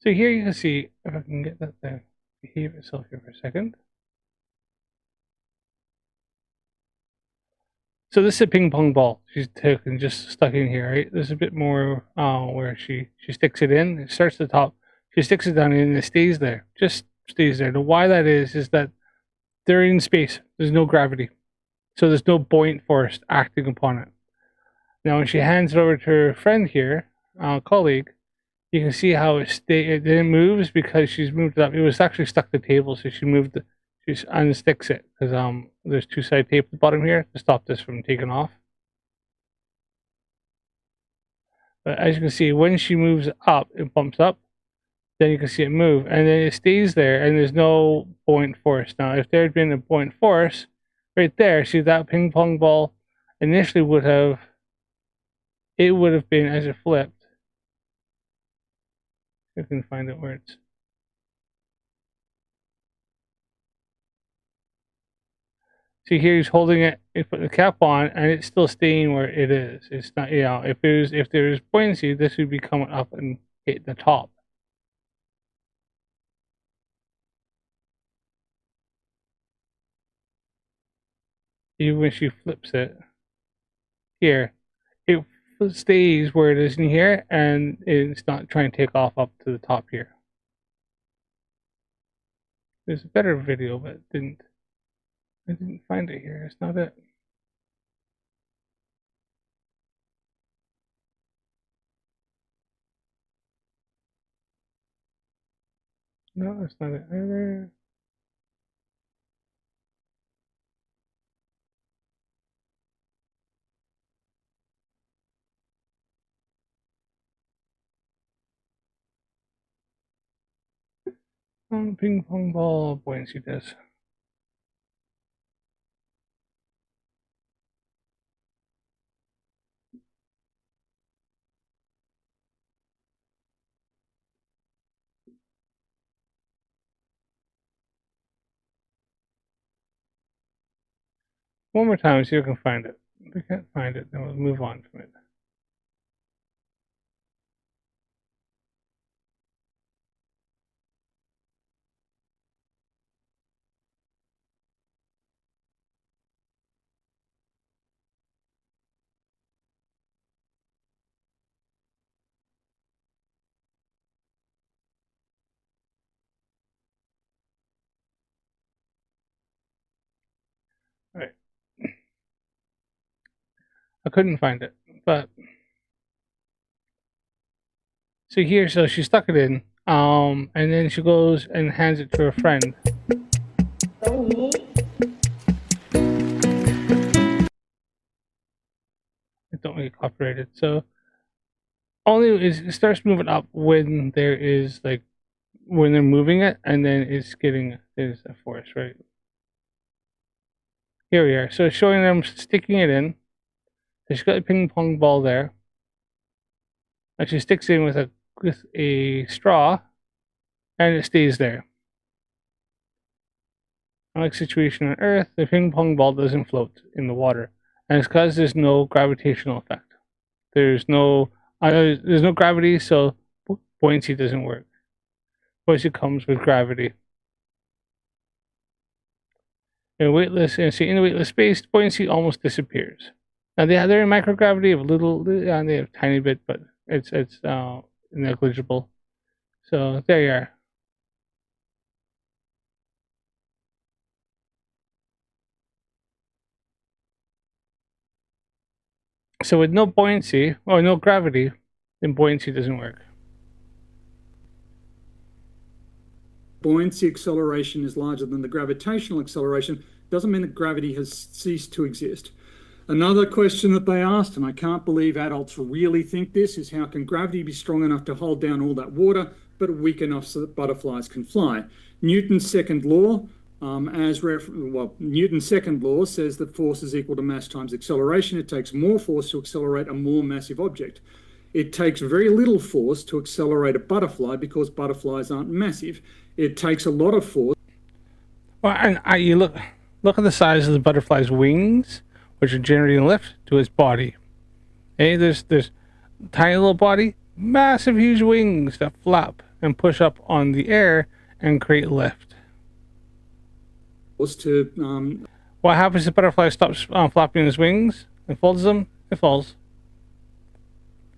So here you can see, if I can get that to behave itself here for a second. So this is a ping pong ball she's taken, just stuck in here, right? There's a bit more where she sticks it in. It starts at the top. She sticks it down and it stays there. Just stays there. Now why that is that they're in space. There's no gravity. So there's no buoyant force acting upon it. Now when she hands it over to her friend here, colleague, you can see how it then moves because she's moved it up. It was actually stuck to the table, so she unsticks it because there's two-side tape at the bottom here to stop this from taking off. But as you can see, when she moves up, it bumps up. Then you can see it move, and then it stays there, and there's no buoyant force. Now, if there had been a buoyant force right there, see that ping pong ball initially would have been as it flipped. I can find it where it's. See here, he's holding it. He put the cap on, and it's still staying where it is. It's not, if there's buoyancy, this would be coming up and hit the top. Even when she flips it, here, it stays where it is in here, and it's not trying to take off up to the top here. There's a better video, but I didn't find it here. It's not it. No, that's not it either. Ping pong ball buoyancy test. One more time, see if we can find it. If we can't find it, then we'll move on from it. All right. I couldn't find it, but so here, so she stuck it in, and then she goes and hands it to her friend. It don't get copyrighted, so only it starts moving up when there is like when they're moving it, and then it's getting there's a force, right? Here we are. So it's showing them sticking it in. So she's got a ping pong ball there. And she sticks it in with a straw, and it stays there. Unlike situation on Earth, the ping pong ball doesn't float in the water, and it's because there's no gravitational effect. There's no There's no gravity, so buoyancy doesn't work. Buoyancy comes with gravity. In weightless, in weightless space, buoyancy almost disappears. Now they're in microgravity of a little, they have a tiny bit, but it's negligible. So there you are. So with no buoyancy or no gravity, then buoyancy doesn't work. Buoyancy acceleration is larger than the gravitational acceleration doesn't mean that gravity has ceased to exist. Another question that they asked, and I can't believe adults really think this, is how can gravity be strong enough to hold down all that water, but weak enough so that butterflies can fly? Newton's second law, Newton's second law says that force is equal to mass times acceleration. It takes more force to accelerate a more massive object. It takes very little force to accelerate a butterfly because butterflies aren't massive. It takes a lot of force. Well, and you look at the size of the butterfly's wings, which are generating lift, to its body. Hey, there's tiny little body, massive huge wings that flap and push up on the air and create lift. What happens if the butterfly stops flapping its wings and folds them? It falls.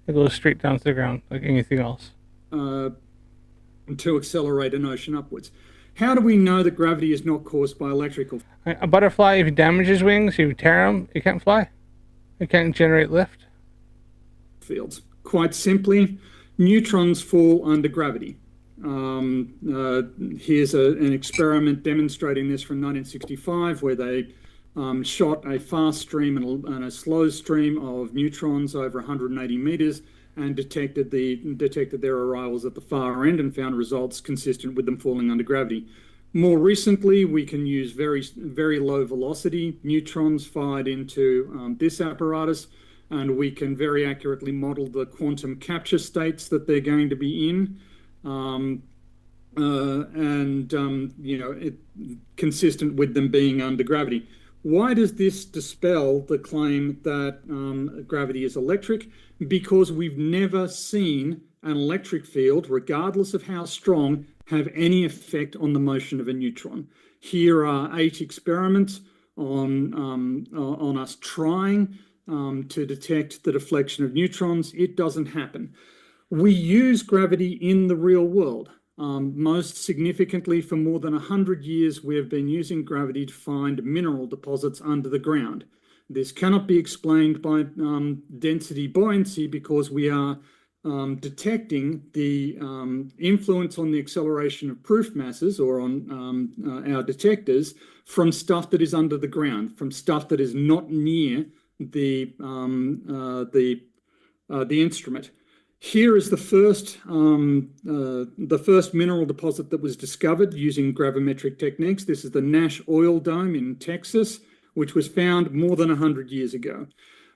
It goes straight down to the ground like anything else. To accelerate an ocean upwards. How do we know that gravity is not caused by electrical? A butterfly, if you damage its wings, if you tear them, it can't fly. It can't generate lift. Fields. Quite simply, neutrons fall under gravity. Here's an experiment demonstrating this from 1965 where they shot a fast stream and a slow stream of neutrons over 180 meters and detected their arrivals at the far end and found results consistent with them falling under gravity. More recently, we can use very, very low velocity neutrons fired into this apparatus, and we can very accurately model the quantum capture states that they're going to be in. Consistent with them being under gravity. Why does this dispel the claim that gravity is electric? Because we've never seen an electric field, regardless of how strong, have any effect on the motion of a neutron. Here are 8 experiments on us trying to detect the deflection of neutrons. It doesn't happen. We use gravity in the real world. Most significantly, for more than 100 years, we have been using gravity to find mineral deposits under the ground. This cannot be explained by density buoyancy because we are detecting the influence on the acceleration of proof masses or on our detectors from stuff that is under the ground, from stuff that is not near the instrument. Here is the first mineral deposit that was discovered using gravimetric techniques. This is the Nash Oil Dome in Texas, which was found more than 100 years ago.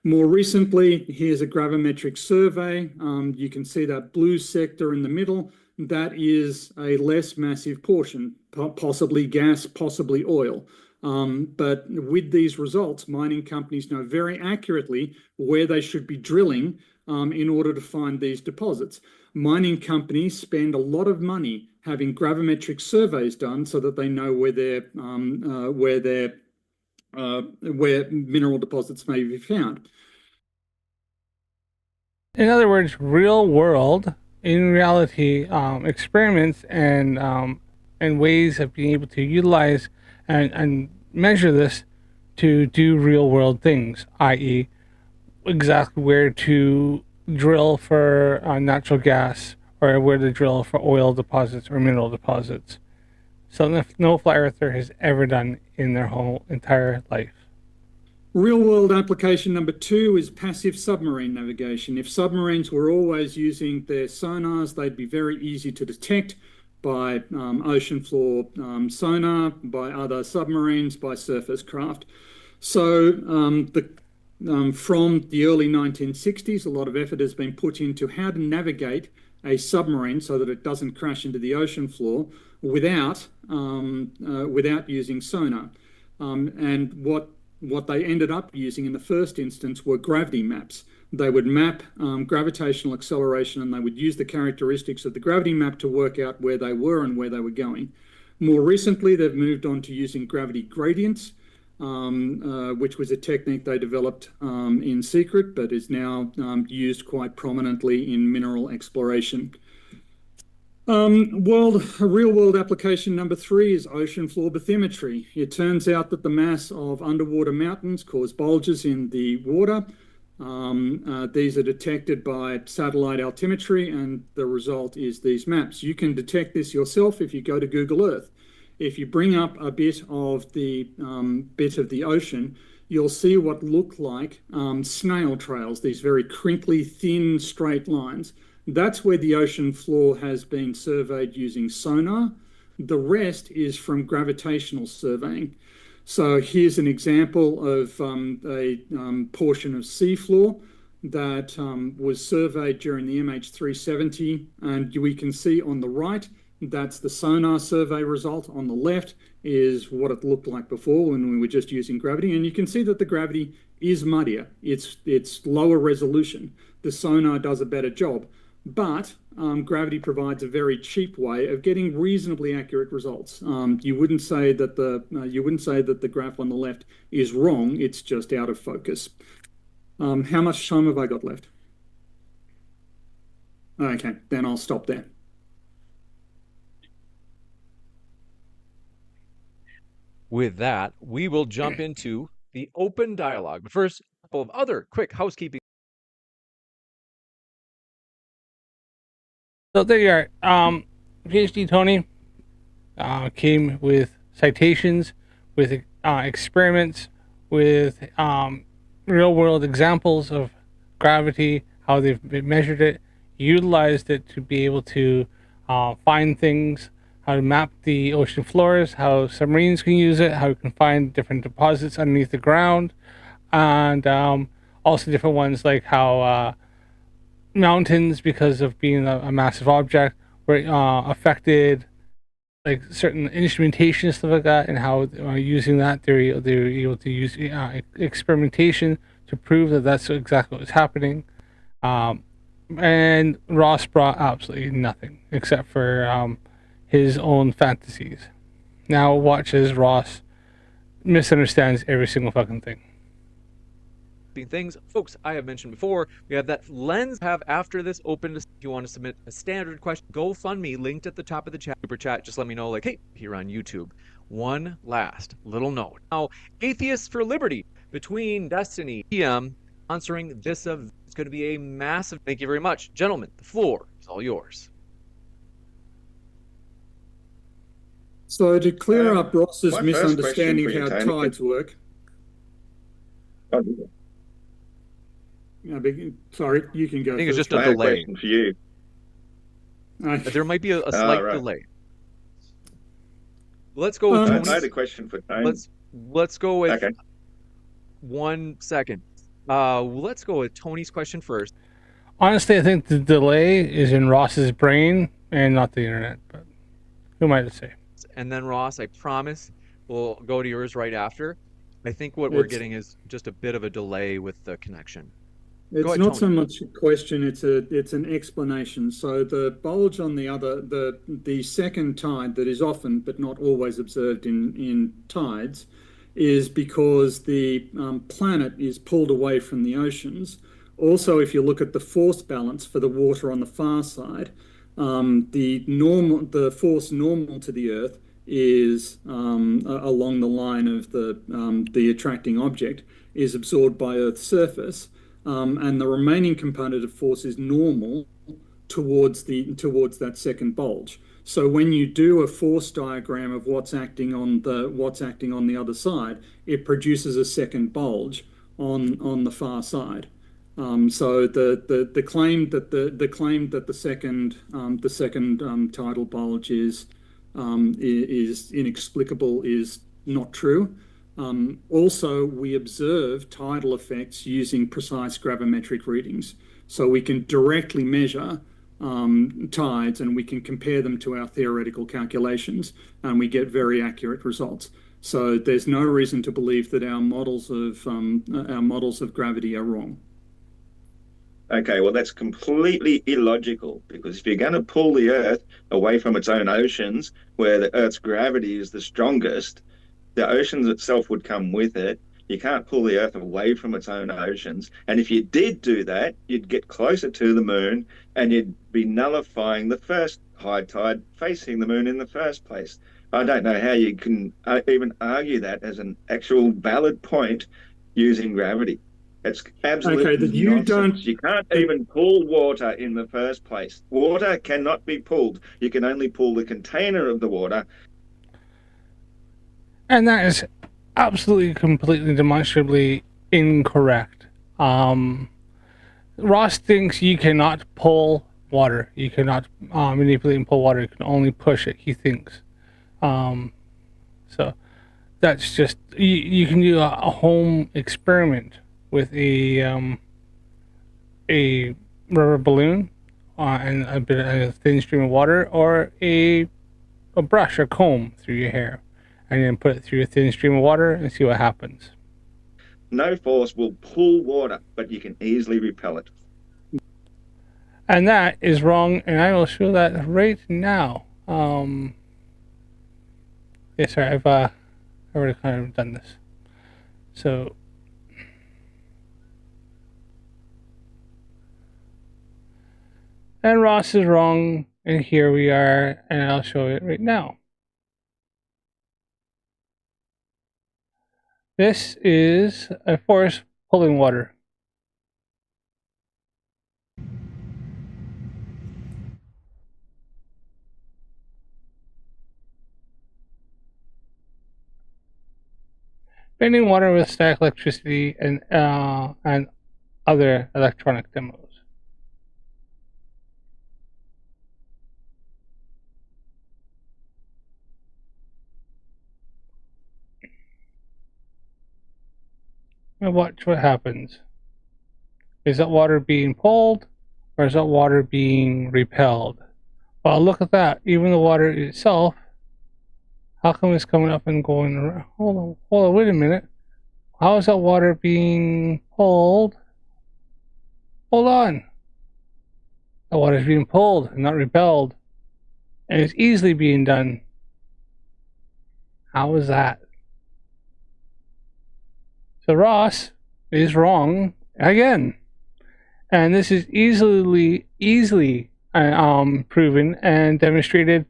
More recently, here's a gravimetric survey. You can see that blue sector in the middle. That is a less massive portion, possibly gas, possibly oil. But with these results, mining companies know very accurately where they should be drilling in order to find these deposits. Mining companies spend a lot of money having gravimetric surveys done so that they know where mineral deposits may be found. In other words, real world, in reality, experiments and ways of being able to utilize and measure this to do real world things, i.e., exactly where to drill for natural gas or where to drill for oil deposits or mineral deposits. Something no flat earther has ever done in their whole entire life. Real world application number 2 is passive submarine navigation. If submarines were always using their sonars, they'd be very easy to detect by ocean floor sonar, by other submarines, by surface craft. So from the early 1960s, a lot of effort has been put into how to navigate a submarine so that it doesn't crash into the ocean floor without using sonar. And what they ended up using in the first instance were gravity maps. They would map gravitational acceleration, and they would use the characteristics of the gravity map to work out where they were and where they were going. More recently, they've moved on to using gravity gradients, which was a technique they developed in secret, but is now used quite prominently in mineral exploration. Real-world application number 3 is ocean floor bathymetry. It turns out that the mass of underwater mountains cause bulges in the water. These are detected by satellite altimetry, and the result is these maps. You can detect this yourself if you go to Google Earth. If you bring up a bit of the ocean, you'll see what look like snail trails, these very crinkly, thin, straight lines. That's where the ocean floor has been surveyed using sonar. The rest is from gravitational surveying. So here's an example of a portion of seafloor that was surveyed during the MH370, and we can see on the right, that's the sonar survey result. On the left is what it looked like before when we were just using gravity, and you can see that the gravity is muddier. It's lower resolution. The sonar does a better job, but gravity provides a very cheap way of getting reasonably accurate results. You wouldn't say that the graph on the left is wrong. It's just out of focus. How much time have I got left? Okay, then I'll stop there. With that, we will jump into the open dialogue. But first, a couple of other quick housekeeping. So there you are. PhD Tony came with citations, with experiments, with real-world examples of gravity, how they've measured it, utilized it to be able to find things, how to map the ocean floors, how submarines can use it, how you can find different deposits underneath the ground, and also different ones like how mountains, because of being a massive object, were affected, like certain instrumentation stuff like that, and how using that they're able to use experimentation to prove that that's exactly what's happening. And Ross brought absolutely nothing except for his own fantasies. Now watch as Ross misunderstands every single fucking thing. Things, folks, I have mentioned before, we have that lens have after this open. If you want to submit a standard question, GoFundMe linked at the top of the chat, super chat. Just let me know, like, hey, here on YouTube. One last little note. Now, Atheists for Liberty between Destiny PM sponsoring this event. It's going to be a massive. Thank you very much, gentlemen. The floor is all yours. So to clear up Ross's misunderstanding of how tides work. Sorry, you can go. I think it's first. just a delay. For you. There might be a slight delay. Let's go with Tony's. I had a question for Tony. Let's go with 1 second. Let's go with Tony's question first. Honestly, I think the delay is in Ross's brain and not the internet, but who am I to say? And then Ross, I promise we'll go to yours right after. I think what we're getting is just a bit of a delay with the connection. It's ahead, not Tony. so much a question, it's an explanation. So the bulge on the second tide that is often but not always observed in tides is because the planet is pulled away from the oceans. Also, if you look at the force balance for the water on the far side, the force normal to the Earth is along the line of the attracting object is absorbed by Earth's surface. And the remaining component of force is normal towards that second bulge. So when you do a force diagram of what's acting on the other side, it produces a second bulge on the far side. So the claim that the second tidal bulge is inexplicable is not true. Also, we observe tidal effects using precise gravimetric readings. So we can directly measure tides and we can compare them to our theoretical calculations and we get very accurate results. So there's no reason to believe that our models of gravity are wrong. Okay, well, that's completely illogical because if you're going to pull the Earth away from its own oceans, where the Earth's gravity is the strongest, the oceans itself would come with it. You can't pull the Earth away from its own oceans. And if you did do that, you'd get closer to the moon and you'd be nullifying the first high tide facing the moon in the first place. I don't know how you can even argue that as an actual valid point using gravity. It's absolute Okay, that you nonsense. don't. You can't even pull water in the first place. Water cannot be pulled. You can only pull the container of the water. And that is absolutely, completely, demonstrably incorrect. Ross thinks you cannot pull water. You cannot manipulate and pull water. You can only push it, he thinks. So that's just, you can do a home experiment with a rubber balloon and a thin stream of water, or a brush or comb through your hair, and then put it through a thin stream of water and see what happens. No force will pull water, but you can easily repel it. And that is wrong, and I will show that right now. Yeah, sorry, I've already kind of done this. So, and Ross is wrong, and here we are, and I'll show it right now. This is a force pulling water. Bending water with static electricity and other electronic demos. And watch what happens. Is that water being pulled, or is that water being repelled? Well, look at that. Even the water itself, how come it's coming up and going around? Hold on, wait a minute. How is that water being pulled? Hold on. The water is being pulled and not repelled. And it's easily being done. How is that? So Ross is wrong again. And this is easily proven and demonstrated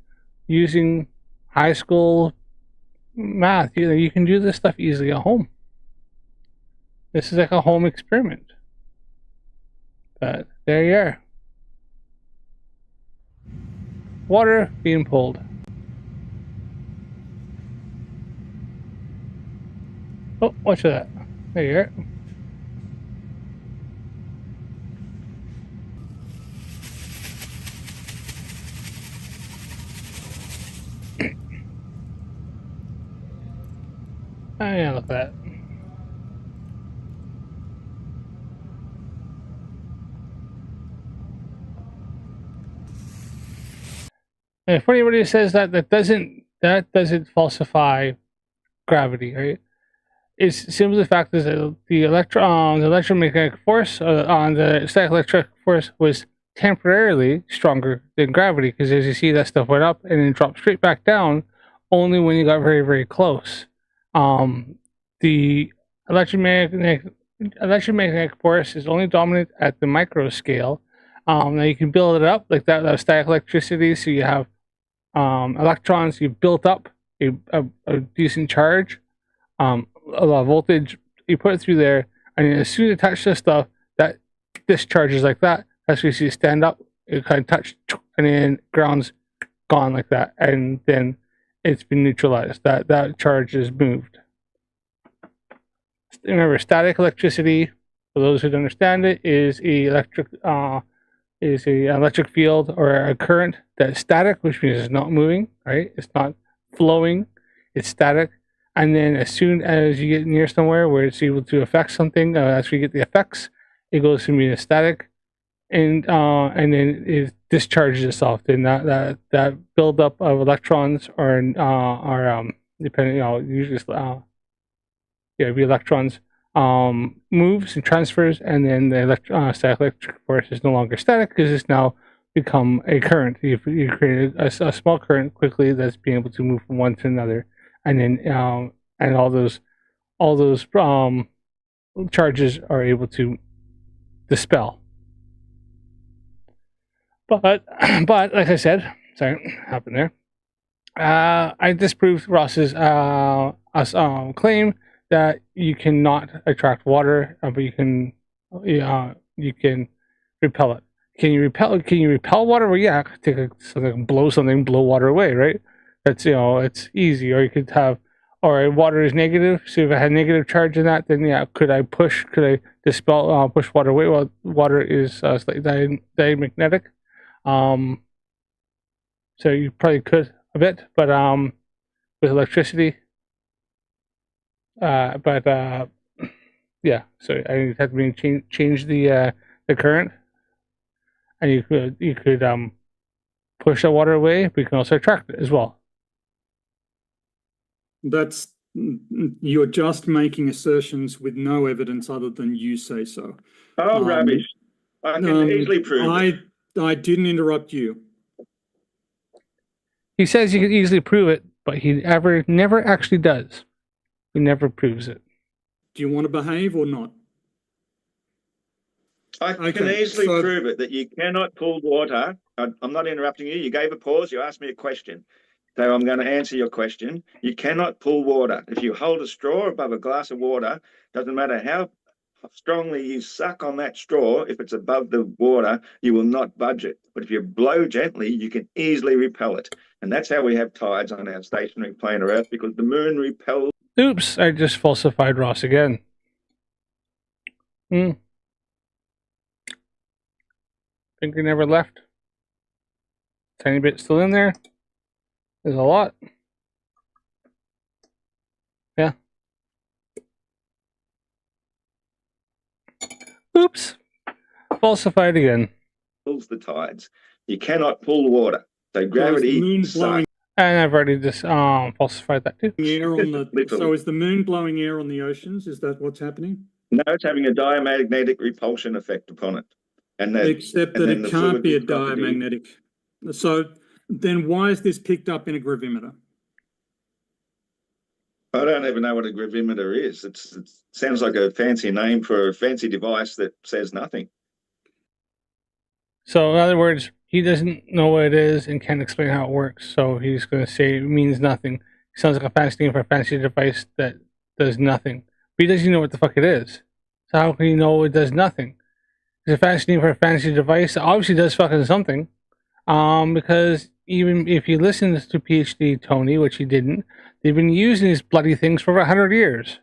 using high school math. You can do this stuff easily at home. This is like a home experiment. But there you are. Water being pulled. Oh, watch that. There you are. Oh, yeah, look at that. And if anybody says that doesn't falsify gravity, right? It's simply the fact is that the electromagnetic force on the static electric force was temporarily stronger than gravity, because as you see, that stuff went up and then dropped straight back down only when you got very, very close. The electromagnetic force is only dominant at the micro scale. Now you can build it up like that static electricity, so you have electrons. You built up a decent charge, a lot of voltage. You put it through there, and as soon as you touch this stuff, that discharges like that. That's where you see it stand up. It kind of touch, and then ground's gone like that, and then it's been neutralized. That charge is moved. Remember, static electricity, for those who don't understand it, is a electric field or a current that's static, which means it's not moving, right? It's not flowing, it's static. And then as soon as you get near somewhere where it's able to affect something, that's where you get the effects. It goes from being static, and then it discharges itself. Then that buildup of electrons are depending, usually it'd be electrons, moves and transfers, and then the static electric force is no longer static because it's now become a current. You created a small current quickly that's being able to move from one to another, and then and all those charges are able to dispel. But like I said, sorry, what happened there? I disproved Ross's claim that you cannot attract water, but you can repel it. Can you repel water? Well, yeah, take blow water away, right? That's it's easy. Or you could have, or water is negative. So if I had negative charge in that, then yeah, could I dispel push water away? Well, water is slightly diamagnetic. So you probably could a bit, but with electricity. Yeah, so I had to change the current, and you could push the water away, but you can also attract it as well. You're just making assertions with no evidence other than you say so. Oh, rubbish! I can easily prove it. I didn't interrupt you. He says you can easily prove it, but he never actually does. He never proves it. Do you want to behave or not? I can easily prove it, that you cannot pull water. I'm not interrupting you. You gave a pause. You asked me a question. So I'm going to answer your question. You cannot pull water. If you hold a straw above a glass of water, doesn't matter how strongly you suck on that straw, if it's above the water, you will not budge it. But if you blow gently, you can easily repel it. And that's how we have tides on our stationary planar Earth, because the moon repels. Oops, I just falsified Ross again. Finger never left. Tiny bit still in there. There's a lot. Yeah. Oops. Falsified again. Pulls the tides. You cannot pull water. So gravity sucks. And I've already just falsified that too. So is the moon blowing air on the oceans? Is that what's happening? No, it's having a diamagnetic repulsion effect upon it. Except that it can't be a diamagnetic. So then why is this picked up in a gravimeter? I don't even know what a gravimeter is. It sounds like a fancy name for a fancy device that says nothing. So in other words, he doesn't know what it is and can't explain how it works. So he's going to say it means nothing. It sounds like a fancy name for a fancy device that does nothing. But he doesn't know what the fuck it is. So how can he know it does nothing? It's a fancy name for a fancy device that obviously does fucking something. Because even if you listen to PhD Tony, which he didn't, they've been using these bloody things for over 100 years.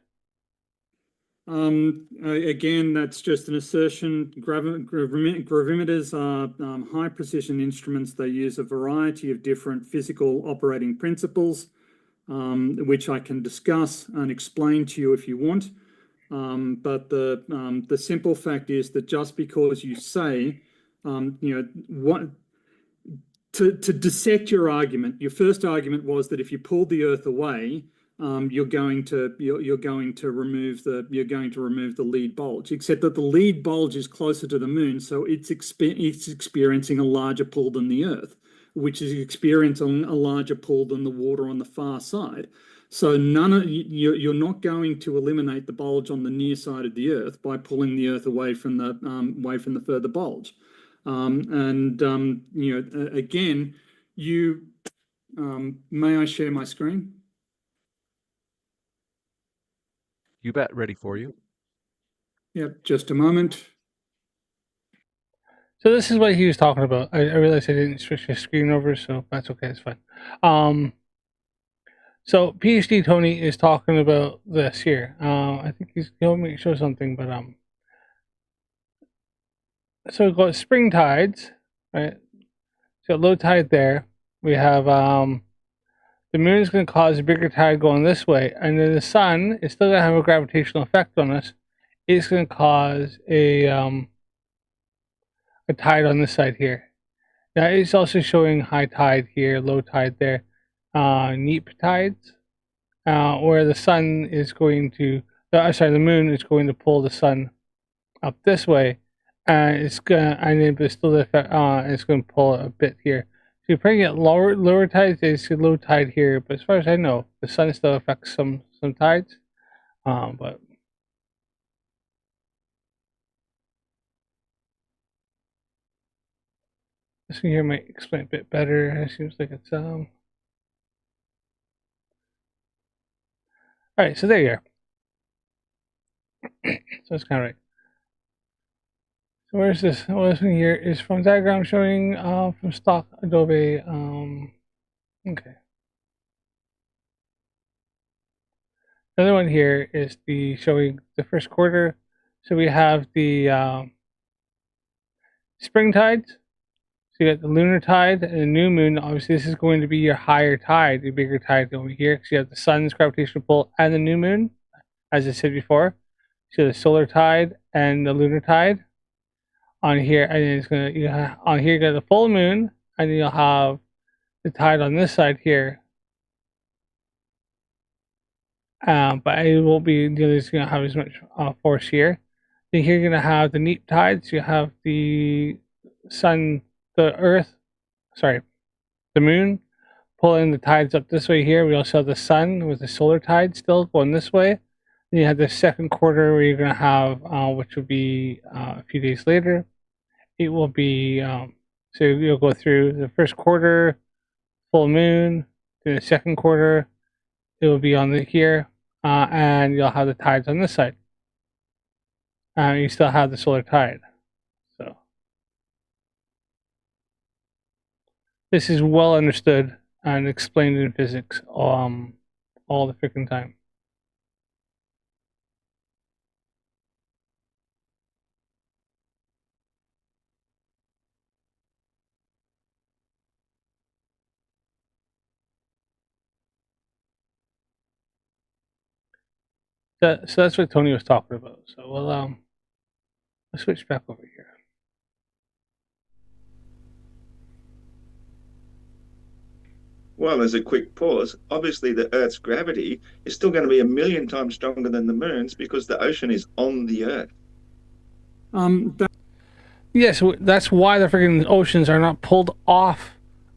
Again, that's just an assertion. Gravimeters are high precision instruments. They use a variety of different physical operating principles, which I can discuss and explain to you if you want. But the simple fact is that just because you say, to dissect your argument, your first argument was that if you pull the Earth away, you're going to remove the lead bulge. Except that the lead bulge is closer to the moon, so it's experiencing a larger pull than the Earth, which is experiencing a larger pull than the water on the far side. So you're not going to eliminate the bulge on the near side of the Earth by pulling the Earth away from the further bulge. Again, may I share my screen? You bet. Ready for you. Yep, just a moment. So this is what he was talking about. I realized I didn't switch the screen over, so that's okay. It's fine. So PhD Tony is talking about this here. I think he's going to show something, but so we've got spring tides, right? So low tide there. We have the moon is going to cause a bigger tide going this way, and then the sun is still going to have a gravitational effect on us. It's going to cause a tide on this side here. Now it's also showing high tide here, low tide there, neap tides, where the sun is going to sorry, the moon is going to pull the sun up this way, and it's still it's going to pull a bit here. So you probably get lower tides. It's a low tide here, but as far as I know, the sun still affects some tides. But this one here might explain a bit better. It seems like it's All right, so there you are. So it's kind of right. So where's this? Well, this one here is from diagram showing from stock Adobe. Okay. Another one here is the showing the first quarter. So we have the spring tides. So you got the lunar tide and the new moon. Obviously, this is going to be your higher tide, your bigger tide over here, because you have the sun's gravitational pull and the new moon, as I said before. So the solar tide and the lunar tide on here, and it's gonna on here you got the full moon, and you'll have the tide on this side here. But it won't be it's gonna have as much force here. Then here you're gonna have the neap tides. You have the sun, the earth, sorry, the moon pulling the tides up this way here. We also have the sun with the solar tide still going this way. Then you have the second quarter where you're going to have, which will be a few days later. It will be, so you'll go through the first quarter, full moon, then the second quarter, it will be on here, and you'll have the tides on this side. You still have the solar tide. So this is well understood and explained in physics all the freaking time. So that's what Tony was talking about. So we'll switch back over here. Well, as a quick pause, obviously the Earth's gravity is still going to be 1,000,000 times stronger than the moon's because the ocean is on the Earth. Yes, that's why the freaking oceans are not pulled off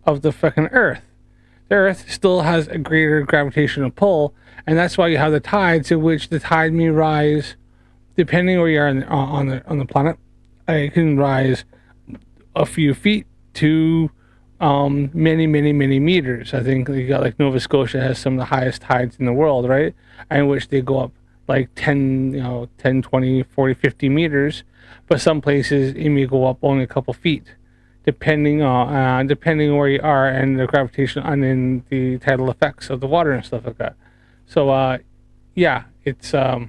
of the freaking Earth. The Earth still has a greater gravitational pull, and that's why you have the tides, in which the tide may rise, depending where you are on the planet. It can rise a few feet to many meters. I think you got like Nova Scotia has some of the highest tides in the world, right? In which they go up like 10, 20, 40, 50 meters. But some places it may go up only a couple feet, depending on where you are and the gravitation and then the tidal effects of the water and stuff like that. So yeah, it's the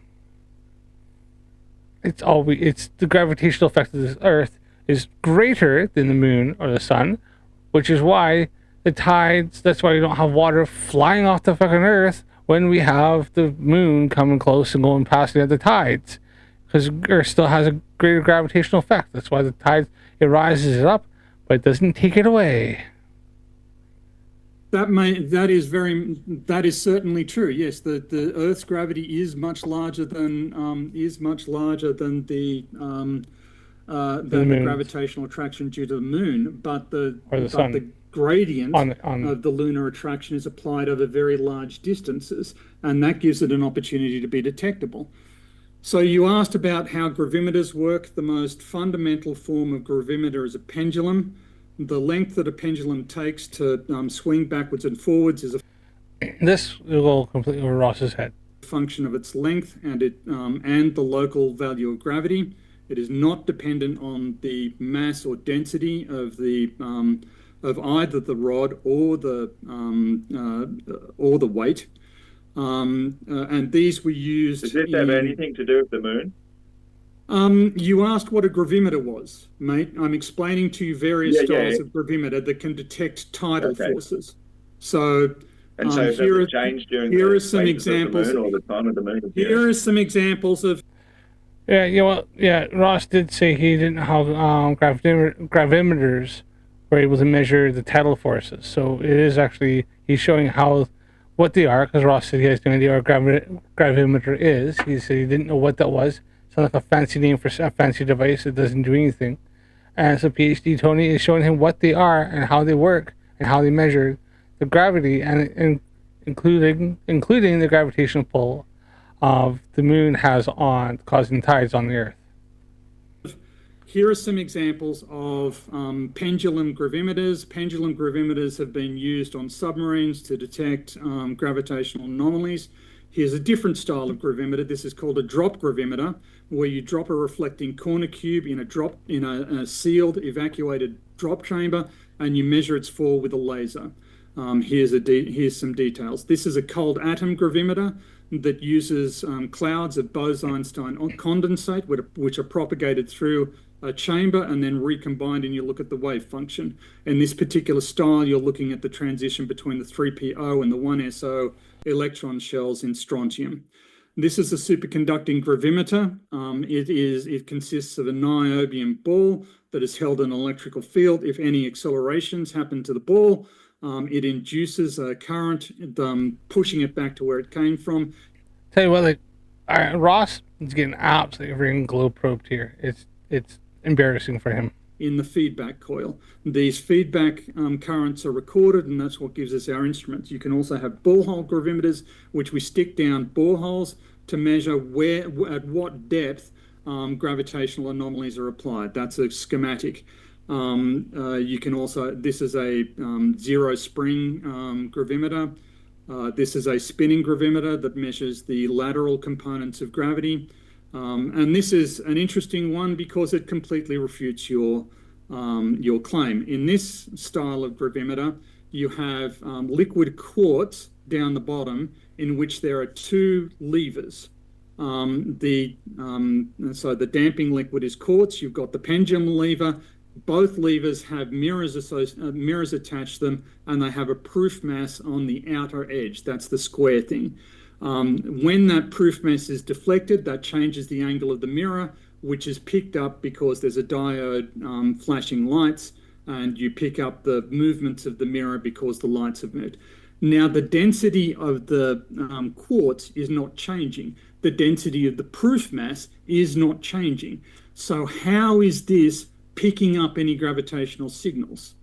gravitational effect of this Earth is greater than the moon or the sun, which is why the tides. That's why you don't have water flying off the fucking Earth when we have the moon coming close and going past the other tides, because Earth still has a greater gravitational effect. That's why the tides, it rises it up, but it doesn't take it away. That is certainly true. Yes, the Earth's gravity is much larger than the gravitational attraction due to the moon, but the gradient of the lunar attraction is applied over very large distances, and that gives it an opportunity to be detectable. So you asked about how gravimeters work. The most fundamental form of gravimeter is a pendulum. The length that a pendulum takes to swing backwards and forwards is this will go completely over Ross's head. Function of its length and the local value of gravity. It is not dependent on the mass or density of either the rod or the weight. And these were used. Does this have anything to do with the moon? You asked what a gravimeter was, mate. I'm explaining to you various styles of gravimeter that can detect tidal forces. So, here are some examples. Or the time of the moon. Here are some examples of. Ross did say he didn't know how gravimeters were able to measure the tidal forces. So it is actually, he's showing how what they are, because Ross said he has no idea what a gravimeter is. He said he didn't know what that was. Sounds like a fancy name for a fancy device that doesn't do anything. And so PhD Tony is showing him what they are and how they work and how they measure the gravity and including the gravitational pull of the moon has on causing tides on the Earth. Here are some examples of pendulum gravimeters. Pendulum gravimeters have been used on submarines to detect gravitational anomalies. Here's a different style of gravimeter. This is called a drop gravimeter, where you drop a reflecting corner cube in a sealed, evacuated drop chamber, and you measure its fall with a laser. Here's some details. This is a cold atom gravimeter that uses clouds of Bose-Einstein condensate, which are propagated through a chamber and then recombined, and you look at the wave function. In this particular style, you're looking at the transition between the 3PO and the 1SO electron shells in strontium. This is a superconducting gravimeter. It consists of a niobium ball that is held in an electrical field. If any accelerations happen to the ball, it induces a current, pushing it back to where it came from. Tell you what, Ross is getting absolutely freaking glow probed here. It's embarrassing for him. In the feedback coil, these feedback currents are recorded, and that's what gives us our instruments. You can also have borehole gravimeters, which we stick down boreholes to measure at what depth gravitational anomalies are applied. That's a schematic. You can also, this is a zero spring gravimeter. This is a spinning gravimeter that measures the lateral components of gravity. And this is an interesting one because it completely refutes your claim. In this style of gravimeter, you have liquid quartz down the bottom in which there are two levers. So the damping liquid is quartz. You've got the pendulum lever. Both levers have mirrors attached to them, and they have a proof mass on the outer edge. That's the square thing. When that proof mass is deflected, that changes the angle of the mirror, which is picked up because there's a diode flashing lights, and you pick up the movements of the mirror because the lights have moved. Now, the density of the quartz is not changing. The density of the proof mass is not changing. So how is this picking up any gravitational signals?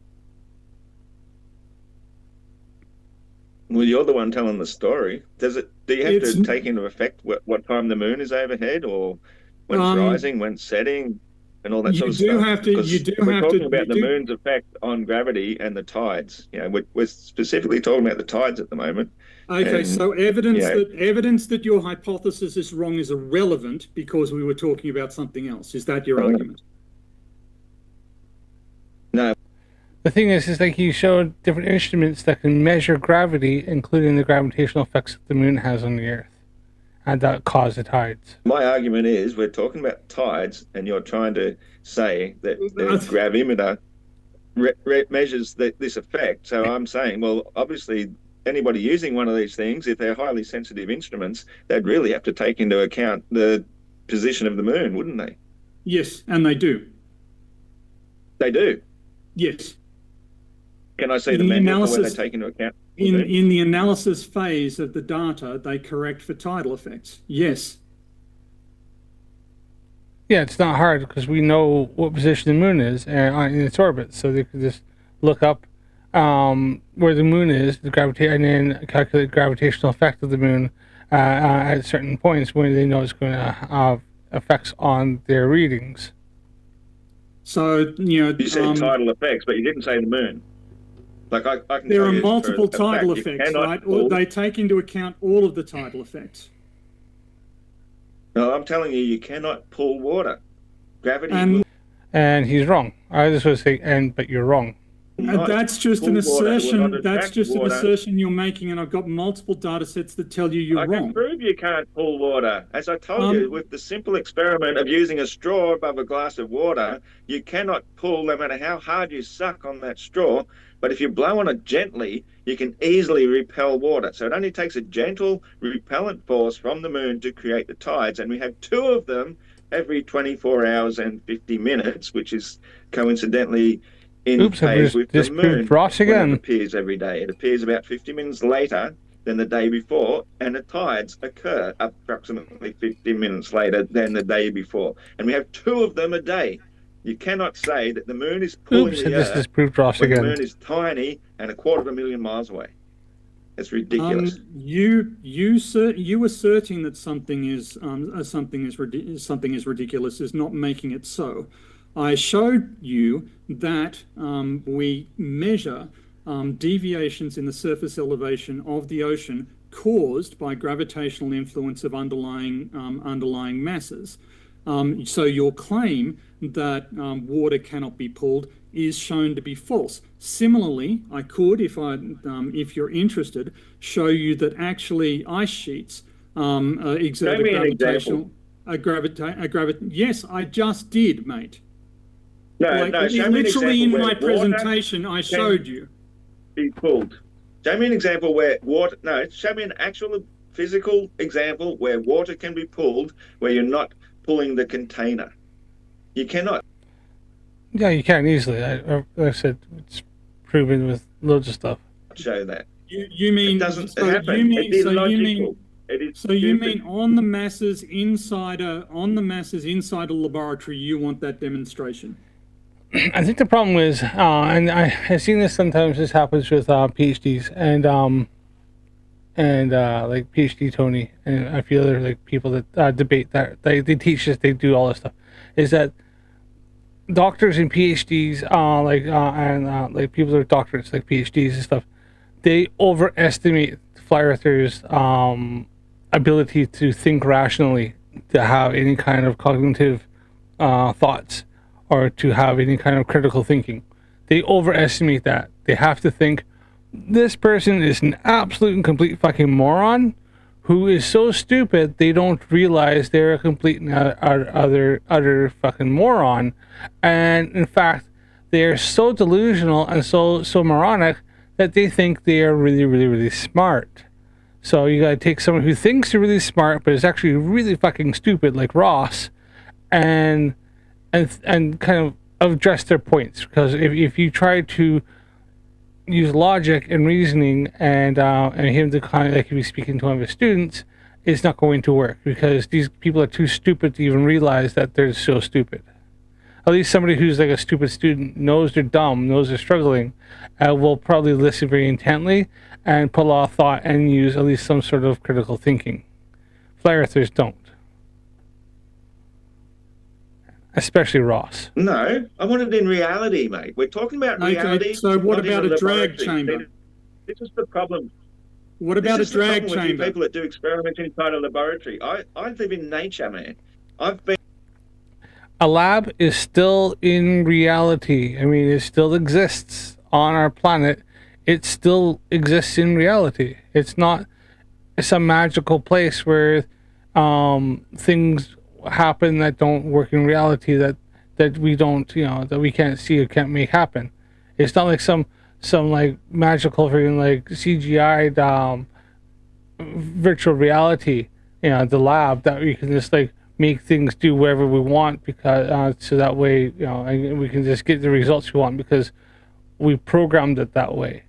Well, you're the one telling the story. Do you have to take into effect what time the moon is overhead, or when it's rising, when it's setting, and all that sort of stuff? We're talking about the moon's effect on gravity and the tides. We're specifically talking about the tides at the moment. Okay, so evidence that your hypothesis is wrong is irrelevant because we were talking about something else. Is that your argument? No. The thing is like you showed different instruments that can measure gravity, including the gravitational effects that the moon has on the Earth, and that cause the tides. My argument is we're talking about tides, and you're trying to say that the gravimeter measures this effect. So I'm saying, well, obviously, anybody using one of these things, if they're highly sensitive instruments, they'd really have to take into account the position of the moon, wouldn't they? Yes, and they do. They do? Yes. Can I see the manual where they take into account? In the analysis phase of the data, they correct for tidal effects. Yes. Yeah, it's not hard because we know what position the moon is in its orbit, so they could just look up where the moon is, and then calculate the gravitational effect of the moon at certain points when they know it's going to have effects on their readings. So, you said tidal effects, but you didn't say the moon. Like I can there are multiple tidal effects, right? They take into account all of the tidal effects. No, I'm telling you cannot pull water. Gravity. And he's wrong. I just want to say, but you're wrong. That's just an assertion. That's just an assertion you're making, and I've got multiple data sets that tell you you're wrong. I can prove you can't pull water. As I told you, with the simple experiment of using a straw above a glass of water, you cannot pull no matter how hard you suck on that straw. But if you blow on it gently, you can easily repel water. So it only takes a gentle repellent force from the moon to create the tides. And we have two of them every 24 hours and 50 minutes, which is coincidentally in phase with the moon. Ross again. It appears every day. It appears about 50 minutes later than the day before, and the tides occur approximately 15 minutes later than the day before. And we have 2 of them a day. You cannot say that the moon is pulling Oops, the I just Earth disproved Ross when the again. moon is tiny and 250,000 miles away. It's ridiculous. You asserting that something is ridiculous is not making it so. I showed you that we measure deviations in the surface elevation of the ocean caused by gravitational influence of underlying masses. So your claim that water cannot be pulled is shown to be false. Similarly, I could, if you're interested, show you that actually ice sheets exert a gravitational. Yes, I just did, mate. No, show me an literally example in my where presentation, I showed you. Be pulled. Show me an example where water. No, show me an actual physical example where water can be pulled, where you're not pulling the container. You cannot. Yeah, you can easily. Like I said, it's proven with loads of stuff. Show that. You mean It doesn't so happen. you mean It is so logical. you mean It is so you stupid. mean on the masses inside a laboratory you want that demonstration? I think the problem is, and I've seen this sometimes. This happens with PhDs and like PhD Tony and a few other like people that debate that they teach this, they do all this stuff. Is that doctors and PhDs, like people that are doctorates, like PhDs and stuff, they overestimate flat earthers' ability to think rationally, to have any kind of cognitive thoughts, or to have any kind of critical thinking. They overestimate that. They have to think this person is an absolute and complete fucking moron who is so stupid they don't realize they're a complete and utter fucking moron. And in fact, they're so delusional and so moronic that they think they are really, really, really smart. So you gotta take someone who thinks they're really smart but is actually really fucking stupid, like Ross, and kind of address their points. Because if you try to use logic and reasoning and him to kind of like if he's speaking to one of his students, it's not going to work because these people are too stupid to even realize that they're so stupid. At least somebody who's like a stupid student knows they're dumb, knows they're struggling, will probably listen very intently and put a lot of thought and use at least some sort of critical thinking. Flat earthers don't. Especially Ross. No, I want it in reality, mate. We're talking about reality. So what not in about a drag laboratory. chamber? This is the problem. What about a This is the drag problem with you chamber? people that do experiments inside a laboratory. I live in nature, man. I've been. A lab is still in reality. I mean, it still exists on our planet. It still exists in reality. It's not some magical place where things happen that don't work in reality, that we don't, that we can't see or can't make happen. It's not like some like magical freaking like CGI'd virtual reality, the lab that we can just like make things do whatever we want because so that way we can just get the results we want because we programmed it that way.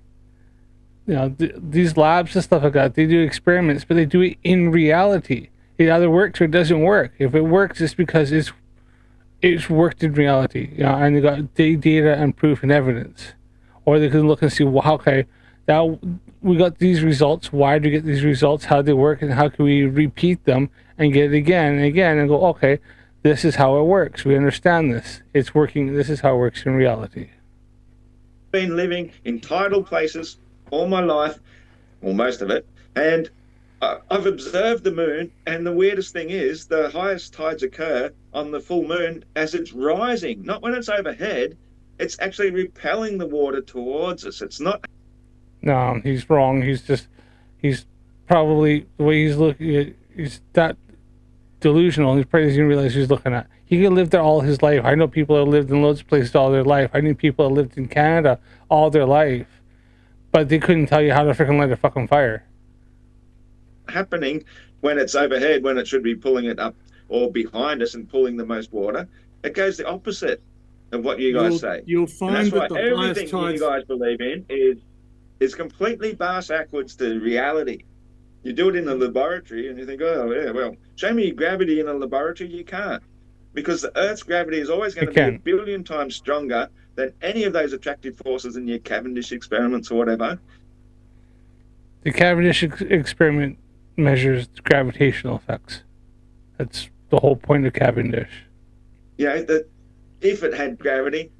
These labs and stuff like that, they do experiments, but they do it in reality. It either works or it doesn't work. If it works, it's because it's worked in reality, and they got data and proof and evidence. Or they can look and see, well, okay, now we got these results. Why do we get these results? How do they work, and how can we repeat them and get it again and again and go, okay, this is how it works. We understand this. It's working. This is how it works in reality. Been living in tidal places all my life, or most of it, and I've observed the moon, and the weirdest thing is the highest tides occur on the full moon as it's rising, not when it's overhead. It's actually repelling the water towards us. It's not. No, he's wrong. He's probably, the way he's looking at, he's that delusional. He probably doesn't realize he's looking at. He could live there all his life. I know people that lived in loads of places all their life. I knew people that lived in Canada all their life, but they couldn't tell you how to freaking light a fucking fire. Happening when it's overhead, when it should be pulling it up or behind us and pulling the most water. It goes the opposite of what you guys say. You'll find and that's that why the highest everything tides. you guys believe in is is completely bar backwards to reality. You do it in a laboratory and you think, oh, yeah, well, show me gravity in a laboratory. You can't, because the Earth's gravity is always going You to be a can. billion times stronger than any of those attractive forces in your Cavendish experiments or whatever. The Cavendish experiment measures gravitational effects. That's the whole point of Cavendish. That if it had gravity,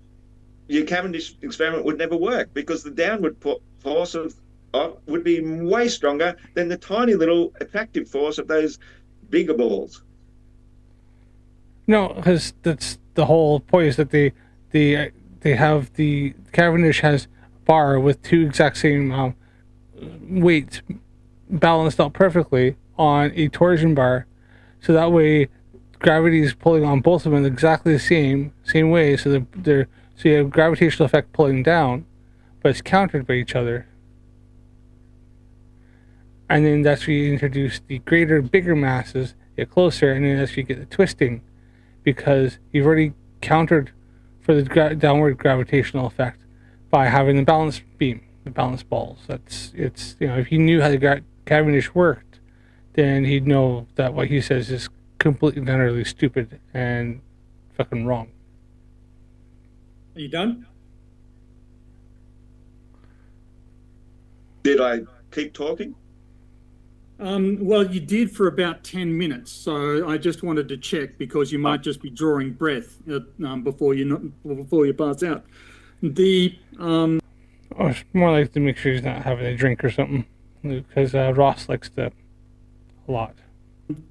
your Cavendish experiment would never work, because the downward force would be way stronger than the tiny little attractive force of those bigger balls. No, because that's the whole point, is that they have the Cavendish has a bar with two exact same weights balanced out perfectly on a torsion bar, so that way gravity is pulling on both of them exactly the same way. So so you have gravitational effect pulling down, but it's countered by each other. And then that's where you introduce the bigger masses, get closer, and then that's where you get the twisting, because you've already countered for the downward gravitational effect by having the balance beam, the balance balls. It's if he knew how the Cavendish worked, then he'd know that what he says is completely and utterly stupid and fucking wrong. Are you done? Did I keep talking? Well, you did for about 10 minutes, so I just wanted to check, because you might just be drawing breath before you pass out. It's more like to make sure he's not having a drink or something, because Ross likes to a lot.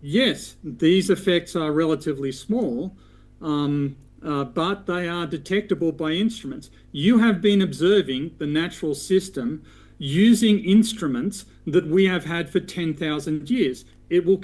Yes, these effects are relatively small, but they are detectable by instruments. You have been observing the natural system using instruments that we have had for 10,000 years. It will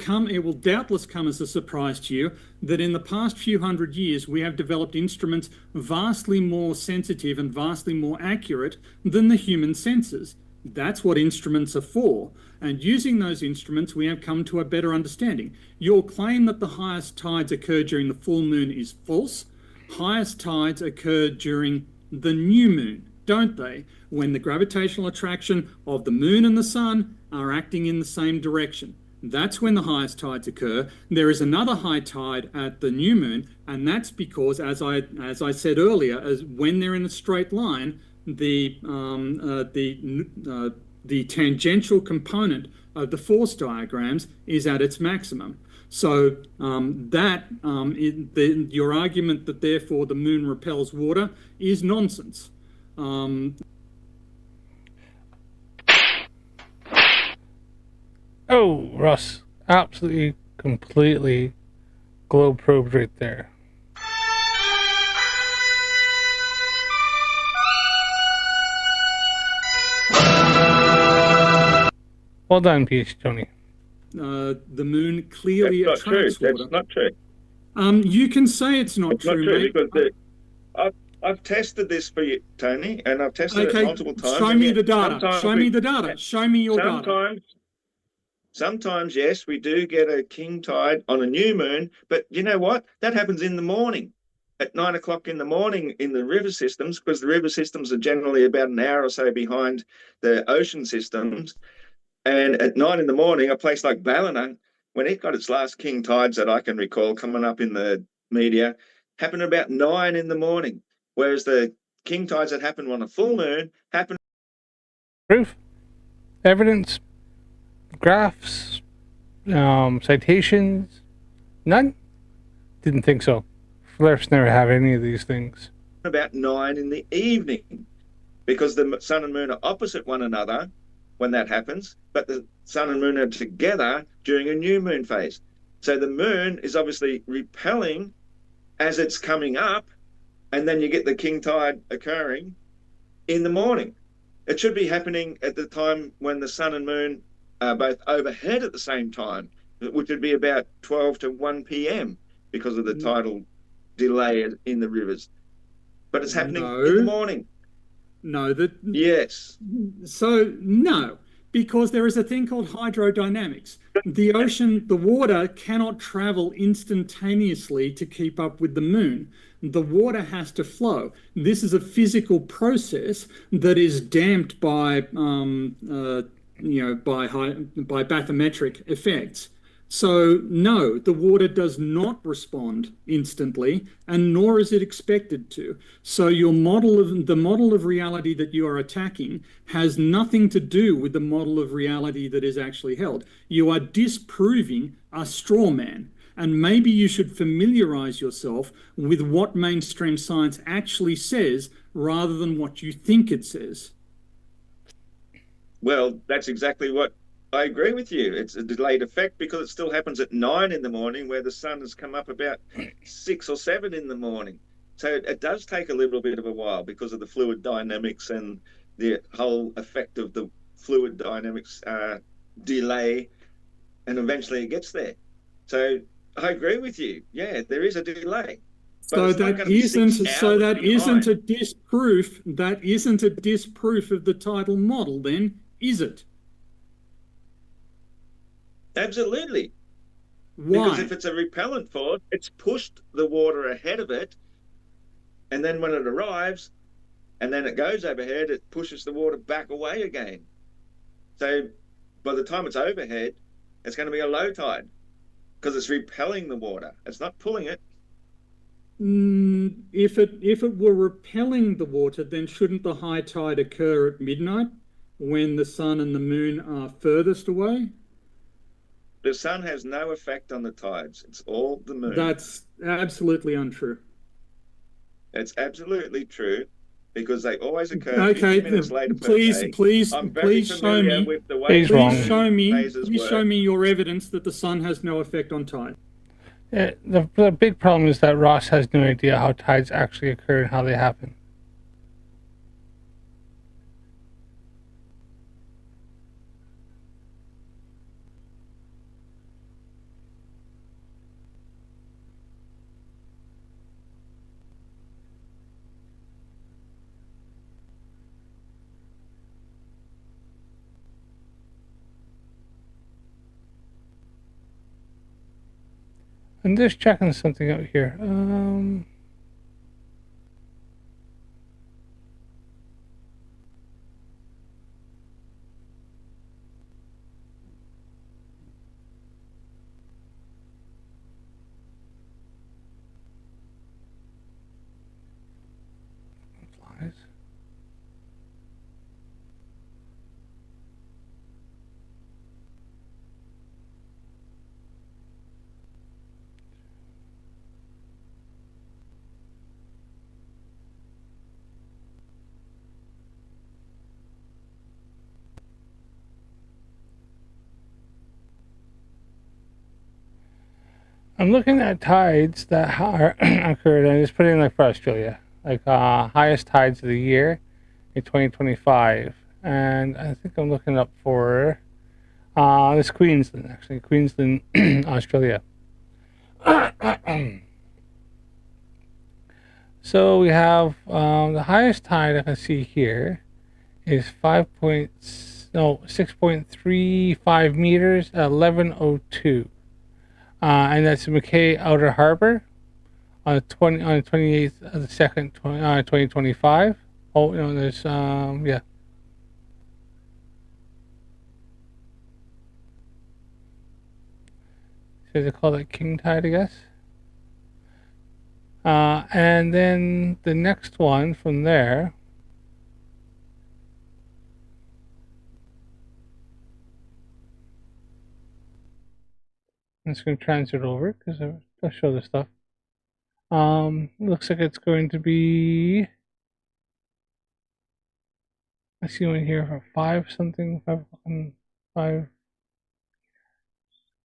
doubtless come as a surprise to you that in the past few hundred years, we have developed instruments vastly more sensitive and vastly more accurate than the human senses. That's what instruments are for. And using those instruments, we have come to a better understanding. Your claim that the highest tides occur during the full moon is false. Highest tides occur during the new moon, don't they? When the gravitational attraction of the moon and the sun are acting in the same direction. That's when the highest tides occur. There is another high tide at the new moon, and that's because, as I said earlier, as when they're in a straight line, the tangential component of the force diagrams is at its maximum. So your argument that therefore the moon repels water is nonsense. Oh, Russ, absolutely, completely globe probed right there. Well done, PH Tony. The moon clearly attracts water. That's not true. You can say it's not true, mate. Because I've tested this for you, Tony, and I've tested it multiple times. Show me the data. Show me the data. Show me your data. Sometimes, yes, we do get a king tide on a new moon, but you know what? That happens in the morning, at 9 o'clock in the morning in the river systems, because the river systems are generally about an hour or so behind the ocean systems. And at 9 in the morning, a place like Ballina, when it got its last king tides that I can recall coming up in the media, happened about 9 in the morning, whereas the king tides that happen on a full moon happen. Proof, evidence, graphs, citations, none? Didn't think so. Flares never have any of these things. About 9 in the evening, because the sun and moon are opposite one another when that happens, but the sun and moon are together during a new moon phase. So the moon is obviously repelling as it's coming up, and then you get the king tide occurring in the morning. It should be happening at the time when the sun and moon are both overhead at the same time, which would be about 12 to 1 p.m. because of the tidal delay in the rivers. But it's happening in the morning. No, yes. So no, Because there is a thing called hydrodynamics. The ocean, the water cannot travel instantaneously to keep up with the moon. The water has to flow. This is a physical process that is damped by, by bathymetric effects. So no, the water does not respond instantly, and nor is it expected to. So the model of reality that you are attacking has nothing to do with the model of reality that is actually held. You are disproving a straw man. And maybe you should familiarize yourself with what mainstream science actually says rather than what you think it says. Well, that's exactly what I agree with you. It's a delayed effect because it still happens at 9 in the morning, where the sun has come up about 6 or 7 in the morning. So it does take a little bit of a while because of the fluid dynamics and the whole effect of the fluid dynamics delay, and eventually it gets there. So I agree with you. Yeah, there is a delay. So that isn't a disproof. That isn't a disproof of the tidal model, then, is it? Absolutely. Why? Because if it's a repellent force, it's pushed the water ahead of it, and then when it arrives and then it goes overhead, it pushes the water back away again. So by the time it's overhead, it's going to be a low tide because it's repelling the water. It's not pulling it. If it were repelling the water, then shouldn't the high tide occur at midnight when the sun and the moon are furthest away? The sun has no effect on the tides. It's all the moon. That's absolutely untrue. It's absolutely true because they always occur Okay, 50 minutes later please, per day. please, I'm very please show familiar me. with the way He's wrong. Please show me your evidence that the sun has no effect on tide. The big problem is that Ross has no idea how tides actually occur and how they happen. I'm just checking something out here. Flies. I'm looking at tides that are occurred, and just putting like for Australia, like highest tides of the year in 2025, and I think I'm looking up for this Queensland, actually Queensland, Australia. So we have the highest tide I can see here is 6.35 meters at 11:02. And that's McKay Outer Harbor on the 28th of the 2nd, 2025. Oh, there's yeah. So they call that king tide, I guess. And then the next one from there. I'm just going to transit over because I'll show this stuff. Looks like it's going to be. I see one here for 5 something, 5. Where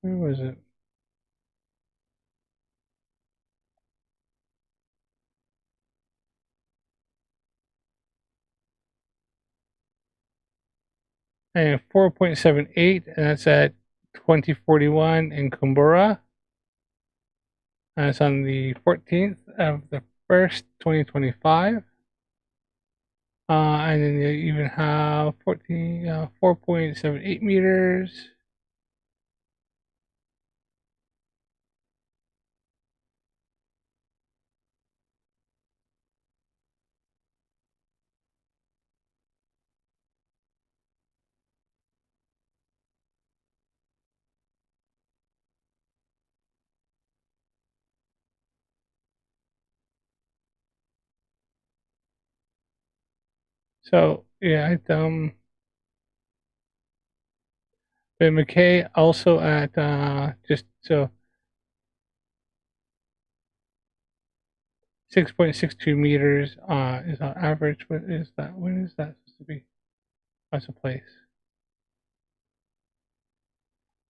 was it? And 4.78, and that's at 2041 in Kumbura. And it's on the 14th of the 1st, 2025. And then you even have 4.78 meters. So yeah, Ben McKay also at just so 6.62 meters is on average. What is that? When is that supposed to be? That's a place.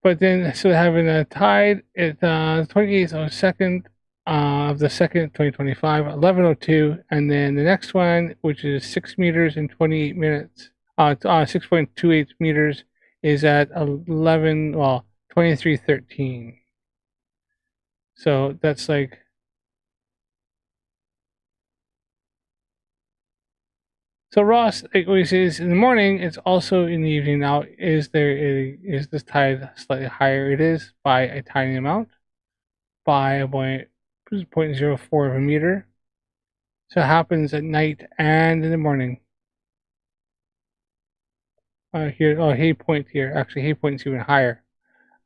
But then, so having a tide at 28th of second of the second 2025, 11:02, and then the next one, which is 6 meters in 28 minutes, 6.28 meters, is at 23:13. So that's like. So Ross, like we say, is in the morning. It's also in the evening. Now, is this tide slightly higher? It is by a tiny amount, by a point 0.04 of a meter. So it happens at night and in the morning. Here, Hay Point here. Actually, Hay Point's even higher.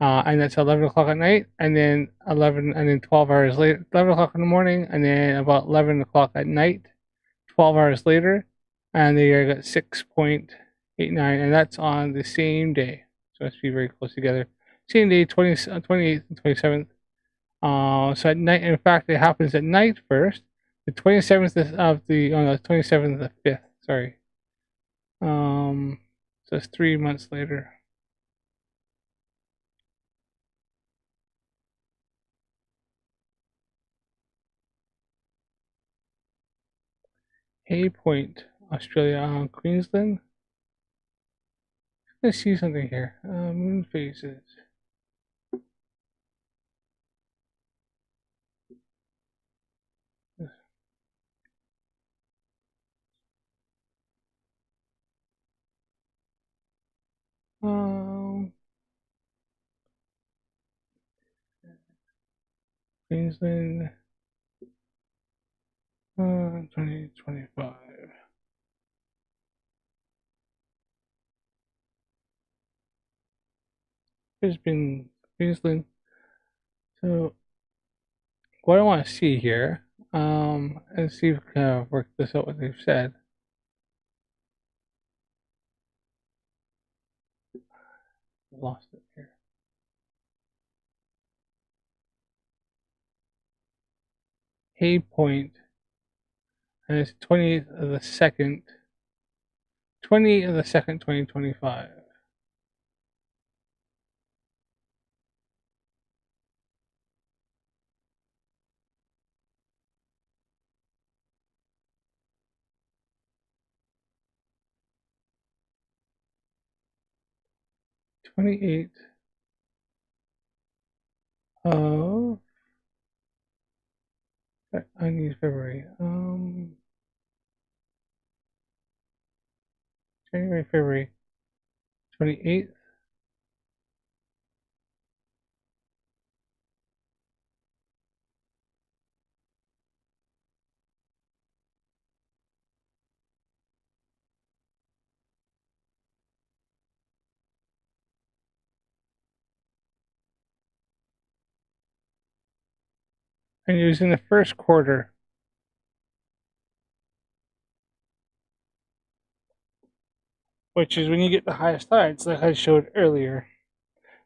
And that's 11 o'clock at night, and then 12 hours later, 11 o'clock in the morning, and then about 11 o'clock at night, 12 hours later, and they are at 6.89, and that's on the same day. So it must be very close together. Same day, 28th and 27th. So at night, in fact, it happens at night first. The 27th of the, oh no, 27th of the 5th, sorry. So it's 3 months later. Hay Point, Australia, Queensland. Let's see something here. Moon phases. Um, Queensland, 2025. Brisbane, Queensland. So what I want to see here, and see if we can work this out what they've said. Lost it here. Hay Point, and it's 28th of the second, 28th of the second, 2025. 28th of I need February. January, February 28th. And it was in the first quarter, which is when you get the highest tides, like I showed earlier.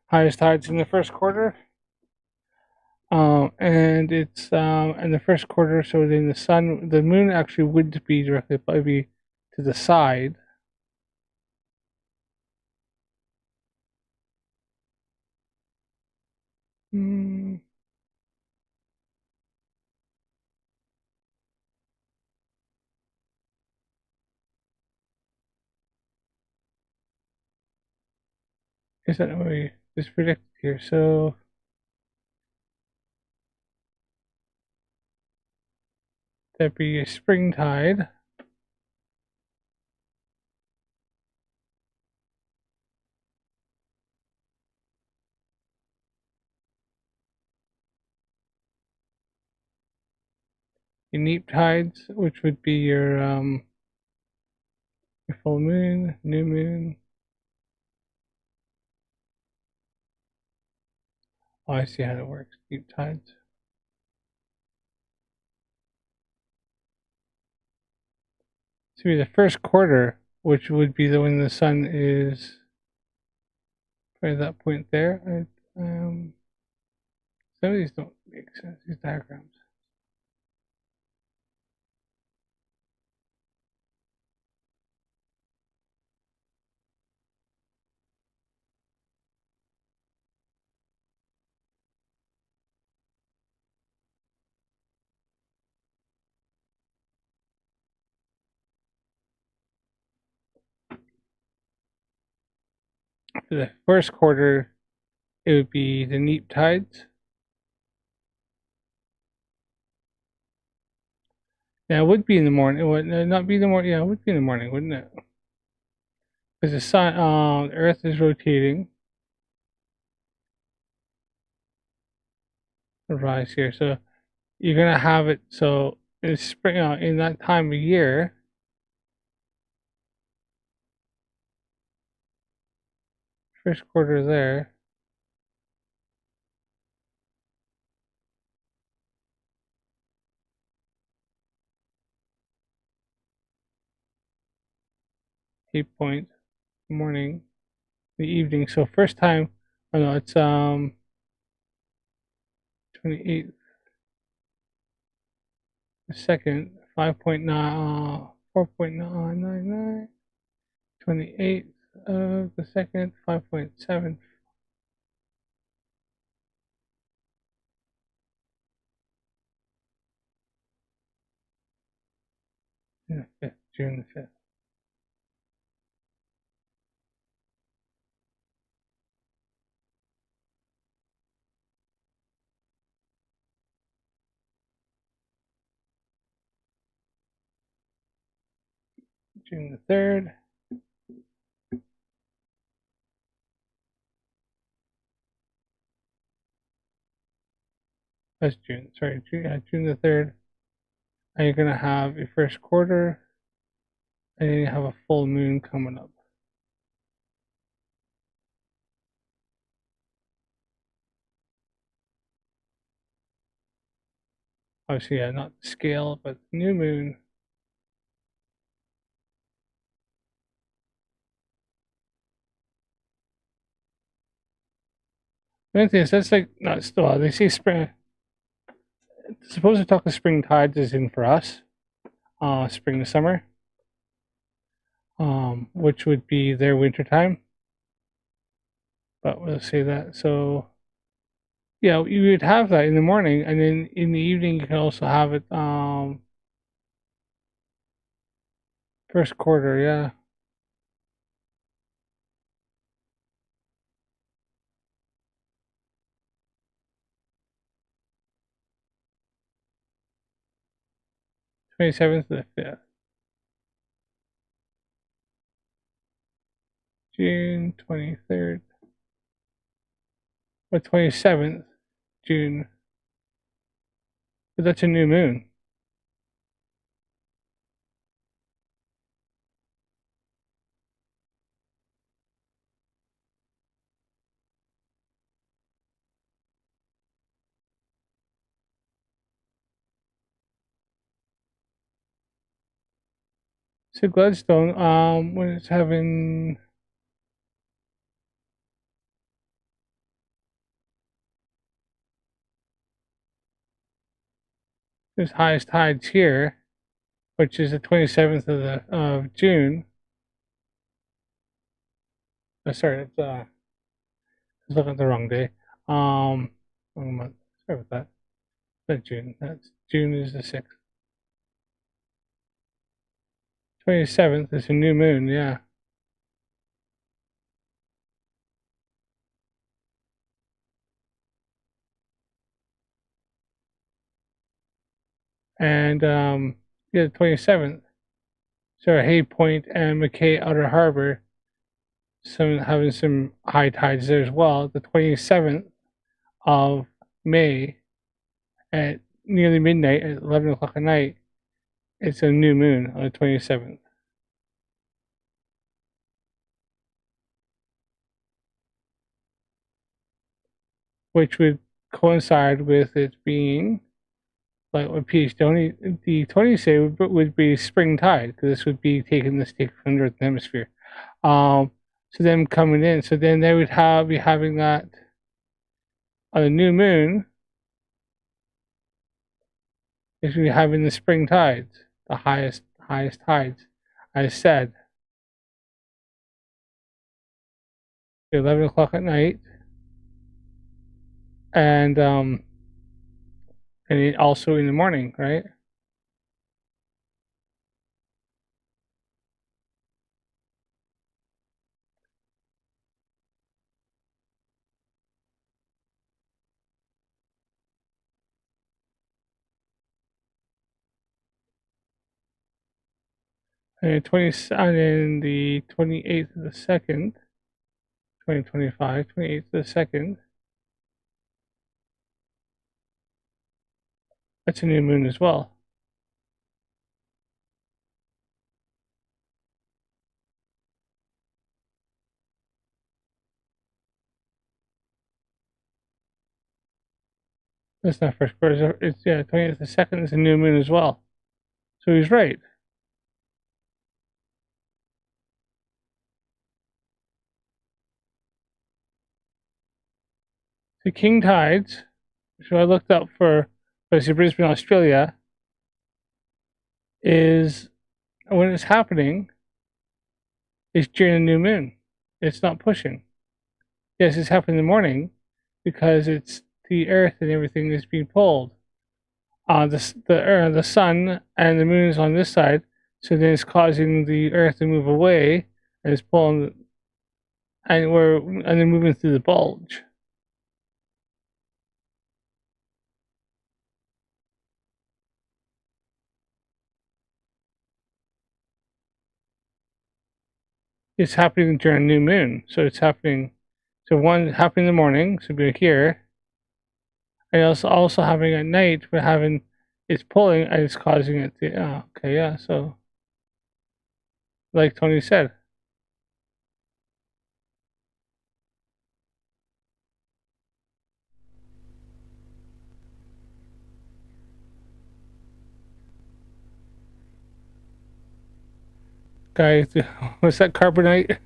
Highest tides in the first quarter. And it's in the first quarter, so then the moon actually would be directly probably to the side. Hmm. Is that what we just predicted here? So that'd be a spring tide. your neap tides, which would be your full moon, new moon. Oh, I see how it works. Neap tides. This would be the first quarter, which would be the when the sun is by that point there. Some of these don't make sense. These diagrams. For the first quarter, it would be the neap tides. Yeah, it would be in the morning. It would not be in the morning. Yeah, it would be in the morning, wouldn't it? Because the sun, the Earth is rotating. The rise here, so you're gonna have it. So in spring, in that time of year, first quarter there. Eight point morning, the evening. So first time, oh no, it's 28th, the second, 5.9, 4.999, 28th of the second, 5.7. The 5th, June the 5th. June the 3rd. That's June. Sorry, June the 3rd. And you're gonna have your first quarter, and then you have a full moon coming up. Obviously, yeah, not the scale, but new moon. The only thing is, that's like not still. They say spring. Supposed to talk the spring tides is in for us. Spring to summer. Which would be their winter time. But we'll say that. So, yeah, you would have that in the morning, and then in the evening you can also have it. First quarter, yeah. (27th to the 5th). June 23rd. Or 27th June. But that's a new moon. So Gladstone, when it's having its highest tides here, which is the 27th of June. Sorry, it's I was looking at the wrong day. Wrong month. Sorry about that. Not June. That's June is the 6th. 27th is a new moon, yeah. And yeah, the 27th. So Hay Point and McKay Outer Harbor, having some high tides there as well. The 27th of May at nearly midnight at 11 o'clock at night, it's a new moon on the 27th. Which would coincide with it being, like what the 20 say, would be spring tide, because this would be taking the stick from the Northern Hemisphere. So them coming in, so then they would be having that on a new moon. Is we having the spring tides, the highest tides, as said. 11 o'clock at night, and also in the morning, right? And the 28th of the 2nd, 2025, 28th of the 2nd, that's a new moon as well. That's not first quarter. It's 20th of the 2nd is a new moon as well. So he's right. The king tides, which I looked up for Brisbane, Australia, is when it's happening, it's during a new moon. It's not pushing. Yes, it's happening in the morning because it's the Earth and everything is being pulled. The sun and the moon is on this side, so then it's causing the Earth to move away, and it's pulling, and then moving through the bulge. It's happening during new moon, so it's happening. So one happening in the morning, so we're here, and also having at night. We're having it's pulling and it's causing it to. Oh, okay, yeah. So, like Tony said, guys, what's that carbonite?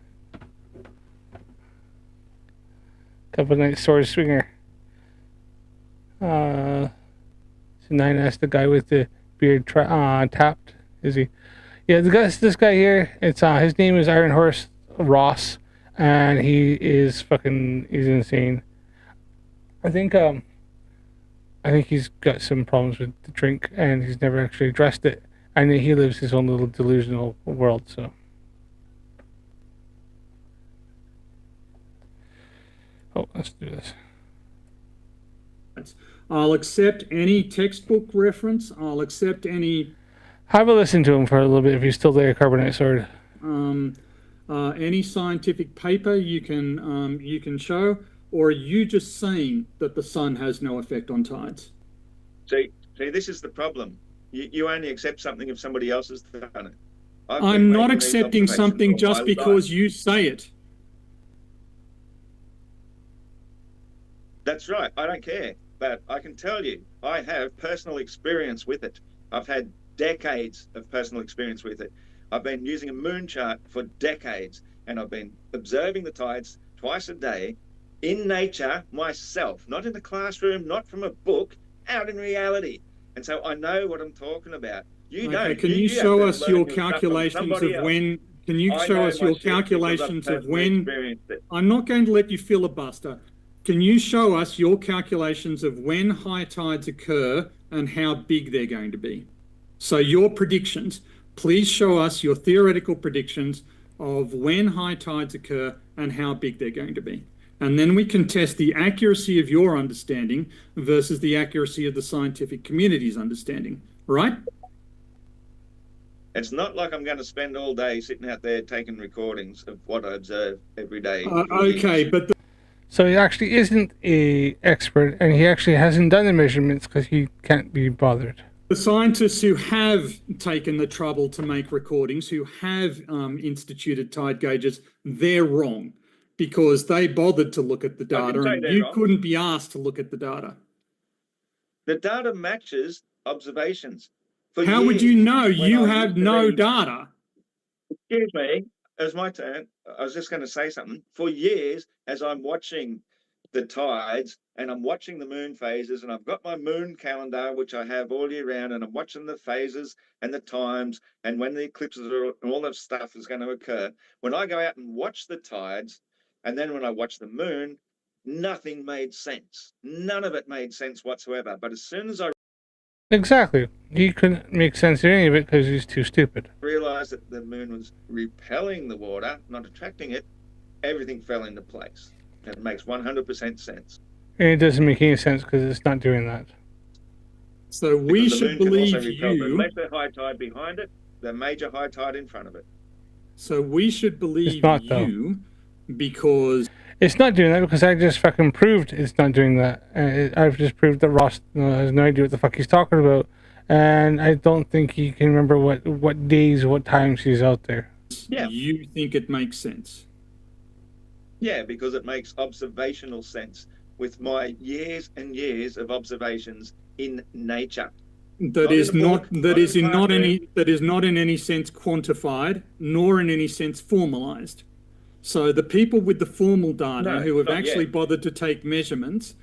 Carbonite sword swinger. So 9 asked the guy with the beard tapped. Is he? Yeah, this guy here. It's his name is Iron Horse Ross, and he's insane. I think he's got some problems with the drink, and he's never actually addressed it. And he lives his own little delusional world. So, let's do this. I'll accept any textbook reference. I'll accept any. Have a listen to him for a little bit if he's still there, Carbonite Sword. Any scientific paper you can show, or are you just saying that the sun has no effect on tides? See, this is the problem. You only accept something if somebody else has done it. I'm not accepting something just because you say it. That's right. I don't care. But I can tell you, I have personal experience with it. I've had decades of personal experience with it. I've been using a moon chart for decades, and I've been observing the tides twice a day in nature myself, not in the classroom, not from a book, out in reality. And so I know what I'm talking about. You don't. Can you show us your calculations of when? Can you show us your calculations of when? I'm not going to let you filibuster. Can you show us your calculations of when high tides occur and how big they're going to be? So your predictions, please show us your theoretical predictions of when high tides occur and how big they're going to be. And then we can test the accuracy of your understanding versus the accuracy of the scientific community's understanding, right? It's not like I'm going to spend all day sitting out there taking recordings of what I observe every day. Okay, but So he actually isn't a expert, and he actually hasn't done the measurements because he can't be bothered. The scientists who have taken the trouble to make recordings, who have instituted tide gauges, they're wrong because they bothered to look at the data, and you couldn't be asked to look at the data. The data matches observations. How would you know? You have no data. Excuse me, it was my turn. I was just going to say something. For years, as I'm watching the tides and I'm watching the moon phases, and I've got my moon calendar, which I have all year round, and I'm watching the phases and the times and when the eclipses are and all that stuff is going to occur. When I go out and watch the tides, and then when I watch the moon, nothing made sense. None of it made sense whatsoever. But as soon as I Exactly. He couldn't make sense of any of it because he's too stupid. realized that the moon was repelling the water, not attracting it, everything fell into place. It makes 100% sense. And it doesn't make any sense because it's not doing that. So we should believe you. The lesser high tide behind it, the major high tide in front of it. So we should believe you because it's not doing that because I just fucking proved it's not doing that. I've just proved that Ross has no idea what the fuck he's talking about, and I don't think he can remember what days, what times he's out there. Yeah. You think it makes sense? Yeah, because it makes observational sense with my years and years of observations in nature. That is not in any sense quantified, nor in any sense formalized. So the people with the formal data who have actually bothered to take measurements,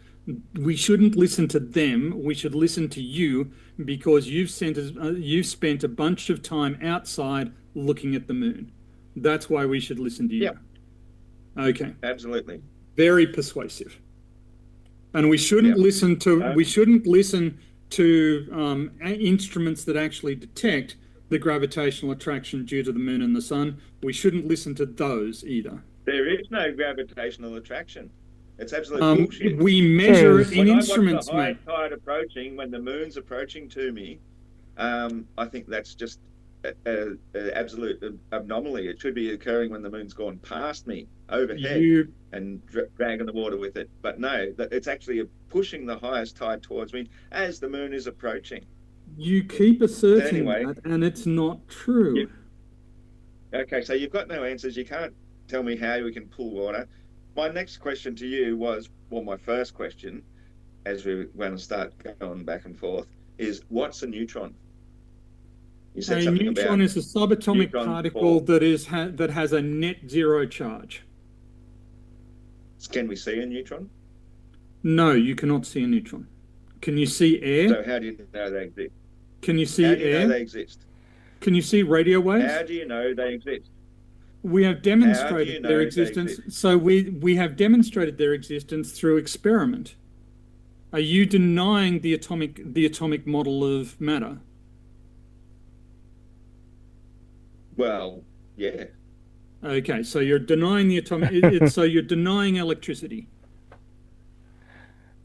we shouldn't listen to them. We should listen to you because you've spent a bunch of time outside looking at the moon. That's why we should listen to you. Yep. Okay. Absolutely. Very persuasive. And we shouldn't listen to instruments that actually detect the gravitational attraction due to the moon and the sun. We shouldn't listen to those either. There is no gravitational attraction. It's absolute bullshit. We measure in instruments, when I mate. watch the high tide approaching, when the moon's approaching to me, I think that's just an absolute anomaly. It should be occurring when the moon's gone past me overhead and dragging the water with it. But no, it's actually pushing the highest tide towards me as the moon is approaching. You keep asserting that, and it's not true. Okay, so you've got no answers. You can't tell me how we can pull water. My next question to you was, well, my first question, as we're going to start going back and forth, is what's a neutron? You said a something neutron is a subatomic particle that has a net zero charge. Can we see a neutron? No, you cannot see a neutron. Can you see air? So how do you know they exist? Can you see air? How do you know they exist? Can you see radio waves? How do you know they exist? We have demonstrated their existence. So we have demonstrated their existence through experiment. Are you denying the atomic model of matter? Well, yeah. Okay, so you're denying the atomic. So you're denying electricity.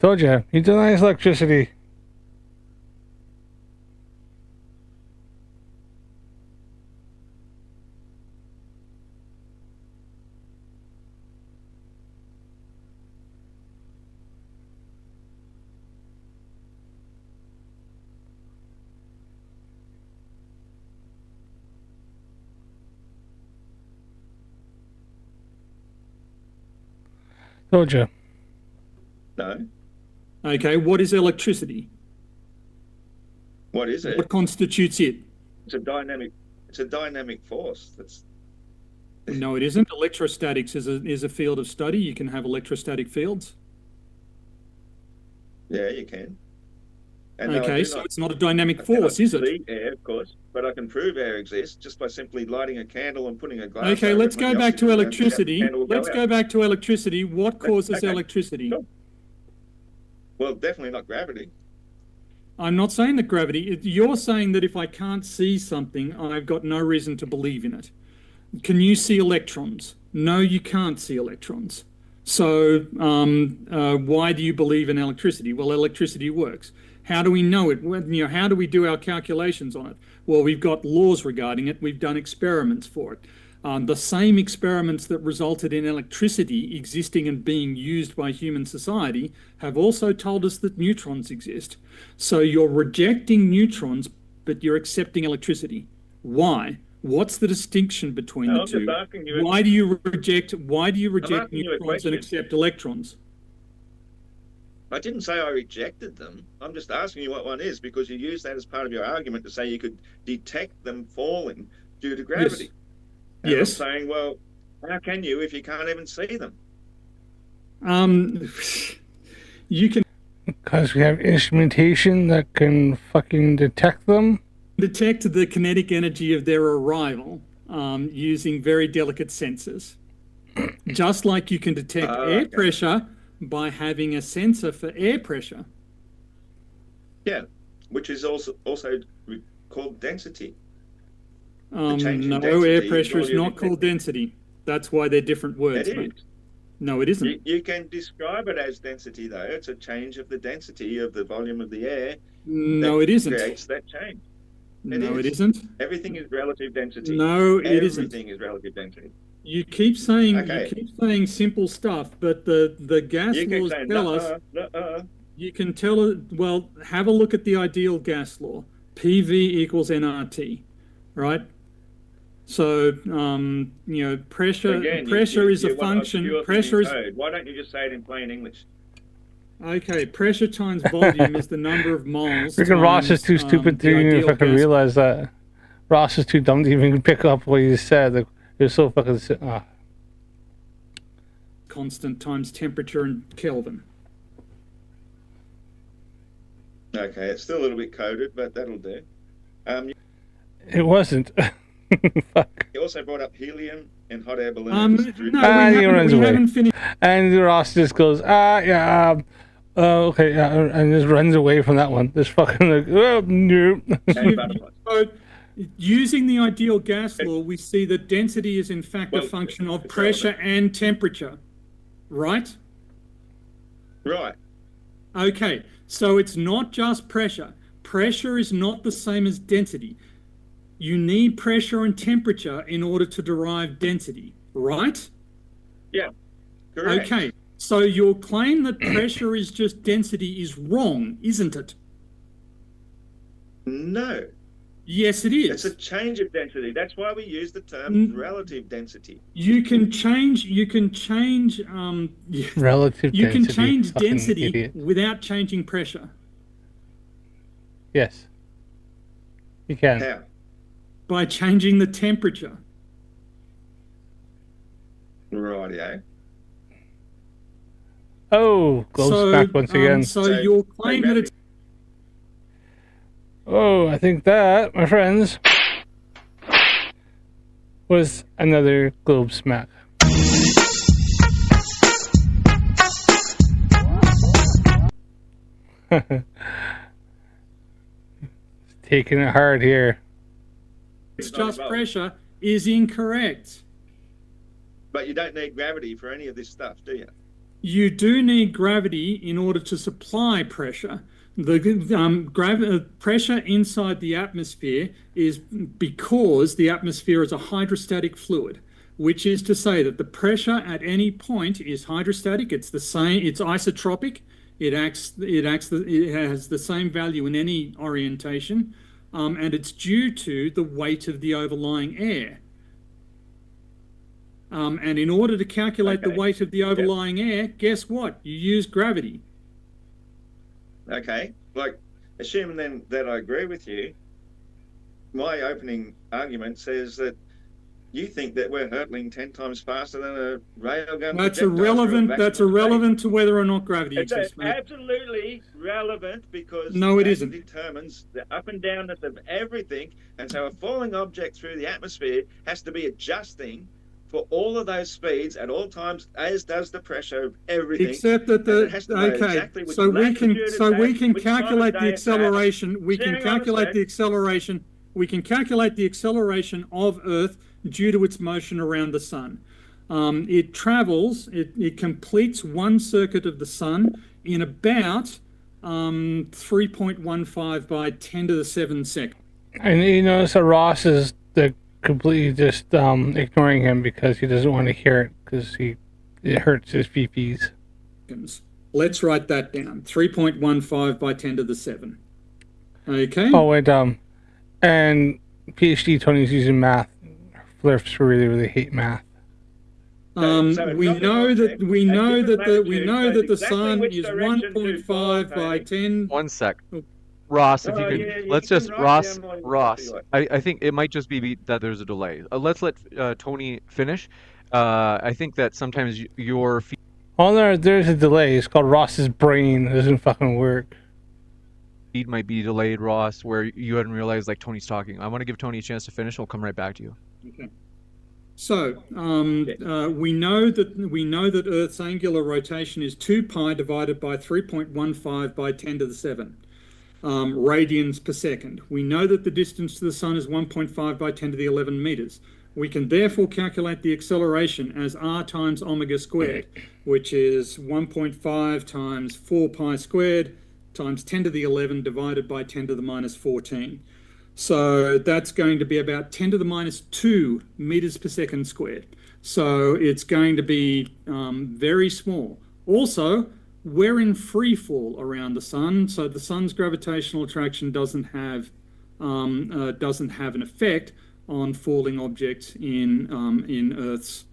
Told you, he denies electricity. Told you. No. Okay, what is electricity? What is it? What constitutes it? It's a dynamic force. No, it isn't. Electrostatics is a field of study. You can have electrostatic fields. Yeah, you can. And okay, so it's not a dynamic force, is it? See air, of course, but I can prove air exists just by simply lighting a candle and putting a glass. Okay, let's go back to electricity. Let's go back to electricity. What causes electricity? Sure. Well, definitely not gravity. I'm not saying that gravity. You're saying that if I can't see something, I've got no reason to believe in it. Can you see electrons? No, you can't see electrons. So why do you believe in electricity? Well, electricity works. How do we know it? How do we do our calculations on it? Well, we've got laws regarding it. We've done experiments for it. The same experiments that resulted in electricity existing and being used by human society have also told us that neutrons exist. So you're rejecting neutrons, but you're accepting electricity. Why? What's the distinction between the two? Why do you reject neutrons and accept electrons? I didn't say I rejected them. I'm just asking you what one is, because you use that as part of your argument to say you could detect them falling due to gravity. Yes. And Yes. I'm saying, well, how can you if you can't even see them? You can Because we have instrumentation that can fucking detect them. detect the kinetic energy of their arrival using very delicate sensors. Just like you can detect air pressure by having a sensor for air pressure. Yeah, which is also called density. No, density air is pressure all is you're not called density. That's why they're different words, It mate. is. No, it isn't. You can describe it as density, though. It's a change of the density of the volume of the air. No, it isn't. Creates that change. No, it isn't. Everything is relative density. No, it isn't. Everything is relative density. You keep saying Okay. you keep saying simple stuff, but the gas You keep laws saying, tell us nuh-uh. you can tell it. Well, have a look at the ideal gas law. PV equals nRT, right? So pressure Again, pressure is you a want function. obscure Pressure is code. Why don't you just say it in plain English? okay. Pressure times volume is the number of moles. Freaking Ross is times, too stupid the to even ideal fucking gas realize that. Ross is too dumb to even pick up what you said. Like, it was so fucking. constant times temperature in Kelvin. Okay, it's still a little bit coded, but that'll do. It wasn't. Fuck. You also brought up helium and hot air balloons. Ah, he runs away. haven't finished. And Ross just goes, okay, and just runs away from that one. Just fucking like, oh, no. And butterflies. So, using the ideal gas law, we see that density is in fact a Well, function of it's pressure relevant. and temperature, right? Right. Okay, so it's not just pressure. Pressure is not the same as density. You need pressure and temperature in order to derive density, right? Yeah. Correct. Okay, so your claim that pressure is just density is wrong, isn't it? No. Yes, it It's is. a change of density. That's why we use the term relative density. You can change Relative you can density. change Fucking density idiot. without changing pressure Yes. You can. How? by changing the temperature. Rightio. Oh, glows back once again. So So, your claim that it's Oh, I think that, my friends, was another globe smack. Taking it hard here. it's not just involved. pressure is incorrect. But you don't need gravity for any of this stuff, do you? You do need gravity in order to supply pressure. The pressure inside the atmosphere is because the atmosphere is a hydrostatic fluid, which is to say that the pressure at any point is hydrostatic. It's the same. It's isotropic. It has the same value in any orientation, and it's due to the weight of the overlying air. And in order to calculate the Okay. weight of the overlying air, guess what? You use gravity. Okay. Like, assuming then that I agree with you, my opening argument says that you think that we're hurtling 10 times faster than a railgun. That's projectile through a irrelevant. vacuum That's of space. irrelevant to whether or not gravity It's exists, mate. absolutely relevant because No, it that isn't. determines the up and downness of everything. And so a falling object through the atmosphere has to be adjusting for all of those speeds at all times, as does the pressure of everything. Except that And it has to know exactly which so we latitude can it's so we at, can which time of calculate day the it's at. acceleration. We can Hang on a calculate sec. the acceleration. We can calculate the acceleration of Earth due to its motion around the sun. It travels. It completes one circuit of the sun in about 3.15 by 10 to the 7 seconds. And you notice that Ross is the completely just ignoring him because he doesn't want to hear it because it hurts his fifis. Let's write that down. 3.15 by 10 to the 7. Okay. Oh, and PhD Tony's using math. Flirts really hate math. We know that the sun is 1.5 by 10. 1 sec. Ross, if you could, let's just, Ross, I think it might just be that there's a delay. Let's let Tony finish. I think that sometimes your Oh, there's a delay. It's called Ross's brain. It doesn't fucking work. feed might be delayed, Ross, where you hadn't realized like Tony's talking. I want to give Tony a chance to finish. I'll come right back to you. Okay. So we know that Earth's angular rotation is 2 pi divided by 3.15 by 10 to the 7 radians per second. We know that the distance to the sun is 1.5 by 10 to the 11 meters. We can therefore calculate the acceleration as r times omega squared, which is 1.5 times 4 pi squared times 10 to the 11 divided by 10 to the minus 14. So that's going to be about 10 to the minus 2 meters per second squared. So it's going to be very small. Also, we're in free fall around the sun, so the sun's gravitational attraction doesn't have an effect on falling objects in Earth's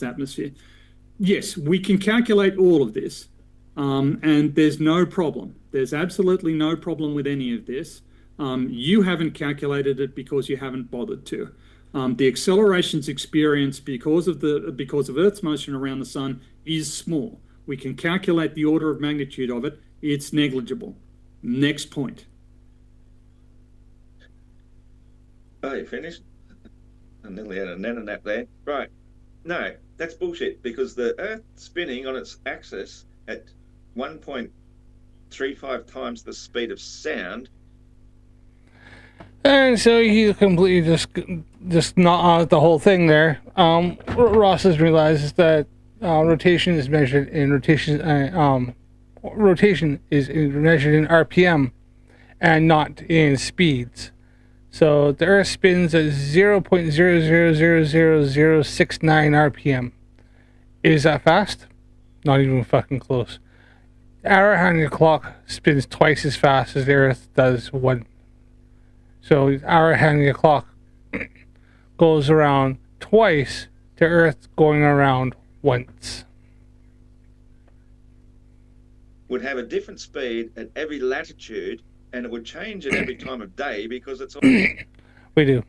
atmosphere. Yes, we can calculate all of this, and there's no problem. There's absolutely no problem with any of this. You haven't calculated it because you haven't bothered to. The accelerations experienced because of Earth's motion around the sun is small. We can calculate the order of magnitude of it. It's negligible. Next point. Oh, you finished? I nearly had a nana nap there. Right. No, that's bullshit because the Earth spinning on its axis at 1.35 times the speed of sound. And so he completely just not on the whole thing there. Ross has realized that rotation is measured in rotation is measured in RPM and not in speeds. So the Earth spins at 0.0000069 RPM. Is that fast? Not even fucking close. Our hand clock spins twice as fast as the Earth does one. So our hand clock goes around twice to Earth going around once. Would have a different speed at every latitude, and it would change at every time of day because it's all... We do.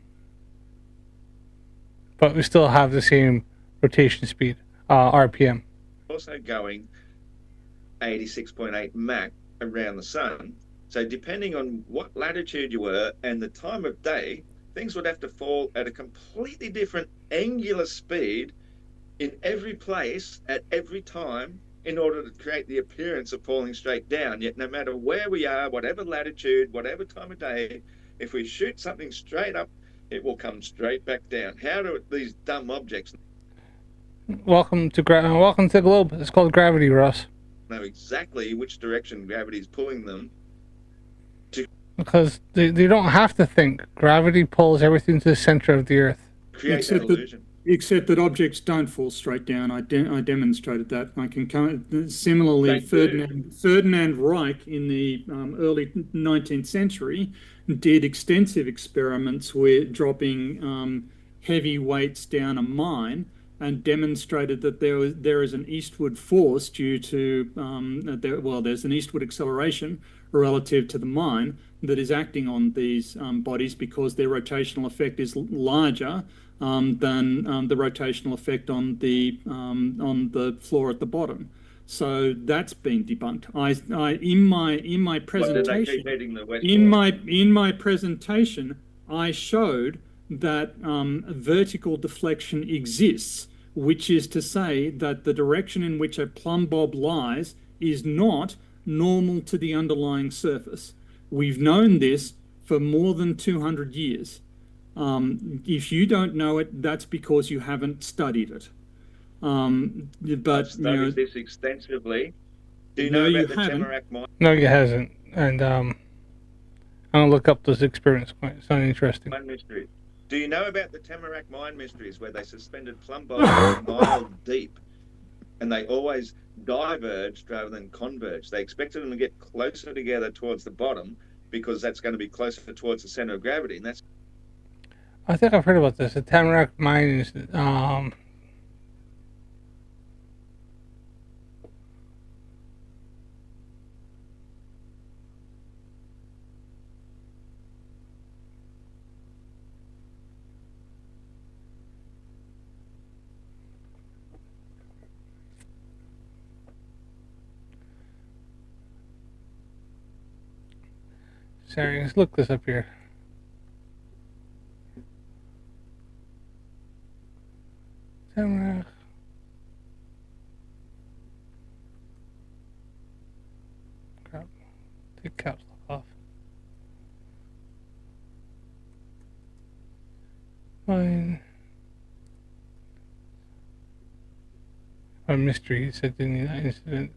But we still have the same rotation speed, RPM. Also going 86.8 Mach around the sun. So depending on what latitude you were and the time of day, things would have to fall at a completely different angular speed in every place at every time in order to create the appearance of falling straight down. Yet no matter where we are, whatever latitude, whatever time of day, if we shoot something straight up, it will come straight back down. How do these dumb objects Welcome to the globe. It's called gravity, Ross. know exactly which direction gravity is pulling them? Because they don't have to think. Gravity pulls everything to the center of the Earth. Create that illusion. Except that objects don't fall straight down. I demonstrated that. I can similarly, Ferdinand Reich in the early 19th century did extensive experiments with dropping heavy weights down a mine and demonstrated that there is an eastward force due to there's an eastward acceleration relative to the mine that is acting on these bodies because their rotational effect is larger than the rotational effect on the floor at the bottom. So that's been debunked. In my presentation, I showed that vertical deflection exists, which is to say that the direction in which a plumb bob lies is not normal to the underlying surface. We've known this for more than 200 years. If you don't know it, that's because you haven't studied it. I've studied this extensively. Do you know about the Tamarack mine? No, he hasn't. And I'm gonna look up those experiments. It's not interesting. One mystery. Do you know about the Tamarack mine mysteries where they suspended plumb bottoms a mile deep and they always diverged rather than converged? They expected them to get closer together towards the bottom because that's going to be closer towards the center of gravity. And that's I think I've heard about this. The Tamarack mine is sorry, let's look this up here. Tamarack. Crap. Take caps lock off. Mine. A mystery, said in the incident.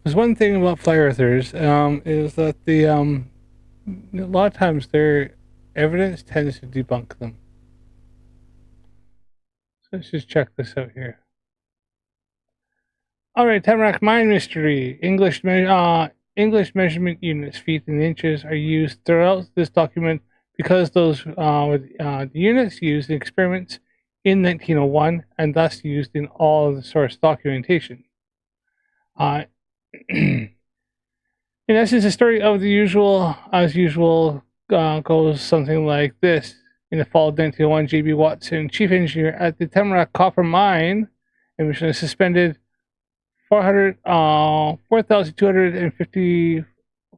There's one thing about flat earthers is that a lot of times their evidence tends to debunk them. So let's just check this out here. All right, Tamarack mine mystery. English measurement units, feet and inches, are used throughout this document because those were the units used in experiments in 1901 and thus used in all of the source documentation. In essence, the story of the usual, as usual, goes something like this. In the fall of 1901, J.B. Watson, chief engineer at the Tamarack copper mine, emission suspended 4,250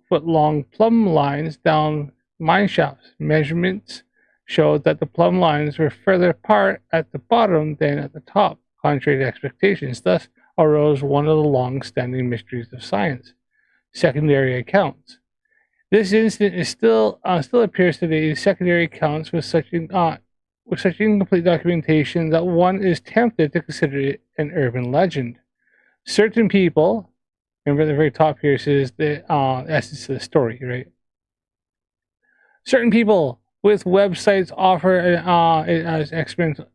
foot long plumb lines down mine shafts. Measurements showed that the plumb lines were further apart at the bottom than at the top, contrary to expectations. Thus arose one of the long-standing mysteries of science: secondary accounts. This incident is still appears today in secondary accounts with such incomplete documentation that one is tempted to consider it an urban legend. Certain people, remember at the very top here says the essence of the story, right? Certain people with websites offer it as experimental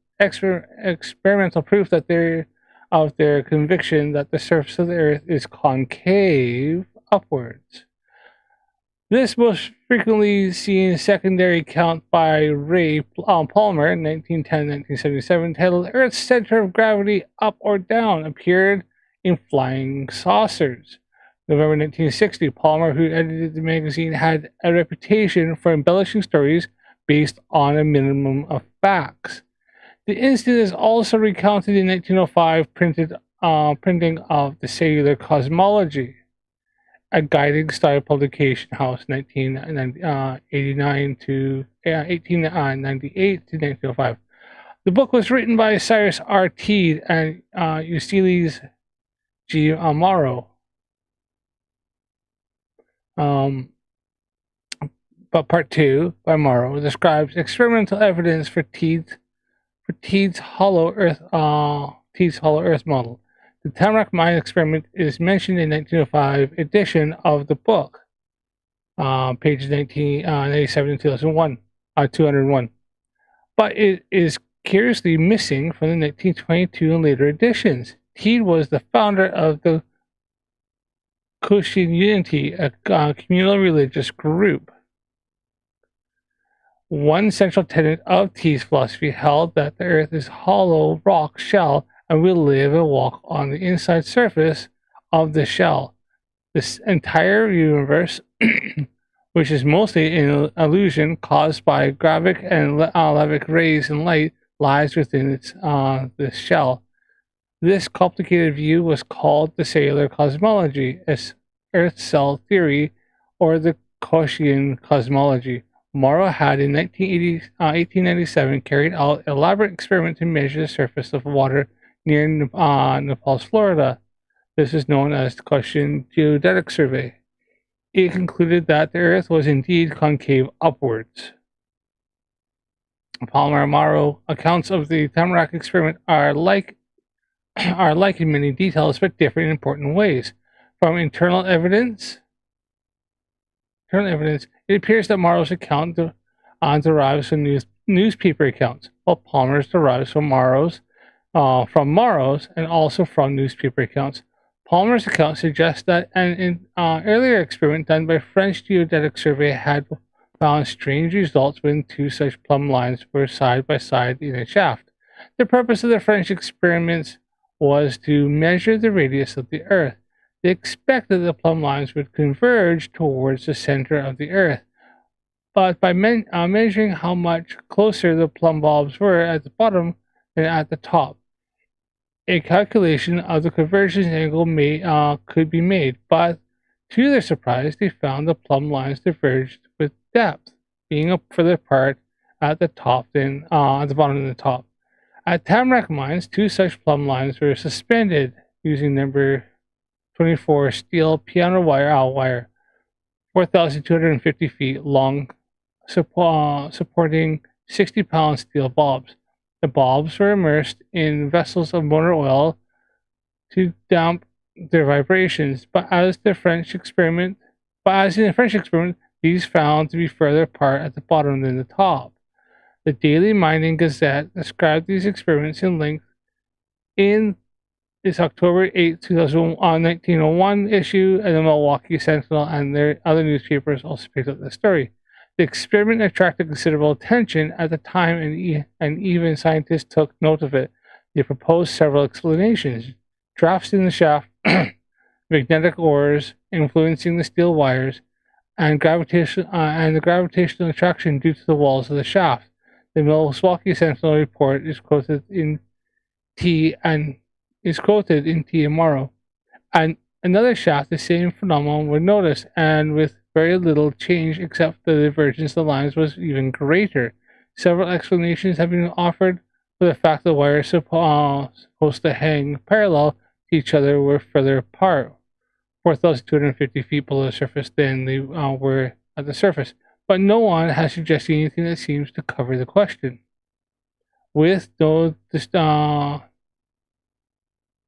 proof that of their conviction that the surface of the Earth is concave upwards. This most frequently seen secondary account by Ray Palmer, 1910-1977, titled "Earth's Center of Gravity Up or Down," appeared in Flying Saucers. November 1960, Palmer, who edited the magazine, had a reputation for embellishing stories based on a minimum of facts. The incident is also recounted in 1905 printing of the Cellular Cosmology, a guiding style publication house, 1898 to 1905. The book was written by Cyrus R. Teed and Ulysses G. Morrow. But part 2 by Morrow describes experimental evidence for Teed's hollow Earth model. The Tamarack mine experiment is mentioned in 1905 edition of the book, pages 1997 and 201. But it is curiously missing from the 1922 and later editions. Teed was the founder of the Cochin Unity, a communal religious group. One central tenet of Teed's philosophy held that the Earth is a hollow rock shell and we live and walk on the inside surface of the shell. This entire universe, which is mostly an illusion caused by gravic and levic rays and light, lies within this shell. This complicated view was called the cellular cosmology, Earth cell theory, or the Cochin cosmology. Morrow had in 1897 carried out an elaborate experiment to measure the surface of water near Naples, Florida. This is known as the Cochin Geodetic Survey. it concluded that the Earth was indeed concave upwards. Palmer Morrow accounts of the Tamarack experiment are like in many details, but differ in important ways. From internal evidence, it appears that Morrow's account derives from newspaper accounts, while Palmer's derives from Morrow's, and also from newspaper accounts. Palmer's account suggests that an earlier experiment done by French Geodetic Survey had found strange results when two such plumb lines were side by side in a shaft. The purpose of the French experiments was to measure the radius of the Earth. They expected the plumb lines would converge towards the center of the Earth, but by measuring how much closer the plumb bulbs were at the bottom than at the top, a calculation of the convergence angle could be made. But to their surprise, they found the plumb lines diverged with depth, being up further apart at the top than at the bottom than the top. At Tamarack Mines, two such plumb lines were suspended using number 24 steel piano wire, 4,250 feet long, supporting 60-pound steel bulbs. The bulbs were immersed in vessels of motor oil to damp their vibrations, but as in the French experiment, these found to be further apart at the bottom than the top. The Daily Mining Gazette described these experiments in length in its October 8, 1901 issue, and the Milwaukee Sentinel and their other newspapers also picked up the story. The experiment attracted considerable attention at the time, and even scientists took note of it. They proposed several explanations: drafts in the shaft, magnetic ores influencing the steel wires, and the gravitational attraction due to the walls of the shaft. The Milwaukee Sentinel report is quoted in T and Morrow. And another shaft, the same phenomenon were noticed, and with very little change except the divergence of the lines was even greater. Several explanations have been offered for the fact the wires supposed to hang parallel to each other were further apart, 4,250 feet below the surface than they were at the surface. But no one has suggested anything that seems to cover the question. With no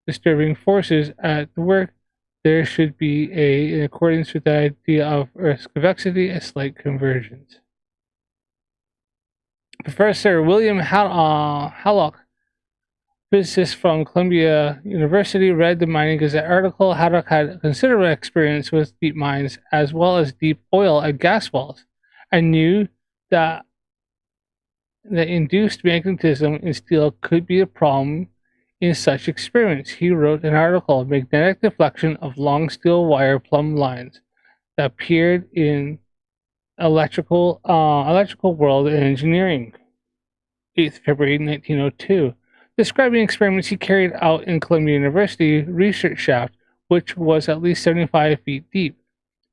disturbing forces at work, there should be in accordance with the idea of Earth's convexity, a slight convergence. Professor William Hallock, physicist from Columbia University, read the Mining Gazette article. Hallock had considerable experience with deep mines as well as deep oil and gas wells, and knew that the induced magnetism in steel could be a problem in such experiments. He wrote an article, Magnetic Deflection of Long Steel Wire Plumb Lines, that appeared in Electrical World and Engineering, 8th February 1902, describing experiments he carried out in Columbia University research shaft, which was at least 75 feet deep.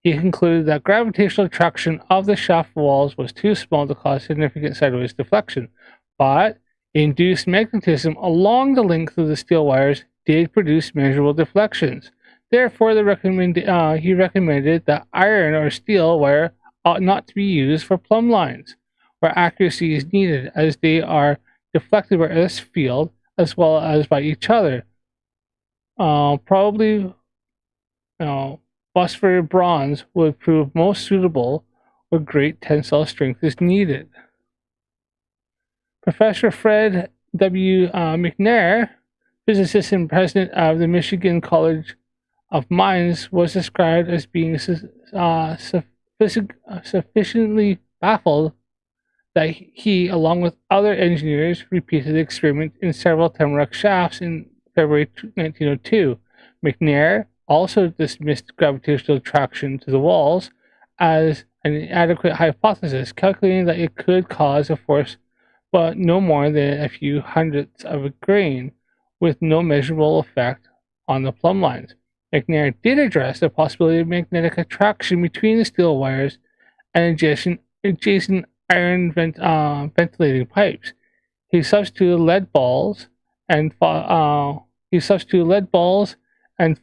He concluded that gravitational attraction of the shaft walls was too small to cause significant sideways deflection, but induced magnetism along the length of the steel wires did produce measurable deflections. Therefore, he recommended that iron or steel wire ought not to be used for plumb lines, where accuracy is needed, as they are deflected by Earth's field as well as by each other. Phosphor bronze would prove most suitable where great tensile strength is needed. Professor Fred W. McNair, physicist and president of the Michigan College of Mines, was described as being sufficiently baffled that he, along with other engineers, repeated the experiment in several Tamarack shafts in February 1902. McNair also dismissed gravitational attraction to the walls as an inadequate hypothesis, calculating that it could cause a force but no more than a few hundredths of a grain, with no measurable effect on the plumb lines. McNair did address the possibility of magnetic attraction between the steel wires and adjacent iron ventilating pipes. He substituted lead balls and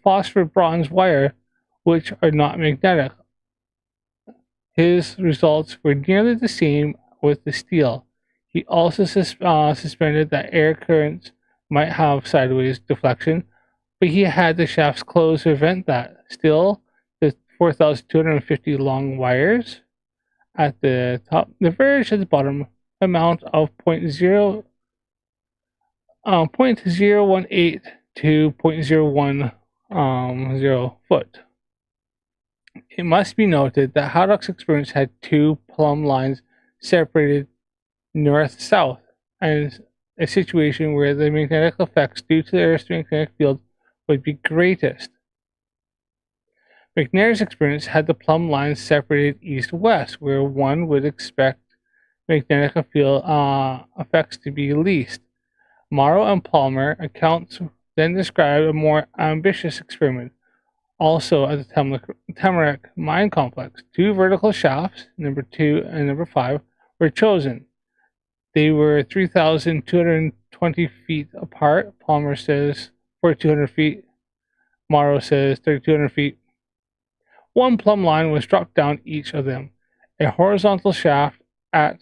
phosphor bronze wire, which are not magnetic. His results were nearly the same with the steel. He also suspended that air currents might have sideways deflection, but he had the shafts closed to prevent that. Still, the 4,250 long wires at the top, the verge at the bottom, amount of 0.018 to 0.010 foot. It must be noted that Haddock's experiments had two plumb lines separated north-south, and a situation where the magnetic effects due to the Earth's magnetic field would be greatest. McNair's experiments had the plumb lines separated east-west, where one would expect magnetic field effects to be least. Morrow and Palmer accounts then describe a more ambitious experiment, also at the Tamarack Mine Complex. Two vertical shafts, number 2 and number 5, were chosen. They were 3,220 feet apart. Palmer says 4,200 feet. Morrow says 3,200 feet. One plumb line was dropped down each of them. A horizontal shaft at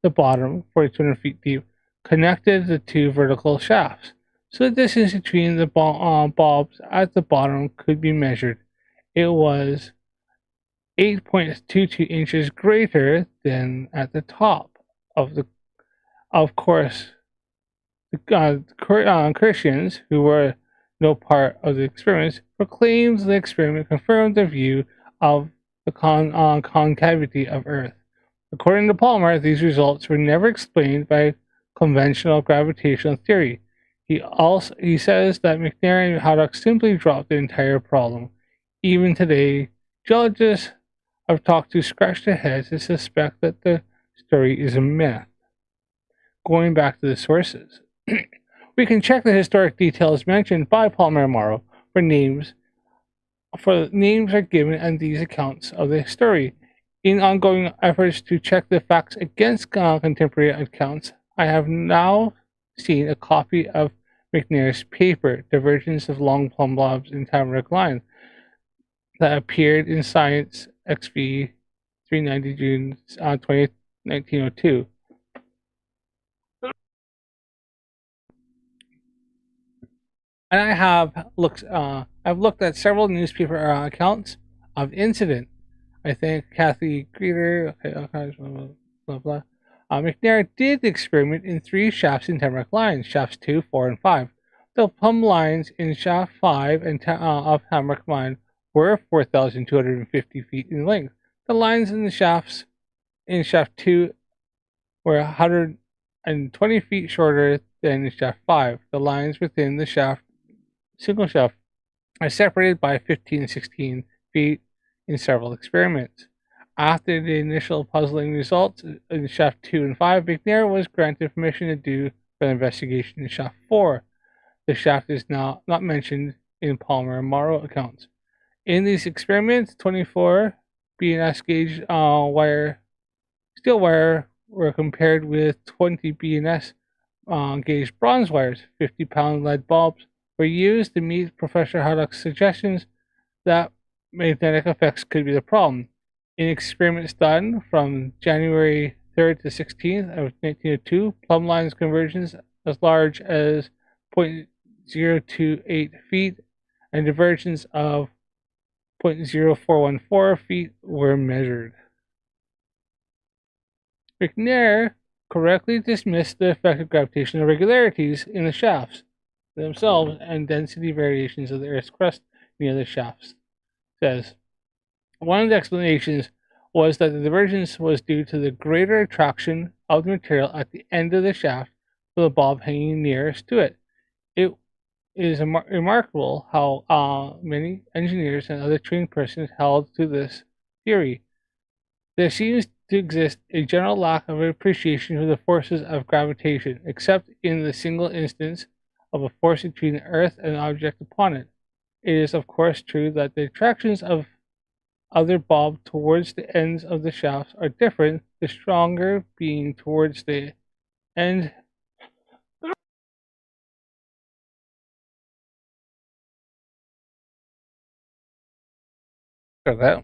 the bottom, 4,200 feet deep, connected the two vertical shafts, so the distance between the bulbs at the bottom could be measured. It was 8.22 inches greater than at the top. Of course, the Christians, who were no part of the experiments, proclaimed the experiment confirmed their view of the concavity of Earth. According to Palmer, these results were never explained by conventional gravitational theory. He says that McNair and Haddock simply dropped the entire problem. Even today, geologists I've talked to scratch their heads and suspect that the story is a myth. Going back to the sources, we can check the historic details mentioned by Palmer and Morrow for names are given in these accounts of the story. In ongoing efforts to check the facts against contemporary accounts, I have now seen a copy of McNair's paper, Divergence of Long Plumb Blobs in Tamarack Line, that appeared in Science XV 390 June 1902. And I've looked at several newspaper accounts of the incident. I think Kathy Greeter, blah, blah. McNair did the experiment in 3 shafts in Tamarack lines, shafts 2, 4, and 5. The plumb lines in shaft 5 of Tamarack mine were 4,250 feet in length. The lines in the shafts in shaft 2 were 120 feet shorter than in shaft 5. The lines within the single shaft are separated by 15 and 16 feet in several experiments. After the initial puzzling results in shaft 2 and 5, McNair was granted permission to do further investigation in shaft 4. The shaft is now not mentioned in Palmer and Morrow accounts. In these experiments, 24 BNS gauge steel wire were compared with 20 BNS gauge bronze wires. 50-pound lead bulbs were used to meet Professor Haddock's suggestions that magnetic effects could be the problem. In experiments done from January 3rd to 16th of 1902, plumb lines convergence as large as 0.028 feet and divergence of 0.0414 feet were measured. McNair correctly dismissed the effect of gravitational irregularities in the shafts themselves and density variations of the Earth's crust near the shafts. Says one of the explanations was that the divergence was due to the greater attraction of the material at the end of the shaft for the bulb hanging nearest to it. It is remarkable how many engineers and other trained persons held to this theory. There seems to exist a general lack of appreciation for the forces of gravitation, except in the single instance of a force between the Earth and an object upon it. It is of course true that the attractions of other bulb towards the ends of the shafts are different, the stronger being towards the end of that.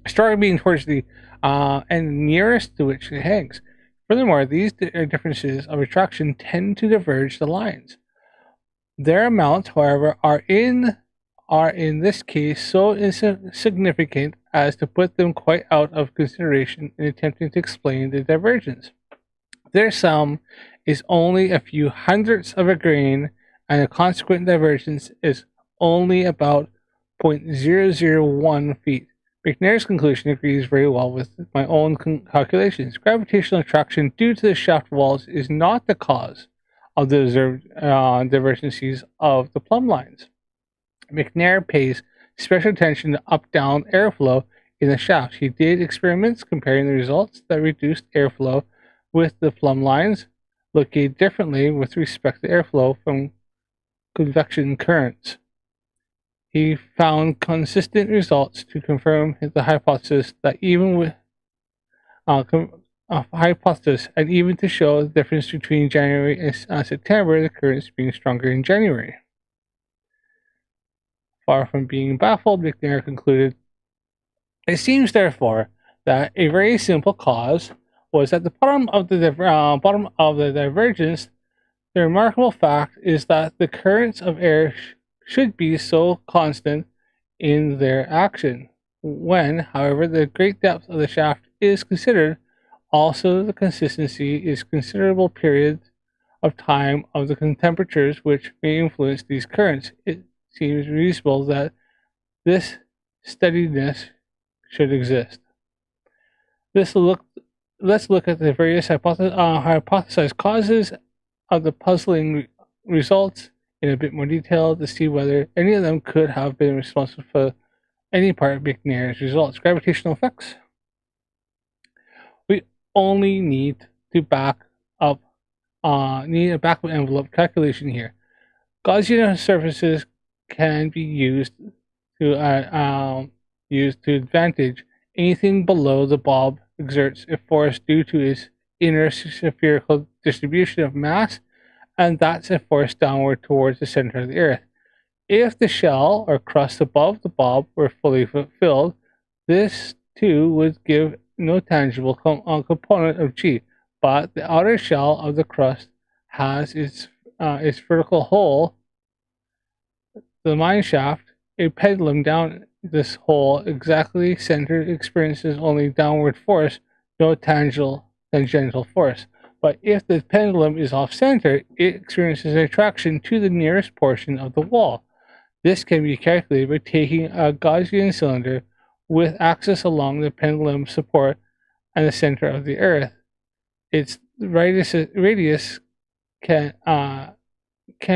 star being towards the end nearest to which it hangs. Furthermore, these differences of attraction tend to diverge the lines. Their amounts, however, are in this case so insignificant as to put them quite out of consideration in attempting to explain the divergence. Their sum is only a few hundredths of a grain, and the consequent divergence is only about 0.001 feet. McNair's conclusion agrees very well with my own calculations. Gravitational attraction due to the shaft walls is not the cause of the observed divergences of the plumb lines. McNair pays special attention to up-down airflow in the shaft. He did experiments comparing the results that reduced airflow with the plumb lines located differently with respect to airflow from convection currents. He found consistent results to confirm the hypothesis that even with hypothesis, and even to show the difference between January and September, the currents being stronger in January. Far from being baffled, McNair concluded, "It seems, therefore, that a very simple cause was at the bottom of the divergence. The remarkable fact is that the currents of air should be so constant in their action. When, however, the great depth of the shaft is considered, also the consistency is considerable periods of time of the temperatures which may influence these currents. It seems reasonable that this steadiness should exist." Let's look at the various hypothesized causes of the puzzling results in a bit more detail to see whether any of them could have been responsible for any part of McNair's results. Gravitational effects. We only need a backup envelope calculation here. Gaussian surfaces can be used to advantage. Anything below the bulb exerts a force due to its inner spherical distribution of mass, and that's a force downward towards the center of the Earth. If the shell or crust above the bulb were fully filled, this too would give no tangible component of G, but the outer shell of the crust has its vertical hole, the mine shaft, a pendulum down this hole exactly centered experiences only downward force, no tangential force. But if the pendulum is off-center, it experiences attraction to the nearest portion of the wall. This can be calculated by taking a Gaussian cylinder with axis along the pendulum support and the center of the Earth. Its radius can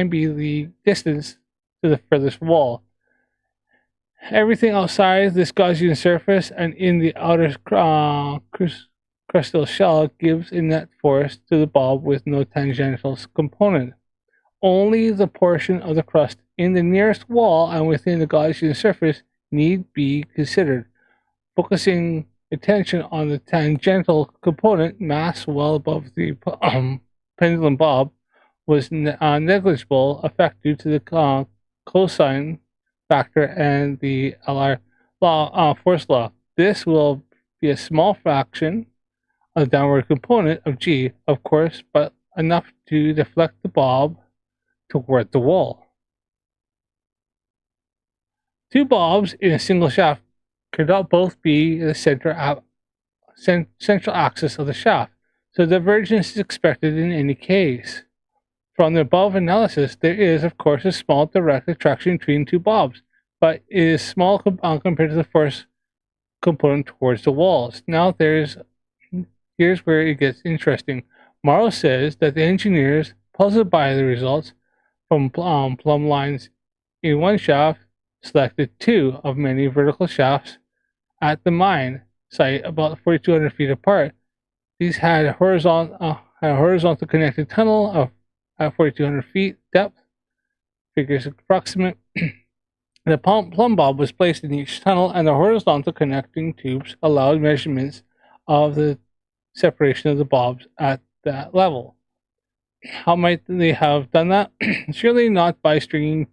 be the distance to the furthest wall. Everything outside this Gaussian surface and in the outer crustal shell gives a net force to the bulb with no tangential component. Only the portion of the crust in the nearest wall and within the Gaussian surface need be considered. Focusing attention on the tangential component, mass well above the pendulum bulb, was negligible effect due to the cosine factor and the LR force law. This will be a small fraction of the downward component of G, of course, but enough to deflect the bulb toward the wall. Two bulbs in a single shaft could not both be the central axis of the shaft, so divergence is expected in any case. From the above analysis, there is, of course, a small direct attraction between two bulbs, but it is small compared to the force component towards the walls. Now, here's where it gets interesting. Morrow says that the engineers, puzzled by the results from plumb lines in one shaft, selected two of many vertical shafts at the mine site about 4,200 feet apart. These had a horizontal connected tunnel of at 4,200 feet depth. Figures approximate. The plumb bulb was placed in each tunnel, and the horizontal connecting tubes allowed measurements of the separation of the bulbs at that level. How might they have done that? Surely not by stringing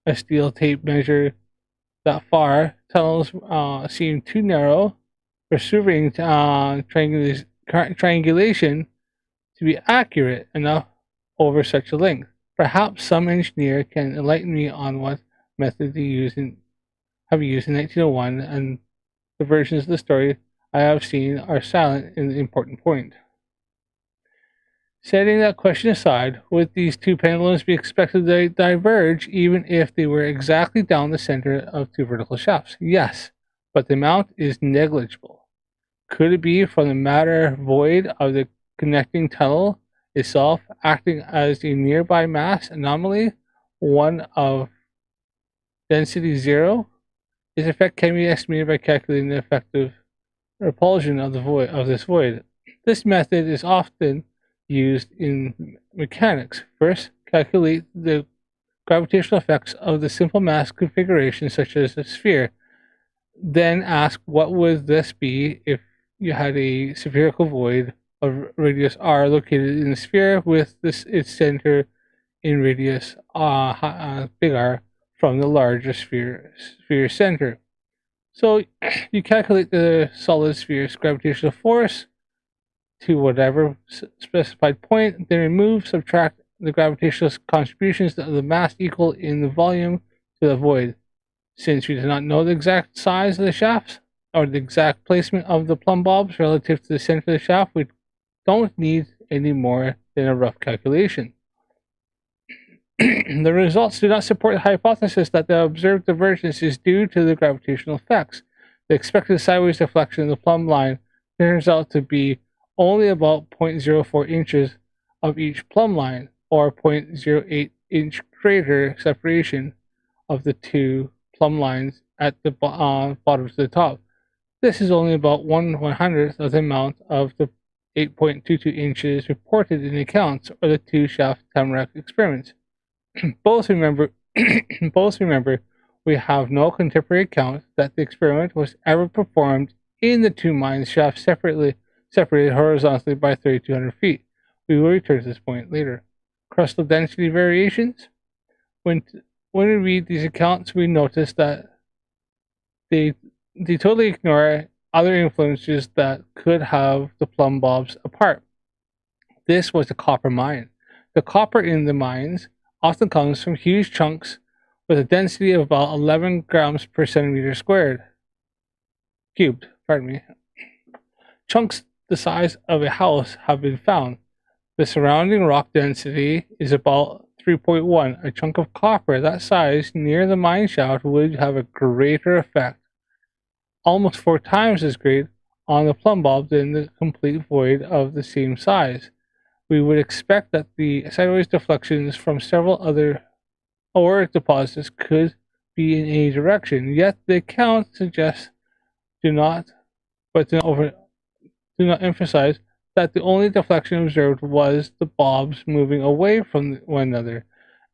a steel tape measure that far, tunnels seem too narrow for surveying triangulation to be accurate enough over such a length. Perhaps some engineer can enlighten me on what method have used in 1901, and the versions of the story I have seen are silent in the important point. Setting that question aside, would these two pendulums be expected to diverge even if they were exactly down the center of two vertical shafts? Yes, but the amount is negligible. Could it be from the matter void of the connecting tunnel itself acting as a nearby mass anomaly, one of density 0? This effect can be estimated by calculating the effective repulsion of this void. This method is often used in mechanics. First, calculate the gravitational effects of the simple mass configuration, such as a sphere. Then ask what would this be if you had a spherical void of radius r located in the sphere with its center in radius big R from the larger sphere center. So you calculate the solid sphere's gravitational force to whatever specified point, then remove, subtract the gravitational contributions of the mass equal in the volume to the void. Since we do not know the exact size of the shafts or the exact placement of the plumb bobs relative to the center of the shaft, we don't need any more than a rough calculation. The results do not support the hypothesis that the observed divergence is due to the gravitational effects. The expected sideways deflection of the plumb line turns out to be only about 0.04 inches of each plumb line, or 0.08 inch greater separation of the two plumb lines at the bottom to the top. This is only about 1/100th of the amount of the 8.22 inches reported in the accounts of the two shaft tamarack experiments. both remember we have no contemporary account that the experiment was ever performed in the two mine shafts separated horizontally by 3,200 feet. We will return to this point later. Crustal density variations. When we read these accounts, we notice that they totally ignore other influences that could have the plumb bobs apart. This was the copper mine. The copper in the mines often comes from huge chunks with a density of about 11 grams per centimeter squared. Cubed, pardon me. Chunks the size of a house have been found. The surrounding rock density is about 3.1. A chunk of copper that size near the mine shaft would have a greater effect, almost 4 times as great, on the plumb bob than the complete void of the same size. We would expect that the sideways deflections from several other ore deposits could be in any direction, yet the account suggests do not emphasize that the only deflection observed was the bobs moving away from one another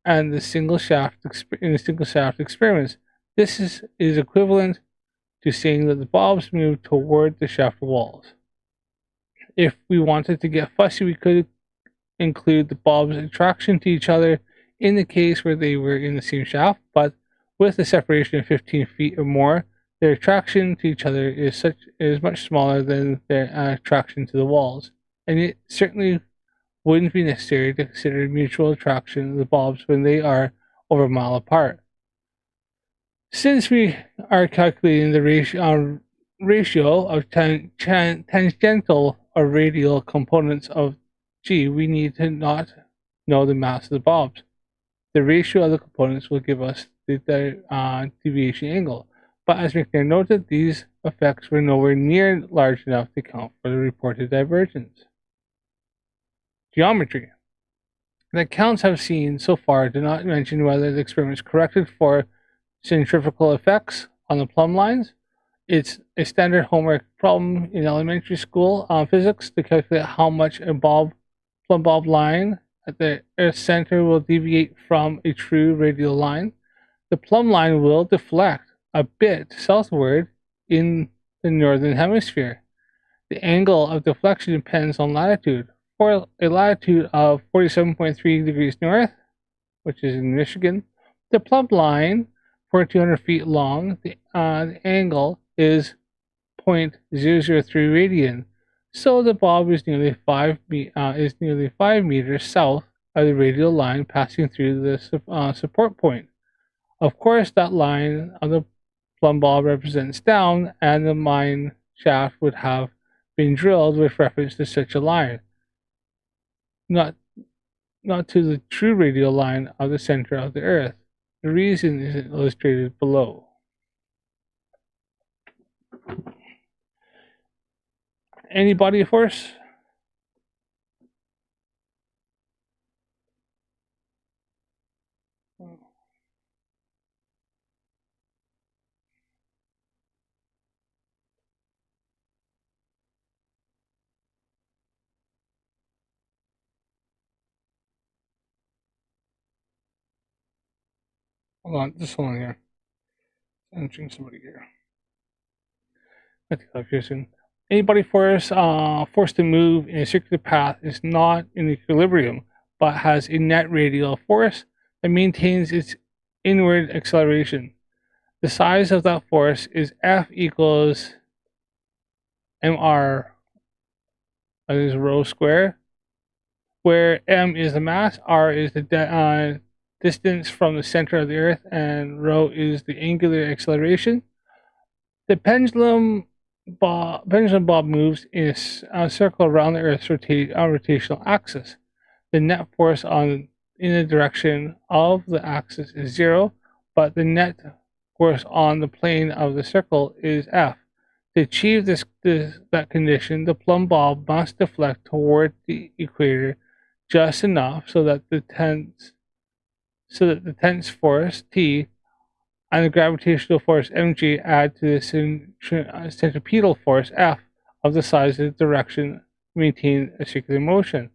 and the single shaft experiments. This is equivalent to saying that the bobs move toward the shaft walls. If we wanted to get fussy, we could include the bobs' attraction to each other in the case where they were in the same shaft, but with a separation of 15 feet or more, their attraction to each other is much smaller than their attraction to the walls, and it certainly wouldn't be necessary to consider mutual attraction of the bobs when they are over a mile apart. Since we are calculating the ratio of tangential or radial components of G, we need to not know the mass of the bobs. The ratio of the components will give us the deviation angle, but as McNair noted, these effects were nowhere near large enough to account for the reported divergence. Geometry. The accounts I've seen so far do not mention whether the experiment is corrected for centrifugal effects on the plumb lines. It's a standard homework problem in elementary school physics to calculate how much a plumb bob line at the Earth center will deviate from a true radial line. The plumb line will deflect a bit southward in the northern hemisphere. The angle of deflection depends on latitude. For a latitude of 47.3 degrees north, which is in Michigan, the plumb line 4,200 feet long. The angle is 0.003 radian, so the bob is nearly 5 meters south of the radial line passing through the support point. Of course, that line of the plumb bob represents down, and the mine shaft would have been drilled with reference to such a line, not to the true radial line of the center of the Earth. The reason is illustrated below. Any body of force? Hold on, just hold on here. I'm entering somebody here. I think I'll hear soon. Any body force forced to move in a circular path is not in equilibrium, but has a net radial force that maintains its inward acceleration. The size of that force is F equals mr, that is rho square, where m is the mass, r is the distance from the center of the Earth, and rho is the angular acceleration. The pendulum bob moves in a circle around the Earth's rotational axis. The net force in the direction of the axis is 0, but the net force on the plane of the circle is F. To achieve that condition, the plumb bob must deflect toward the equator just enough so that the tense force T and the gravitational force mg add to the centripetal force F of the size of the direction to maintain a circular motion.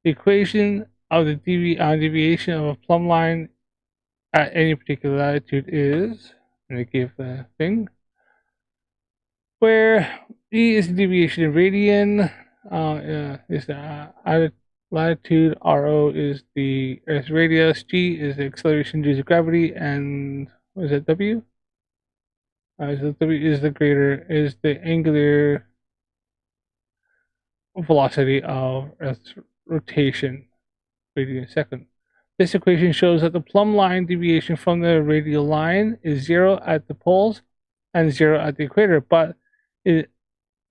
The equation of the deviation of a plumb line at any particular latitude is, and I gave the thing, where E is the deviation in radian, is the latitude, RO is the Earth's radius, G is the acceleration due to gravity, and what is it, W? So W is the angular velocity of Earth's rotation, radian a second. This equation shows that the plumb line deviation from the radial line is 0 at the poles and 0 at the equator, but it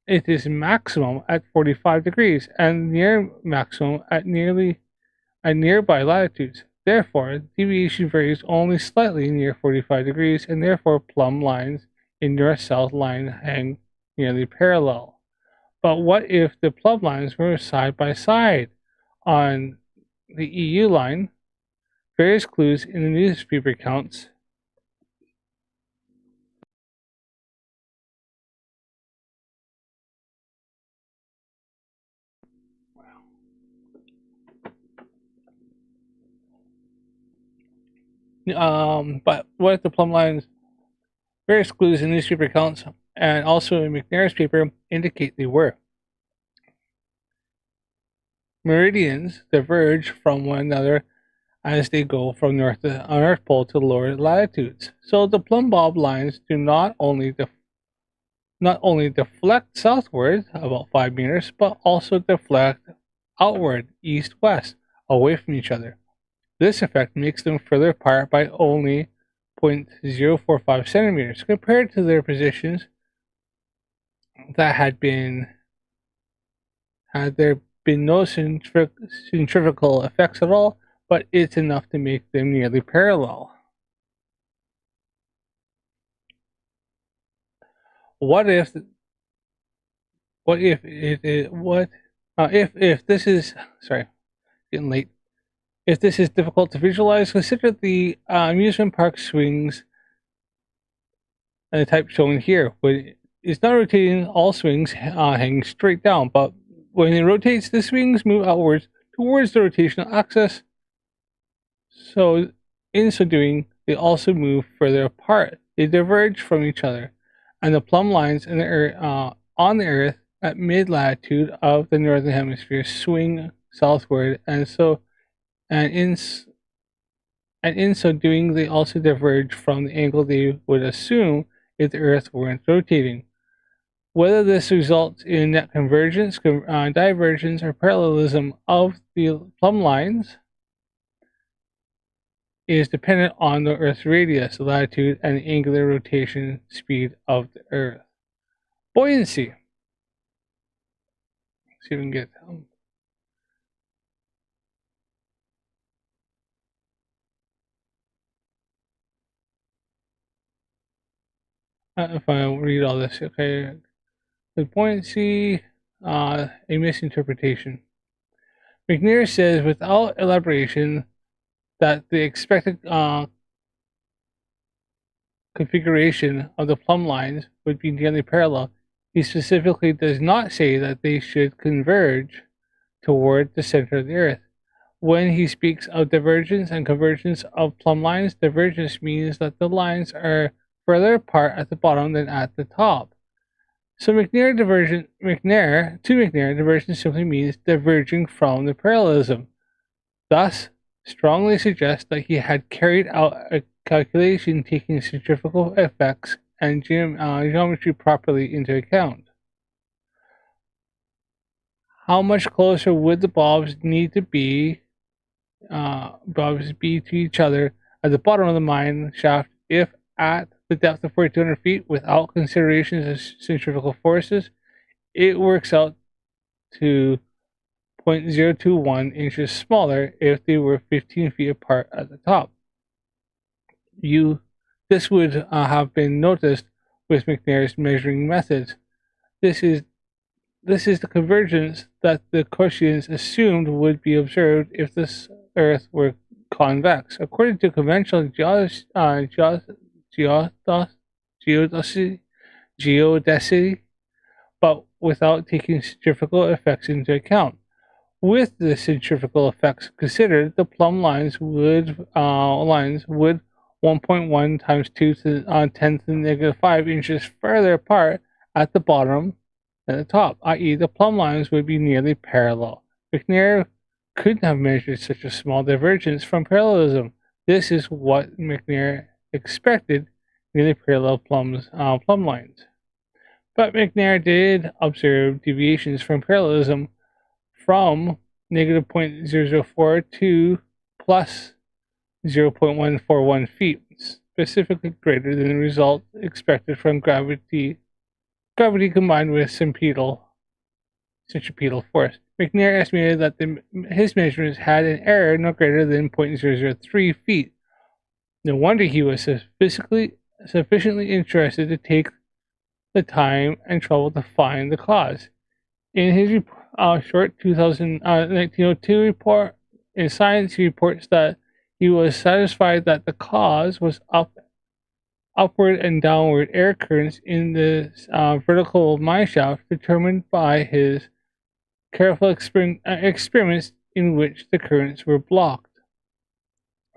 is maximum at 45 degrees and near maximum at nearby latitudes. Therefore, deviation varies only slightly near 45 degrees, and therefore plumb lines in north-south line hang nearly parallel. But what if the plumb lines were side by side on the EU line? Various clues in the newspaper accounts but what if the plumb lines, various clues in newspaper accounts and also in McNair's paper indicate they were. Meridians diverge from one another as they go from North Pole to lower latitudes. So the plumb bob lines do not only deflect southward about 5 meters, but also deflect outward east-west away from each other. This effect makes them further apart by only 0.045 centimeters compared to their positions that had there been no centrifugal effects at all, but it's enough to make them nearly parallel. What if this is, sorry, getting late. If this is difficult to visualize, consider the amusement park swings and the type shown here. When it's not rotating, all swings hang straight down, but when it rotates, the swings move outwards towards the rotational axis. So in so doing, they also move further apart. They diverge from each other, and the plumb lines in the on the Earth at mid-latitude of the northern hemisphere swing southward, and and in so doing, they also diverge from the angle they would assume if the Earth weren't rotating. Whether this results in net convergence, divergence, or parallelism of the plumb lines is dependent on the Earth's radius, the latitude, and the angular rotation speed of the Earth. Buoyancy. Let's see if we can get if I read all this, okay. The buoyancy, a misinterpretation. McNair says, without elaboration, that the expected configuration of the plumb lines would be nearly parallel. He specifically does not say that they should converge toward the center of the Earth. When he speaks of divergence and convergence of plumb lines, divergence means that the lines are further apart at the bottom than at the top. So divergence simply means diverging from the parallelism. Thus, strongly suggests that he had carried out a calculation taking centrifugal effects and geometry properly into account. How much closer would the bobs need to be to each other at the bottom of the mine shaft if at the depth of 4,200 feet without considerations of centrifugal forces? It works out to 0.021 inches smaller if they were 15 feet apart at the top. This would have been noticed with McNair's measuring methods. This is the convergence that the Caucasians assumed would be observed if the Earth were convex. According to conventional geodesy, but without taking centrifugal effects into account. With the centrifugal effects considered, the plumb lines would 1.1 times 2 to 10 to the negative 5 inches further apart at the bottom than the top, i.e. the plumb lines would be nearly parallel. McNair couldn't have measured such a small divergence from parallelism. This is what McNair expected, nearly parallel plumb lines. But McNair did observe deviations from parallelism from negative 0.004 to plus 0.141 feet, specifically greater than the result expected from gravity combined with centripetal force. McNair estimated that his measurements had an error no greater than 0.003 feet. No wonder he was sufficiently interested to take the time and trouble to find the cause. In his short 1902 report in Science, he reports that he was satisfied that the cause was upward and downward air currents in the vertical mine shaft, determined by his careful experiments in which the currents were blocked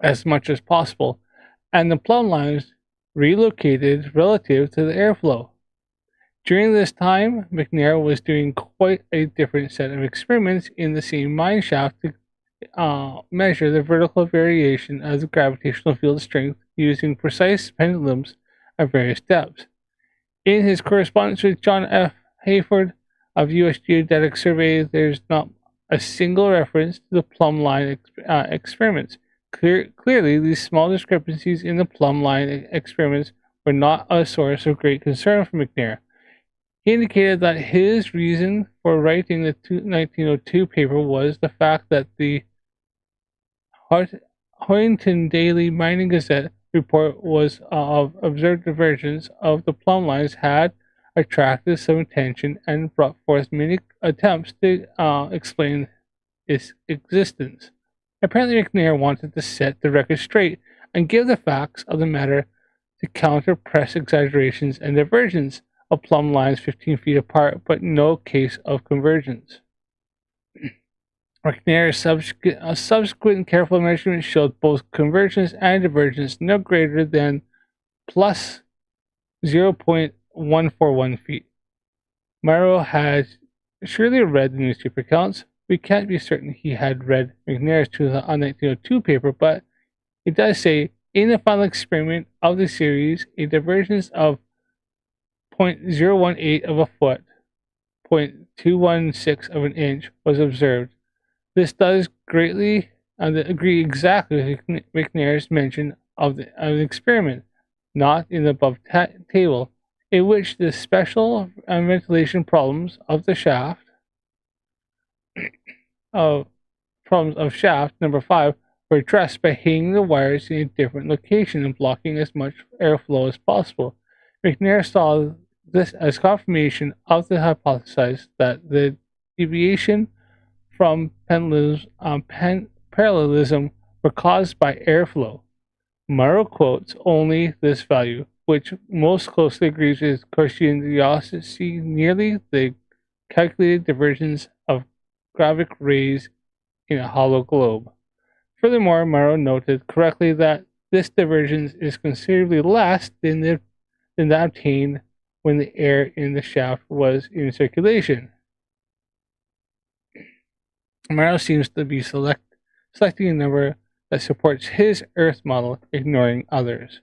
as much as possible, and the plumb lines relocated relative to the airflow. During this time, McNair was doing quite a different set of experiments in the same mine shaft to measure the vertical variation of the gravitational field strength using precise pendulums at various depths. In his correspondence with John F. Hayford of U.S. Geodetic Survey, there's not a single reference to the plumb line experiments. Clearly, these small discrepancies in the plumb line experiments were not a source of great concern for McNair. He indicated that his reason for writing the 1902 paper was the fact that the Hoyington Daily Mining Gazette report was of observed divergence of the plumb lines had attracted some attention and brought forth many attempts to explain its existence. Apparently, McNair wanted to set the record straight and give the facts of the matter to counter press exaggerations and divergence of plumb lines 15 feet apart, but no case of convergence. McNair's subsequent careful measurements showed both convergence and divergence no greater than plus 0.141 feet. Morrow had surely read the newspaper accounts. We can't be certain he had read McNair's 1902 paper, but It does say, in the final experiment of the series, a divergence of 0.018 of a foot, 0.216 of an inch was observed. This does greatly agree exactly with McNair's mention of the experiment, not in the above table, in which the special ventilation problems of the shaft of shaft number 5 were addressed by hanging the wires in a different location and blocking as much airflow as possible. McNair saw this as confirmation of the hypothesis that the deviation from parallelism were caused by airflow. Morrow quotes only this value, which most closely agrees with causality, nearly the calculated divergence of gravic rays in a hollow globe. Furthermore, Morrow noted correctly that this divergence is considerably less than that obtained when the air in the shaft was in circulation. Morrow seems to be selecting a number that supports his Earth model, ignoring others.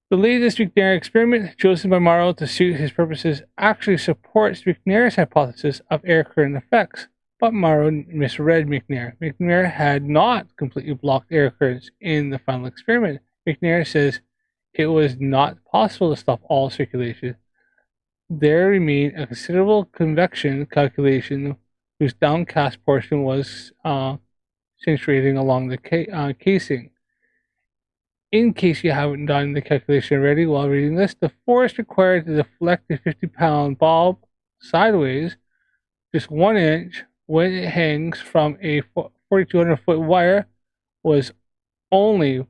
The latest McNair experiment, chosen by Morrow to suit his purposes, actually supports McNair's hypothesis of air current effects, but Morrow misread McNair. McNair had not completely blocked air currents in the final experiment. McNair says it was not possible to stop all circulation. There remained a considerable convection calculation whose downcast portion was centrating along the casing. In case you haven't done the calculation already while reading this, the force required to deflect a 50-pound bulb sideways just 1 inch when it hangs from a 4,200-foot wire was only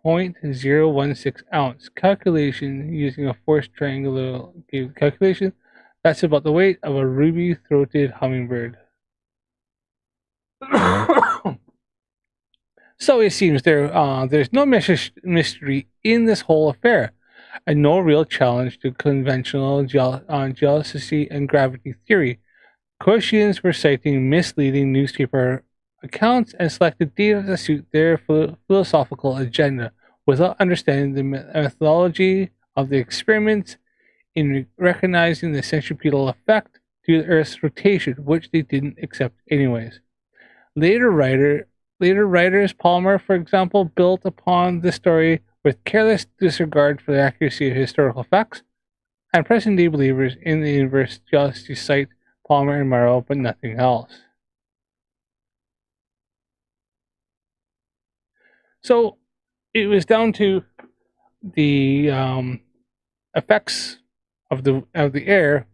0.016 ounce. Calculation using a force triangular calculation, that's about the weight of a ruby-throated hummingbird. So it seems there's no mystery in this whole affair, and no real challenge to conventional jealousy and gravity theory. Caucasians were citing misleading newspaper accounts and selected data to suit their philosophical agenda, without understanding the methodology of the experiments in recognizing the centripetal effect to the Earth's rotation, which they didn't accept anyways. Later writers, Palmer, for example, built upon this story with careless disregard for the accuracy of historical facts, and present-day believers in the universe just cite Palmer and Morrow, but nothing else. So it was down to the effects of the air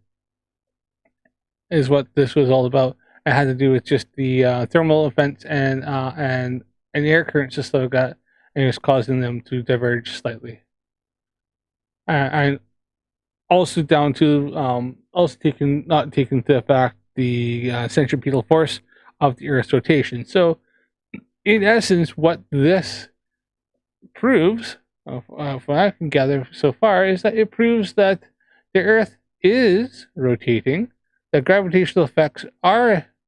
is what this was all about. It had to do with just the thermal events and the air currents just that got, and it was causing them to diverge slightly. And also down to also not taking into effect the centripetal force of the Earth's rotation. So, in essence, what this proves, from what I can gather so far, is that it proves that the Earth is rotating, that gravitational effects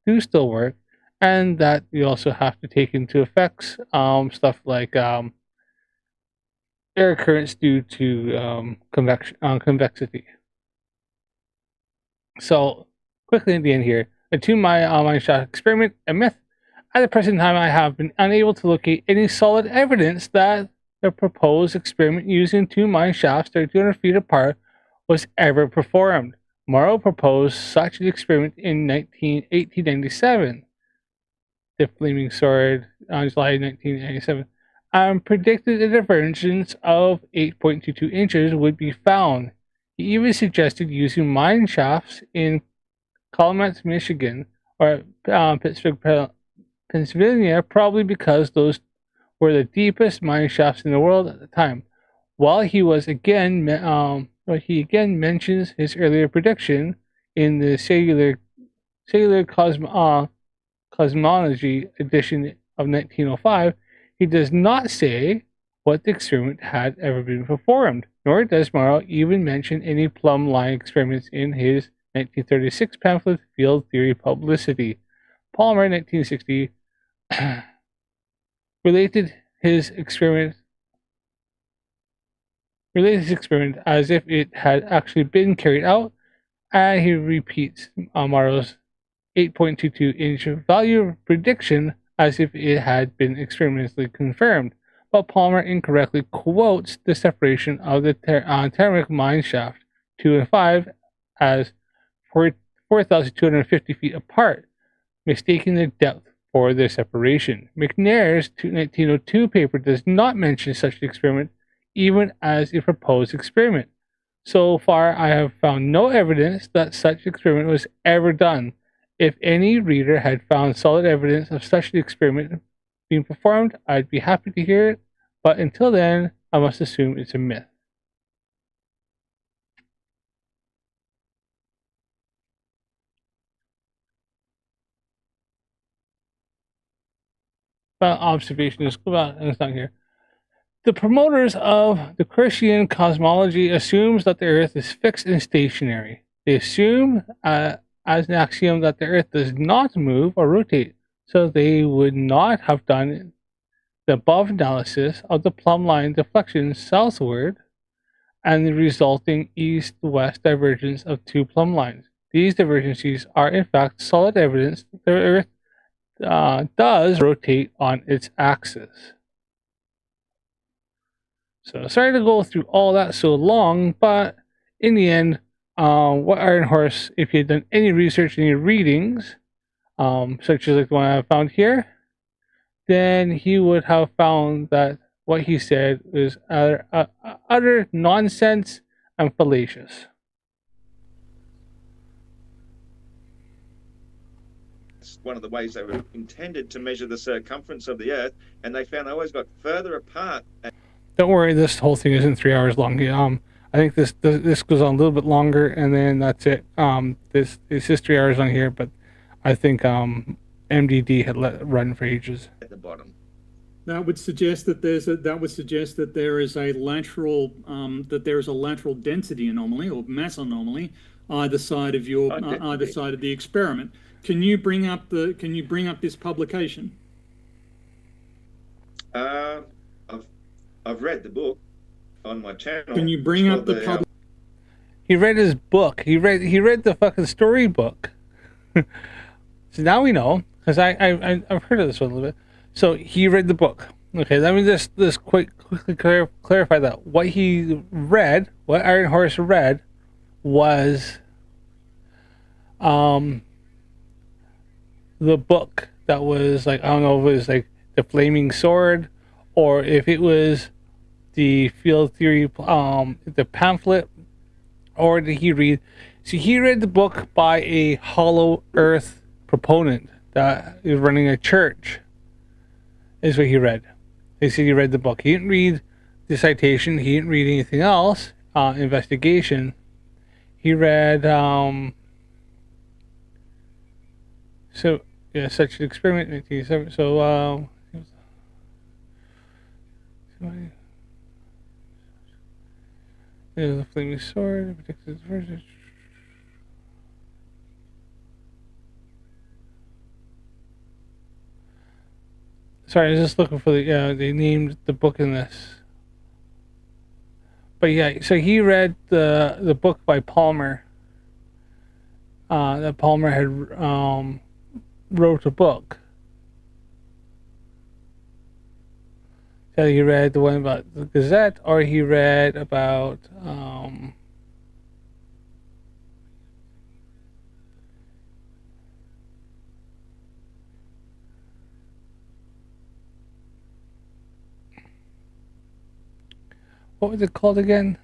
do still work, and that you also have to take into effects stuff like air currents due to convexity. So, quickly at the end here, the two-mine mine shaft experiment, a myth. At the present time, I have been unable to locate any solid evidence that the proposed experiment using two mine shafts 3,200 feet apart was ever performed. Morrow proposed such an experiment in 1897. The Flaming Sword on July 1997, and predicted a divergence of 8.22 inches would be found. He even suggested using mine shafts in Calumet, Michigan, or Pittsburgh, Pennsylvania, probably because those were the deepest mine shafts in the world at the time. While he again mentions his earlier prediction in the cellular cosmology edition of 1905, he does not say what the experiment had ever been performed, nor does Morrow even mention any plumb line experiments in his 1936 pamphlet Field Theory Publicity. Palmer, 1960, related his experiment as if it had actually been carried out, and he repeats Morrow's 8.22-inch value prediction as if it had been experimentally confirmed. But Palmer incorrectly quotes the separation of the thermic mine shaft 2 and 5 as 4,250 feet apart, mistaking the depth for their separation. McNair's 1902 paper does not mention such an experiment, even as a proposed experiment. So far, I have found no evidence that such experiment was ever done. If any reader had found solid evidence of such an experiment being performed, I'd be happy to hear it, but until then, I must assume it's a myth. Observation is it's not here. The promoters of the Christian cosmology assumes that the Earth is fixed and stationary. They assume as an axiom that the Earth does not move or rotate, so they would not have done the above analysis of the plumb line deflection southward and the resulting east-west divergence of two plumb lines. These divergences are in fact solid evidence that the Earth does rotate on its axis. So sorry to go through all that so long, but in the end, what Iron Horse, if you had done any research, any readings, such as like the one I found here, then he would have found that what he said was utter nonsense and fallacious. It's one of the ways they were intended to measure the circumference of the Earth, and they found they always got further apart. Don't worry, this whole thing isn't 3 hours long. I think this goes on a little bit longer, and then that's it. This is just 3 hours on here, but I think MDD had let it run for ages. At the bottom. That would suggest that there is a lateral lateral density anomaly or mass anomaly either side of the experiment. Can you bring up this publication? I've read the book on my channel. Can you bring up the publication? He read his book. He read the fucking storybook. So now we know, because I've heard of this one a little bit. So he read the book. Okay, let me just quickly clarify that. What he read, what Iron Horse read, was the book that was like, I don't know if it was like the Flaming Sword, or if it was the field theory, the pamphlet, or did he read? So he read the book by a Hollow Earth proponent that is running a church. Is what he read. He said he read the book. He didn't read the citation. He didn't read anything else. Investigation. He read. So yeah, such an experiment. 1987. So the Flaming Sword. Sorry, I was just looking for the. They named the book in this. But yeah, so he read the book by Palmer. That Palmer had wrote a book. So he read the one about the Gazette, or he read about what was it called again?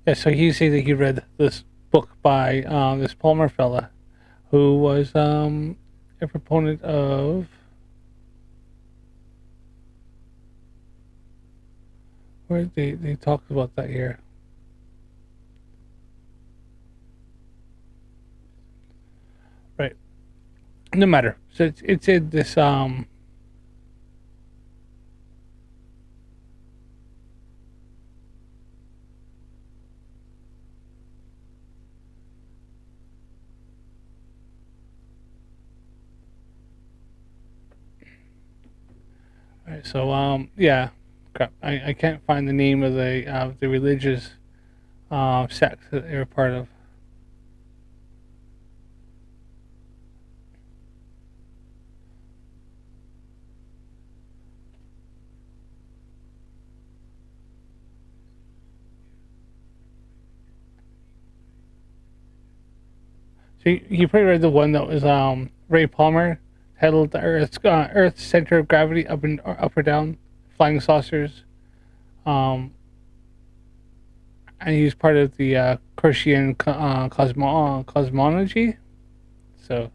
Yeah, so he said that he read this book by this Palmer fella, who was a proponent of where they talked about that here. Right. No matter. So it's in this Alright, so yeah, crap. I can't find the name of the religious sect that they were part of. So you probably read the one that was Ray Palmer titled Earth's Center of Gravity Up or Down, Flying Saucers. Um, and he was part of the Christian cosmology. So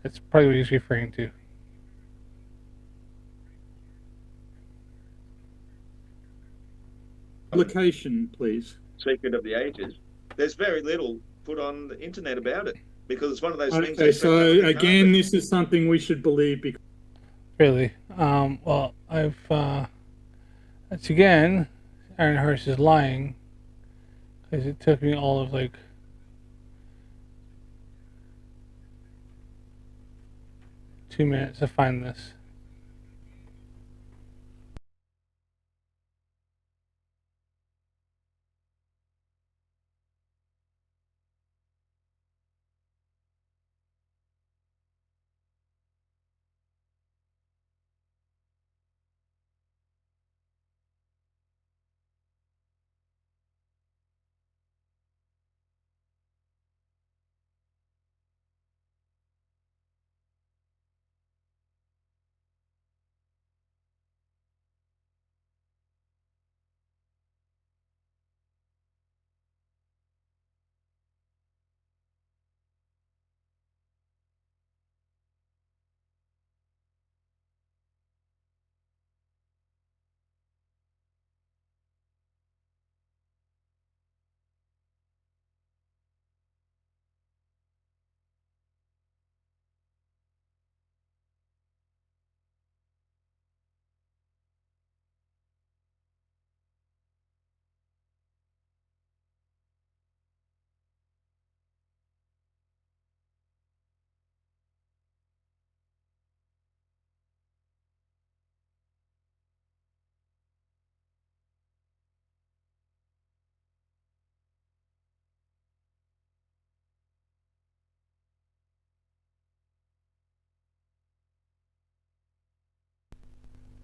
that's probably what he's referring to. Location, please. Secret of the ages. There's very little put on the internet about it because it's one of those things. Okay, so again, this is something we should believe because Really? Well, I've that's again, Aaron Hirsch is lying because it took me all of like 2 minutes to find this.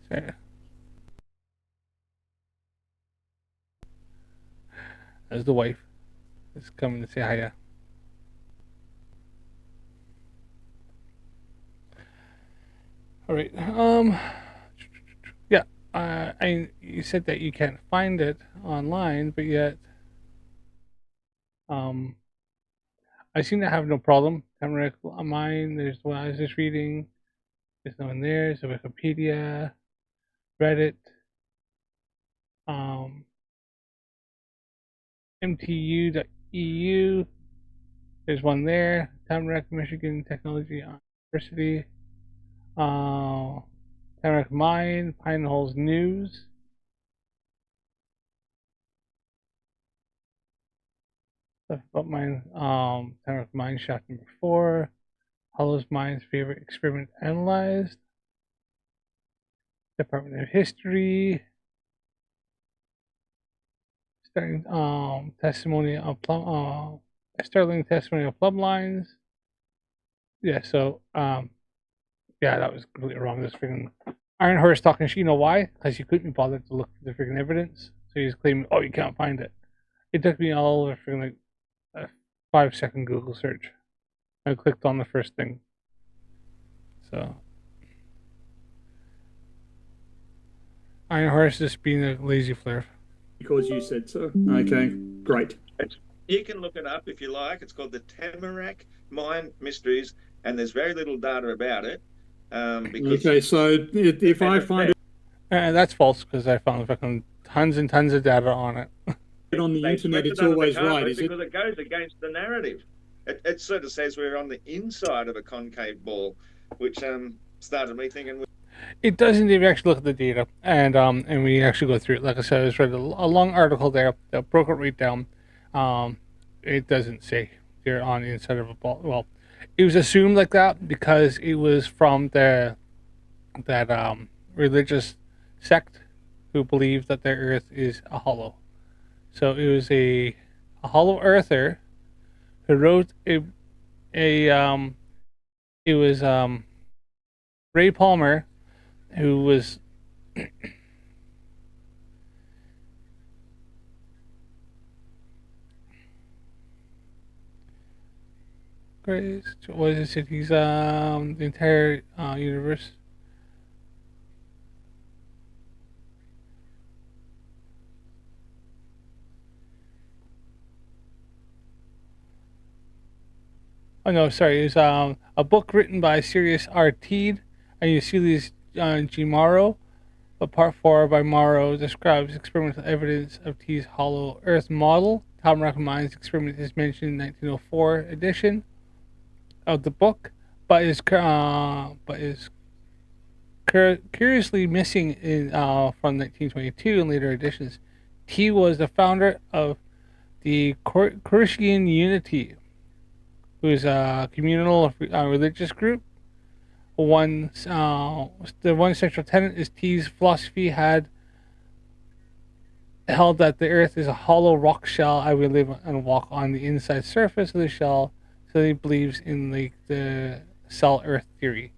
So, as the wife is coming to say hiya. All right. Yeah. You said that you can't find it online, but yet, um, I seem to have no problem. Tamarack on mine. There's what I was just reading. There's no one there. There's a Wikipedia, Reddit, um, MTU.eu. There's one there. Tamarack, Michigan Technology University. Tamarack Mine, Pine Holes News. Stuff about mine. Tamarack Mine Shaft number 4. Hollows Mine's favorite experiment analyzed. Department of History. Testimony of Sterling testimony of plumb lines. Yeah, so yeah, that was completely wrong. This freaking Iron Horse talking shit. You know why? Because he couldn't be bothered to look for the freaking evidence. So he's claiming, oh, you can't find it. It took me all over freaking like a 5-second Google search. I clicked on the first thing. So Iron Horse just being a lazy flirt. because you said so. Okay, great. You can look it up if you like. It's called the Tamarack Mine Mysteries, and there's very little data about it. Okay, so if I find it That's false because I found fucking tons and tons of data on it. on the they internet, swept it's it under the always carpet right, is it? because it goes against the narrative. It sort of says we're on the inside of a concave ball, which started me thinking. It doesn't even actually look at the data, and we actually go through it. Like I said, I just read a long article there that broke it right down. It doesn't say you're on the inside of a ball. Well, it was assumed like that because it was from that religious sect who believed that the Earth is a hollow. So it was a hollow earther who wrote a it was Ray Palmer, who was what is it? He's the entire universe. Oh no, sorry. It's a book written by Sirius R. Teed and Eusebius G. Morrow. But part 4 by Morrow describes experimental evidence of T's hollow Earth model. Tom recommends experiment is mentioned in 1904 edition of the book, but is curiously missing in from 1922 and later editions. T was the founder of the Christian Unity, who is a communal religious group. The one central tenet is T's philosophy had held that the Earth is a hollow rock shell. I will live and walk on the inside surface of the shell. So he believes in the cell Earth theory.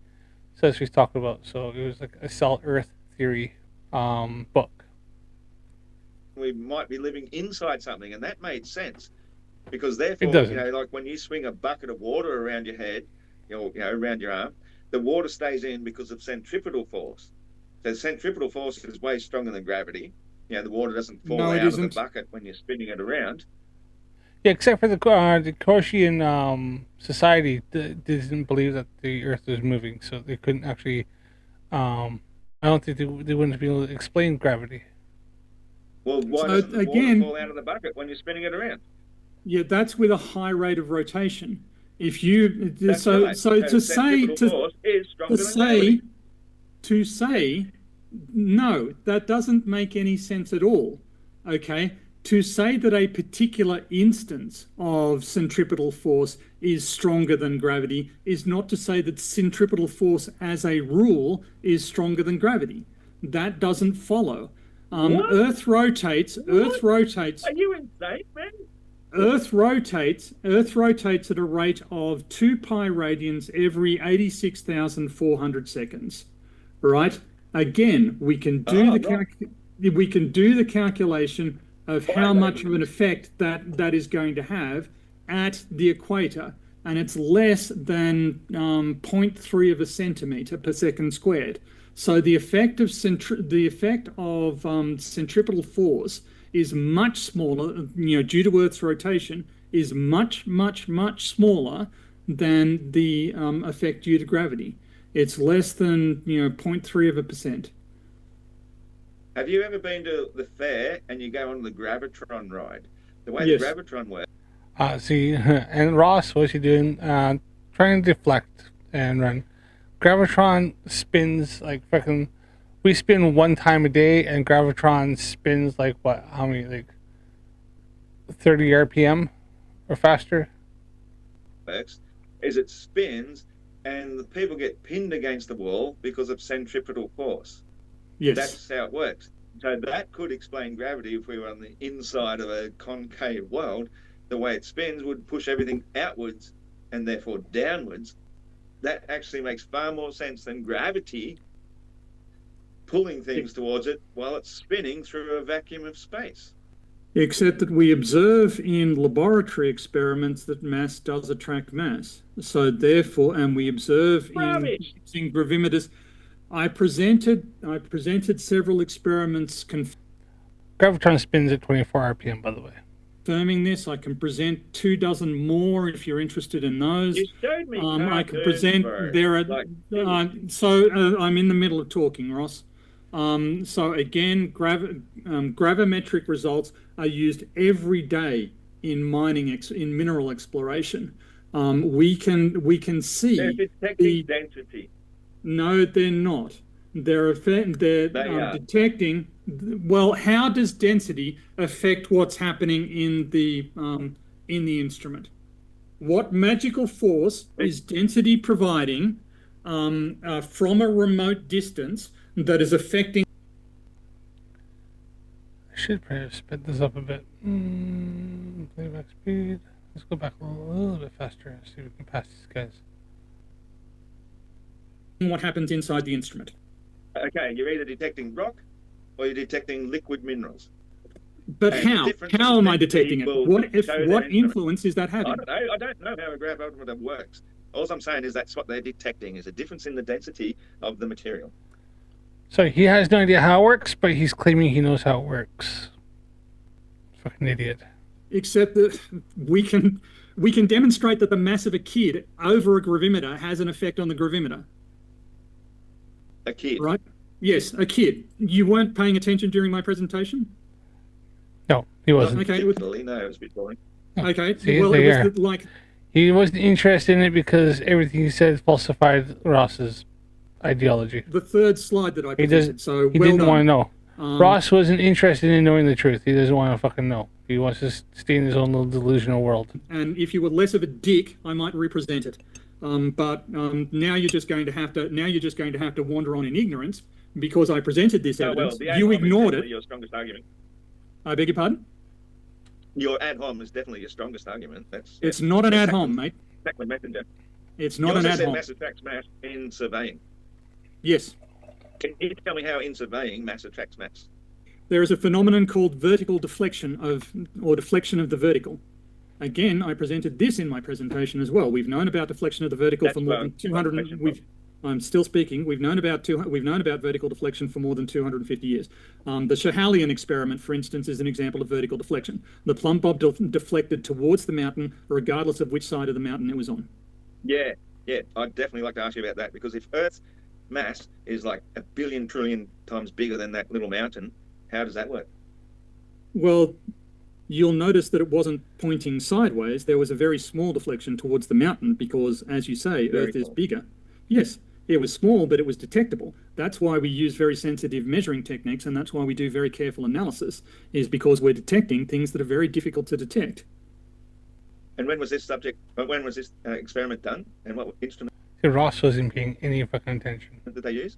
So that's what he's talking about. So it was like a cell Earth theory book. We might be living inside something, and that made sense because therefore, like when you swing a bucket of water around your head, around your arm, the water stays in because of centripetal force. So centripetal force is way stronger than gravity. The water doesn't fall out of the bucket when you're spinning it around. Yeah, except for the Koshian society didn't believe that the Earth was moving, so they couldn't actually. I don't think they wouldn't be able to explain gravity. Well, why doesn't the water fall out of the bucket when you're spinning it around? Yeah, that's with a high rate of rotation. If you to say no, that doesn't make any sense at all. Okay, to say that a particular instance of centripetal force is stronger than gravity is not to say that centripetal force as a rule is stronger than gravity. That doesn't follow. Earth rotates. Earth rotates. Are you insane, man? Earth rotates at a rate of 2 pi radians every 86,400 seconds. Right? Again, we can do the calculation of how much of an effect that is going to have at the equator, and it's less than 0.3 of a centimeter per second squared. So the effect of centripetal force is much smaller, due to Earth's rotation, is much smaller than the effect due to gravity. It's less than 0.3 of a percent. Have you ever been to the fair and you go on the gravitron ride? The way the gravitron works. See, and Ross, what's he doing? Trying to deflect and run. Gravitron spins like fucking. We spin 1 time a day, and gravitron spins like what? How many? Like 30 RPM or faster? Is it spins, and the people get pinned against the wall because of centripetal force. Yes. That's how it works. So that could explain gravity if we were on the inside of a concave world. The way it spins would push everything outwards and therefore downwards. That actually makes far more sense than gravity pulling things towards it while it's spinning through a vacuum of space. Except that we observe in laboratory experiments that mass does attract mass. So therefore, and we observe using gravimeters. I presented several experiments Gravitron spins at 24 RPM, by the way. Confirming this. I can present 24 more if you're interested in those. You showed me I can present I'm in the middle of talking, Ross. So again, gravimetric results are used every day in mining in mineral exploration. We can see they're detecting density. No, they're not. They're detecting. Well, how does density affect what's happening in the instrument? What magical force is density providing from a remote distance that is affecting. I should probably sped this up a bit. Playback speed. Let's go back a little bit faster and see if we can pass these guys. What happens inside the instrument. Okay, you're either detecting rock or you're detecting liquid minerals. But And how? different How am I sensitivity detecting it? will What show that what instrument. influence is that having? I don't know how a gravimeter works. All I'm saying is that's what they're detecting, is a difference in the density of the material. So he has no idea how it works, but he's claiming he knows how it works. Fucking idiot. Except that we can demonstrate that the mass of a kid over a gravimeter has an effect on the gravimeter. A kid. Right? Yes, a kid. You weren't paying attention during my presentation? No, he wasn't. Okay. Particularly, no, it was a bit boring. Okay. See, Well, there it you was like He wasn't interested in it because everything he said falsified Ross's ideology. the third slide that I He doesn't. presented. So He well didn't done. want to know. Um, Ross wasn't interested in knowing the truth. He doesn't want to fucking know. He wants to stay in his own little delusional world. And if you were less of a dick, I might represent it. But now you're just going to have to wander on in ignorance because I presented this evidence. The ad You hoc is ignored definitely it. your strongest argument. I beg your pardon? Your ad hom is definitely your strongest argument. It's not an ad hom, mate. Exactly, messenger. It's You not an also ad said hom. mass attracts mass in surveying. Yes. Can you tell me how in surveying mass attracts mass? There is a phenomenon called vertical deflection or deflection of the vertical. Again, I presented this in my presentation as well. We've known about deflection of the vertical That's for more where than I'm 200. I'm still speaking. We've known about vertical deflection for more than 250 years. The Schehallien experiment, for instance, is an example of vertical deflection. The plumb bob deflected towards the mountain, regardless of which side of the mountain it was on. Yeah, I'd definitely like to ask you about that, because if Earth's mass is like 1 billion trillion times bigger than that little mountain, how does that work? Well, you'll notice that it wasn't pointing sideways. There was a very small deflection towards the mountain because, as you say, Very Earth is small. bigger. Yes, it was small, but it was detectable. That's why we use very sensitive measuring techniques, and that's why we do very careful analysis, is because we're detecting things that are very difficult to detect. And when was this experiment done? And what instrument See, Ross wasn't paying any fucking attention. did they use?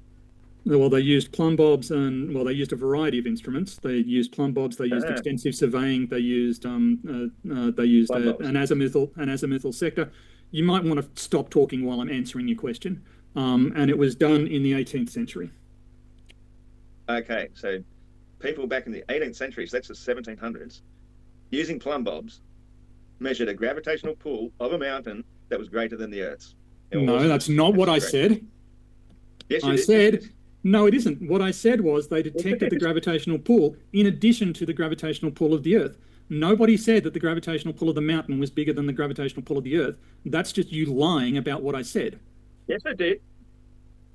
Well, they used plumb bobs and, well, they used a variety of instruments. They used plumb bobs, they used extensive surveying, they used an azimuthal sector. You might want to stop talking while I'm answering your question. And it was done in the 18th century. Okay, so people back in the 18th century, so that's the 1700s, using plumb bobs, measured a gravitational pull of a mountain that was greater than the Earth's. No, that's not what I said. Yes, I said, no, it isn't. What I said was they detected the gravitational pull in addition to the gravitational pull of the Earth. Nobody said that the gravitational pull of the mountain was bigger than the gravitational pull of the Earth. That's just you lying about what I said. Yes, I did.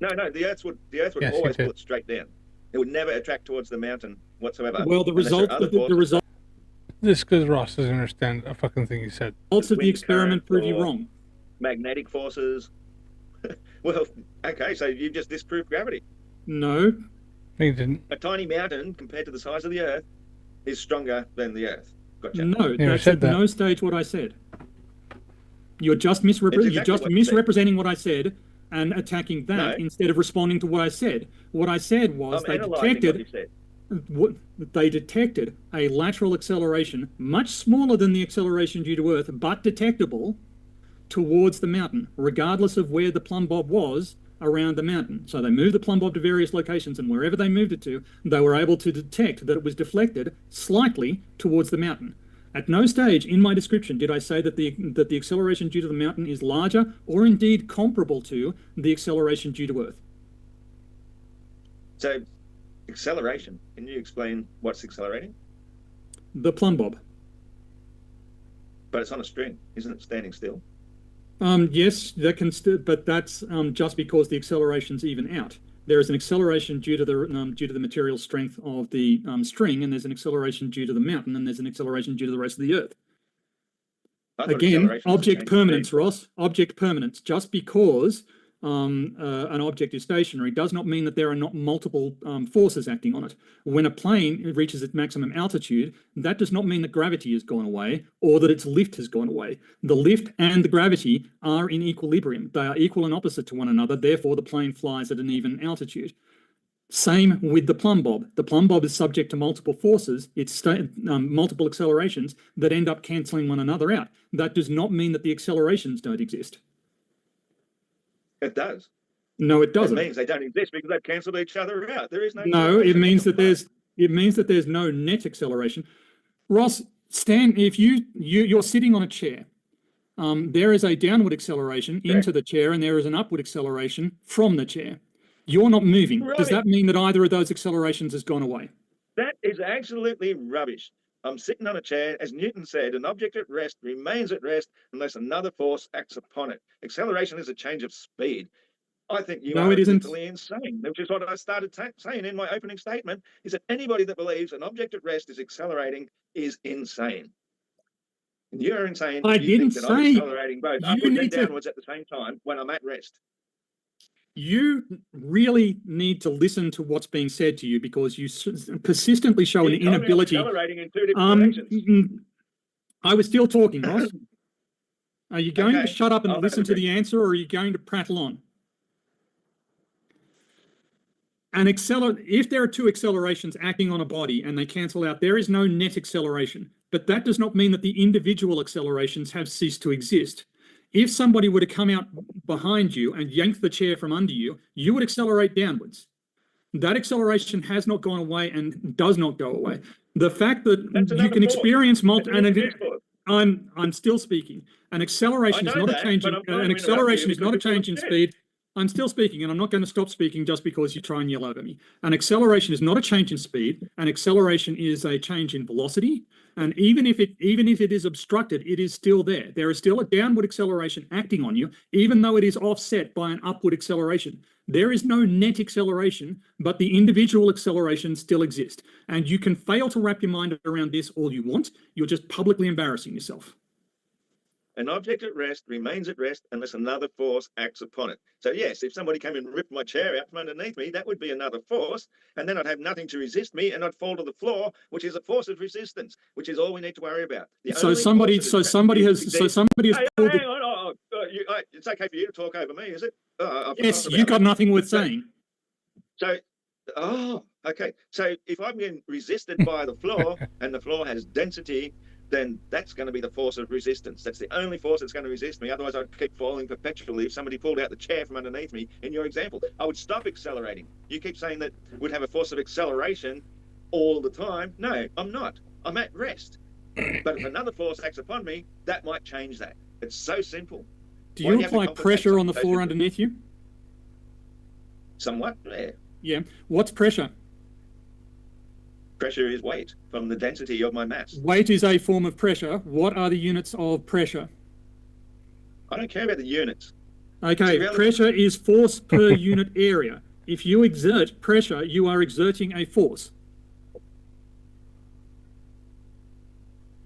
No, the Earth would Yes, you always did. pull it straight down. It would never attract towards the mountain whatsoever. Well, the unless there are result, other the forces. result This because Ross doesn't understand a fucking thing he said. results of the Wind experiment currents prove you or wrong. Magnetic forces. Well, okay, so you just disproved gravity. No, He didn't. A tiny mountain compared to the size of the Earth is stronger than the Earth. Gotcha. no, Never that's said at that. no stage what I said. You're just It's exactly you're just what you said. misrepresenting what I said and attacking that No. instead of responding to what I said. What I said was I'm analysing what you said. they detected a lateral acceleration much smaller than the acceleration due to Earth, but detectable towards the mountain, regardless of where the plumb bob was around the mountain. So they moved the plumb bob to various locations, and wherever they moved it to, they were able to detect that it was deflected slightly towards the mountain. At no stage in my description did I say that the acceleration due to the mountain is larger or indeed comparable to the acceleration due to Earth. So, acceleration. Can you explain what's accelerating? The plumb bob. But it's on a string, isn't it? Standing still. Yes, that can but that's just because the acceleration's even out. There is an acceleration due to the material strength of the string, and there's an acceleration due to the mountain, and there's an acceleration due to the rest of the Earth. I thought Again, acceleration was a object change of permanence, speed. Ross. Object permanence. Just because an object is stationary does not mean that there are not multiple forces acting on it. When a plane reaches its maximum altitude, that does not mean that gravity has gone away or that its lift has gone away. The lift and the gravity are in equilibrium. They are equal and opposite to one another. Therefore, the plane flies at an even altitude. Same with the plumb bob. The plumb bob is subject to multiple forces. It's multiple accelerations that end up cancelling one another out. That does not mean that the accelerations don't exist. It does. No, it doesn't. It means they don't exist because they've cancelled each other out. There is no. No, it means that there's no net acceleration. Ross, Stan, if you're sitting on a chair, there is a downward acceleration into the chair, and there is an upward acceleration from the chair. You're not moving. Rubbish. Does that mean that either of those accelerations has gone away? That is absolutely rubbish. I'm sitting on a chair. As Newton said, an object at rest remains at rest unless another force acts upon it. Acceleration is a change of speed. I think you are mentally insane, which is what I started saying in my opening statement, is that anybody that believes an object at rest is accelerating is insane. And you're insane. I didn't think that say I'm accelerating both upwards and downwards at the same time when I'm at rest. You really need to listen to what's being said to you, because you persistently show an inability. Accelerating in two different directions. I was still talking, Ross. Are you going to shut up and listen to the answer, or are you going to prattle on? If there are two accelerations acting on a body and they cancel out, there is no net acceleration. But that does not mean that the individual accelerations have ceased to exist. If somebody were to come out behind you and yank the chair from under you, you would accelerate downwards. That acceleration has not gone away and does not go away. The fact that you can experience I'm still speaking. An acceleration is not a change. An acceleration is not a change in speed. I'm still speaking, and I'm not going to stop speaking just because you try and yell over me. An acceleration is not a change in speed. An acceleration is a change in velocity. And even if it is obstructed, it is still there. There is still a downward acceleration acting on you, even though it is offset by an upward acceleration. There is no net acceleration, but the individual accelerations still exist. And you can fail to wrap your mind around this all you want. You're just publicly embarrassing yourself. An object at rest remains at rest unless another force acts upon it. So yes, if somebody came and ripped my chair out from underneath me, that would be another force, and then I'd have nothing to resist me, and I'd fall to the floor, which is a force of resistance, which is all we need to worry about. Somebody has pulled it. Hang on, it's okay for you to talk over me, is it? Yes, you got nothing worth saying. So, okay. So if I'm being resisted by the floor, and the floor has density, then that's going to be the force of resistance. That's the only force that's going to resist me. Otherwise, I'd keep falling perpetually. If somebody pulled out the chair from underneath me, in your example, I would stop accelerating. You keep saying that we'd have a force of acceleration all the time. No, I'm not. I'm at rest. But if another force acts upon me, that might change that. It's so simple. Do you apply pressure on the floor underneath you? Somewhat, yeah. Yeah. What's pressure? Pressure is weight from the density of my mass. Weight is a form of pressure. What are the units of pressure? I don't care about the units. Okay, pressure is force per unit area. If you exert pressure, you are exerting a force.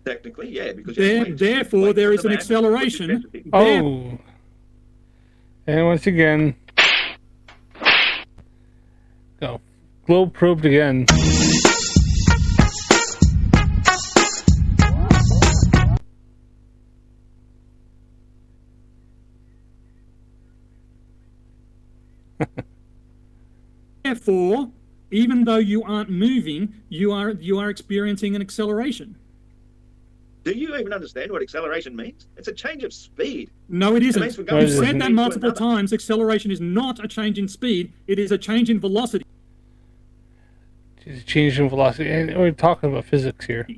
Technically, yeah, because therefore there is an acceleration. Oh, and once again, go globe probed again. Therefore, even though you aren't moving, you are experiencing an acceleration. Do you even understand what acceleration means? It's a change of speed. No, it isn't. You've said that multiple times. Acceleration is not a change in speed. It is a change in velocity. It's a change in velocity, and we're talking about physics here.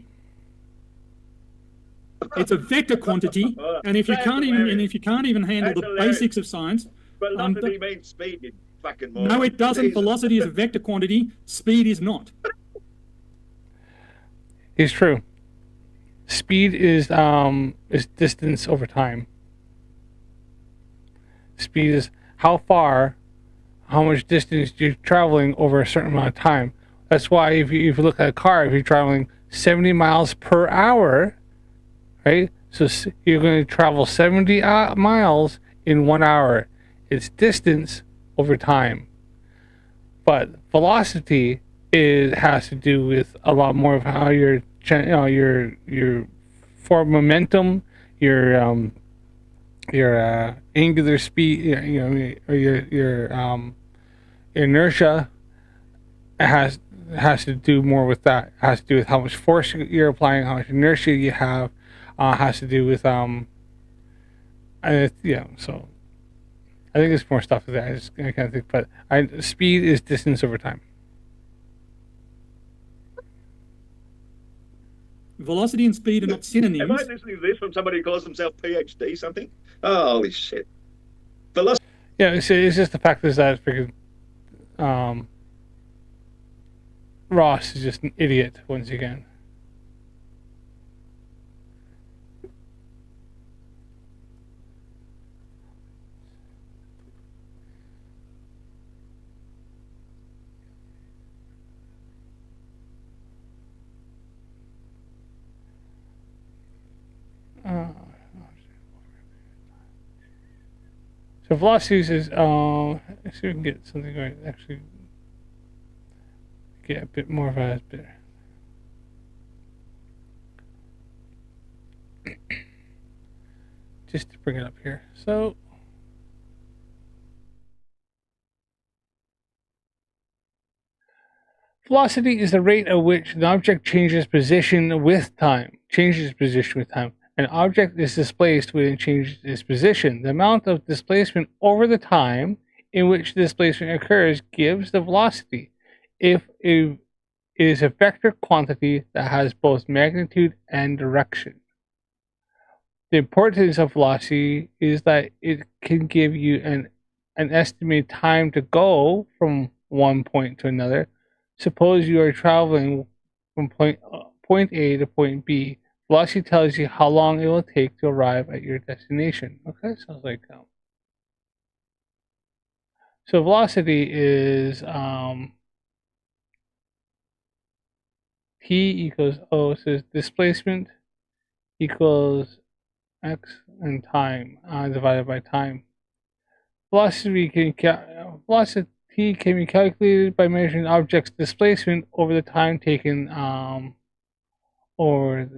It's a vector quantity, and if you can't even handle the basics of science, velocity means speed. You fucking moron. No, it doesn't. Jesus. Velocity is a vector quantity. Speed is not. It's true. Speed is distance over time. Speed is how much distance you're traveling over a certain amount of time. That's why if you look at a car, if you're traveling 70 miles per hour, right? So you're going to travel 70 miles in 1 hour. It's distance over time. But velocity has to do with a lot more of how your for momentum, your angular speed, or your inertia has to do more with that. It has to do with how much force you're applying, how much inertia you have. Has to do with So I think there's more stuff to that. I can't think, but speed is distance over time. Velocity and speed are not synonyms. Am I listening to this from somebody who calls himself PhD something? Oh, holy shit. Velocity. Yeah, it's just the fact is that freaking Ross is just an idiot once again. So velocities is let's see if we can get something right. Actually, get a bit more of a bit. Just to bring it up here. So velocity is the rate at which an object changes position with time. An object is displaced when it changes its position. The amount of displacement over the time in which displacement occurs gives the velocity. If it is a vector quantity that has both magnitude and direction. The importance of velocity is that it can give you an estimated time to go from one point to another. Suppose you are traveling from point A to point B. Velocity tells you how long it will take to arrive at your destination. Okay, sounds like so velocity is t equals o. So displacement equals x and time divided by time. Velocity can be calculated by measuring object's displacement over the time taken or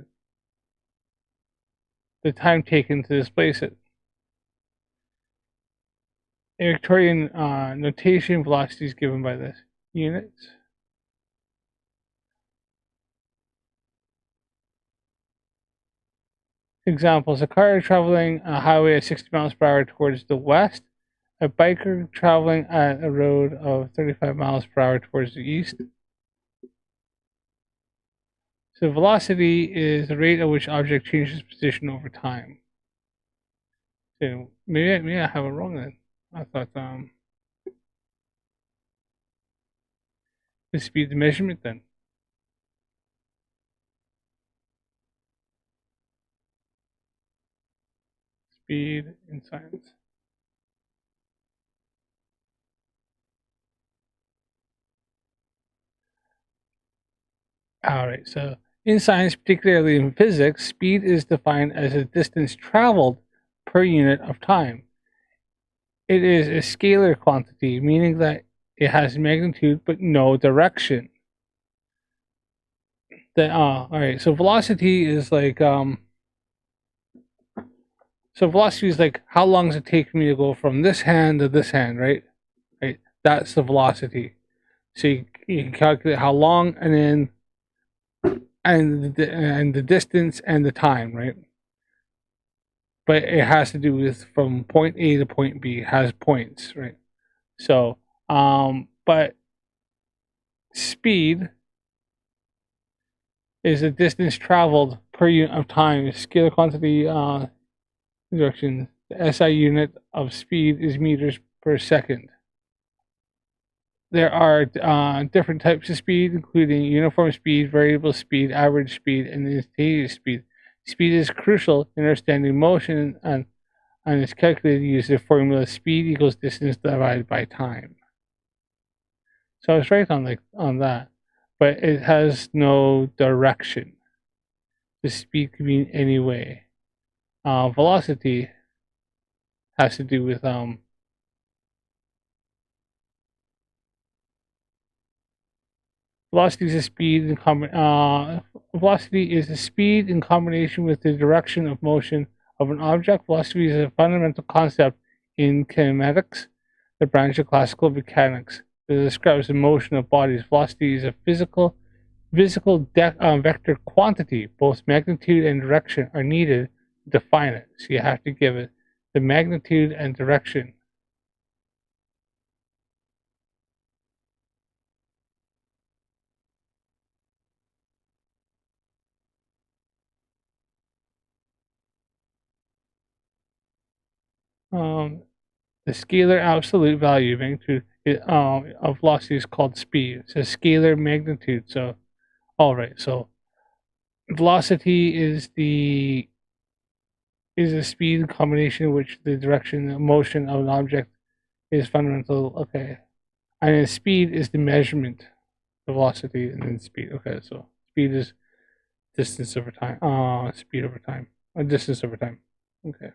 the time taken to displace it. In Victorian notation, velocity is given by this units. Examples: a car traveling a highway at 60 miles per hour towards the west, a biker traveling at a road of 35 miles per hour towards the east. So velocity is the rate at which object changes position over time. So maybe I have it wrong then. I thought the speed the measurement then. Speed in science. All right, so in science, particularly in physics, speed is defined as a distance traveled per unit of time. It is a scalar quantity, meaning that it has magnitude but no direction. All right, so velocity is like velocity is like how long does it take me to go from this hand to this hand, right? Right, that's the velocity. So you can calculate how long, and then and the distance and the time, right? But it has to do with from point A to point B. It has points, right? So, but speed is the distance traveled per unit of time. Scalar quantity direction. The SI unit of speed is meters per second. There are different types of speed, including uniform speed, variable speed, average speed, and instantaneous speed. Speed is crucial in understanding motion and is calculated using the formula speed equals distance divided by time. So I was right on that, but it has no direction. The speed can be in any way. Velocity has to do with Velocity is a speed in velocity is the speed in combination with the direction of motion of an object. Velocity is a fundamental concept in kinematics, the branch of classical mechanics that describes the motion of bodies. Velocity is a physical vector quantity. Both magnitude and direction are needed to define it. So you have to give it the magnitude and direction. Um, the scalar absolute value magnitude of velocity is called speed. It's a scalar magnitude. So, all right. So, velocity is the speed in combination in which the direction of motion of an object is fundamental. Okay, and then speed is the measurement, the velocity, and then speed. Okay, so speed is distance over time. Speed over time. Distance over time. Okay.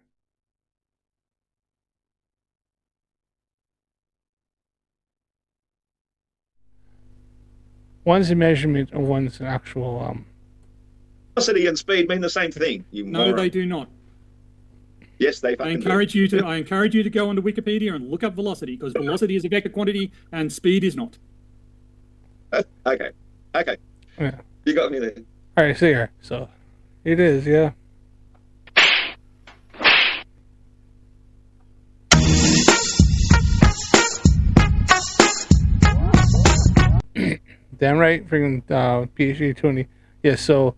One's a measurement and one's an actual Velocity and speed mean the same thing. You No, moron. they do not. Yes, they I fucking encourage you to go onto Wikipedia and look up velocity, because velocity is a vector quantity and speed is not. do. Okay. Yeah. You got me there. All right, so here, so it is, yeah. Damn right, freaking PhD 20. Yeah, so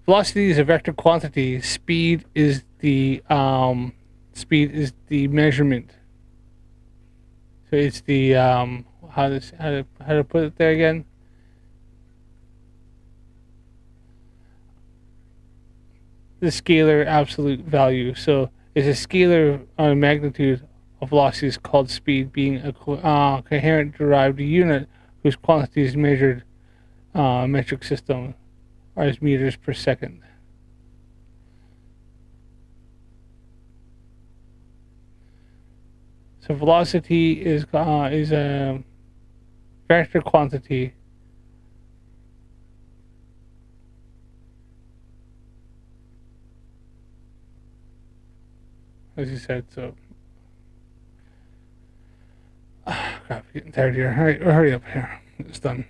velocity is a vector quantity. Speed is the measurement. So it's the how to put it there again? The scalar absolute value. So it's a scalar magnitude of velocity is called speed, being a coherent derived unit whose quantity is measured metric system as meters per second. So velocity is a vector quantity. As you said, so. Crap, I'm getting tired here. All right, hurry up here. It's done.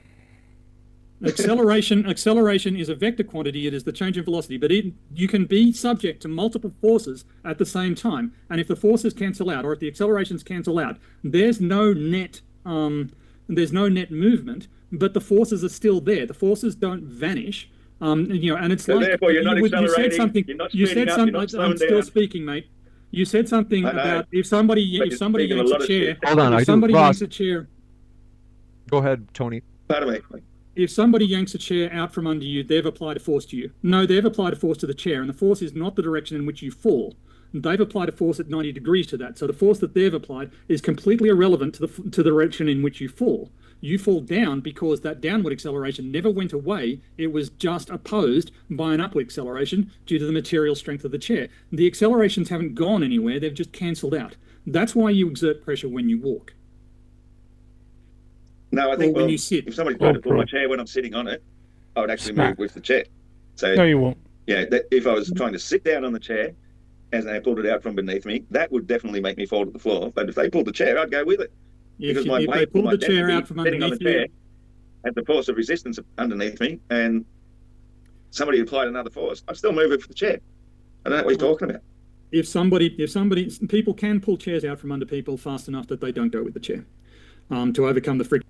Acceleration is a vector quantity. It is the change in velocity, but you can be subject to multiple forces at the same time. And if the forces cancel out, or if the accelerations cancel out, there's no net movement, but the forces are still there. The forces don't vanish. And it's So like therefore, you're not you accelerating. said something. You're not You speeding said up. something. You're not slowing I'm still down. speaking, mate. You said something I know. about if somebody But yanks you're a speaking a lot of chair. shit. Hold on, If somebody Ross, yanks a chair. go ahead, Tony. Pardon me. If somebody yanks a chair out from under you, they've applied a force to you. No, they've applied a force to the chair, and the force is not the direction in which you fall. They've applied a force at 90 degrees to that. So the force that they've applied is completely irrelevant to the direction in which you fall. You fall down because that downward acceleration never went away. It was just opposed by an upward acceleration due to the material strength of the chair. The accelerations haven't gone anywhere. They've just cancelled out. That's why you exert pressure when you walk. No, I think when you sit. if somebody tried to pull my chair when I'm sitting on it, I would actually move with the chair. So No, you won't. yeah, if I was trying to sit down on the chair as they pulled it out from beneath me, that would definitely make me fall to the floor. But if they pulled the chair, I'd go with it. If they pulled the chair out from underneath you, at the force of resistance underneath me, and somebody applied another force, I'd still move it for the chair. I don't know what you're talking about. if people can pull chairs out from under people fast enough that they don't go with the chair to overcome the friction.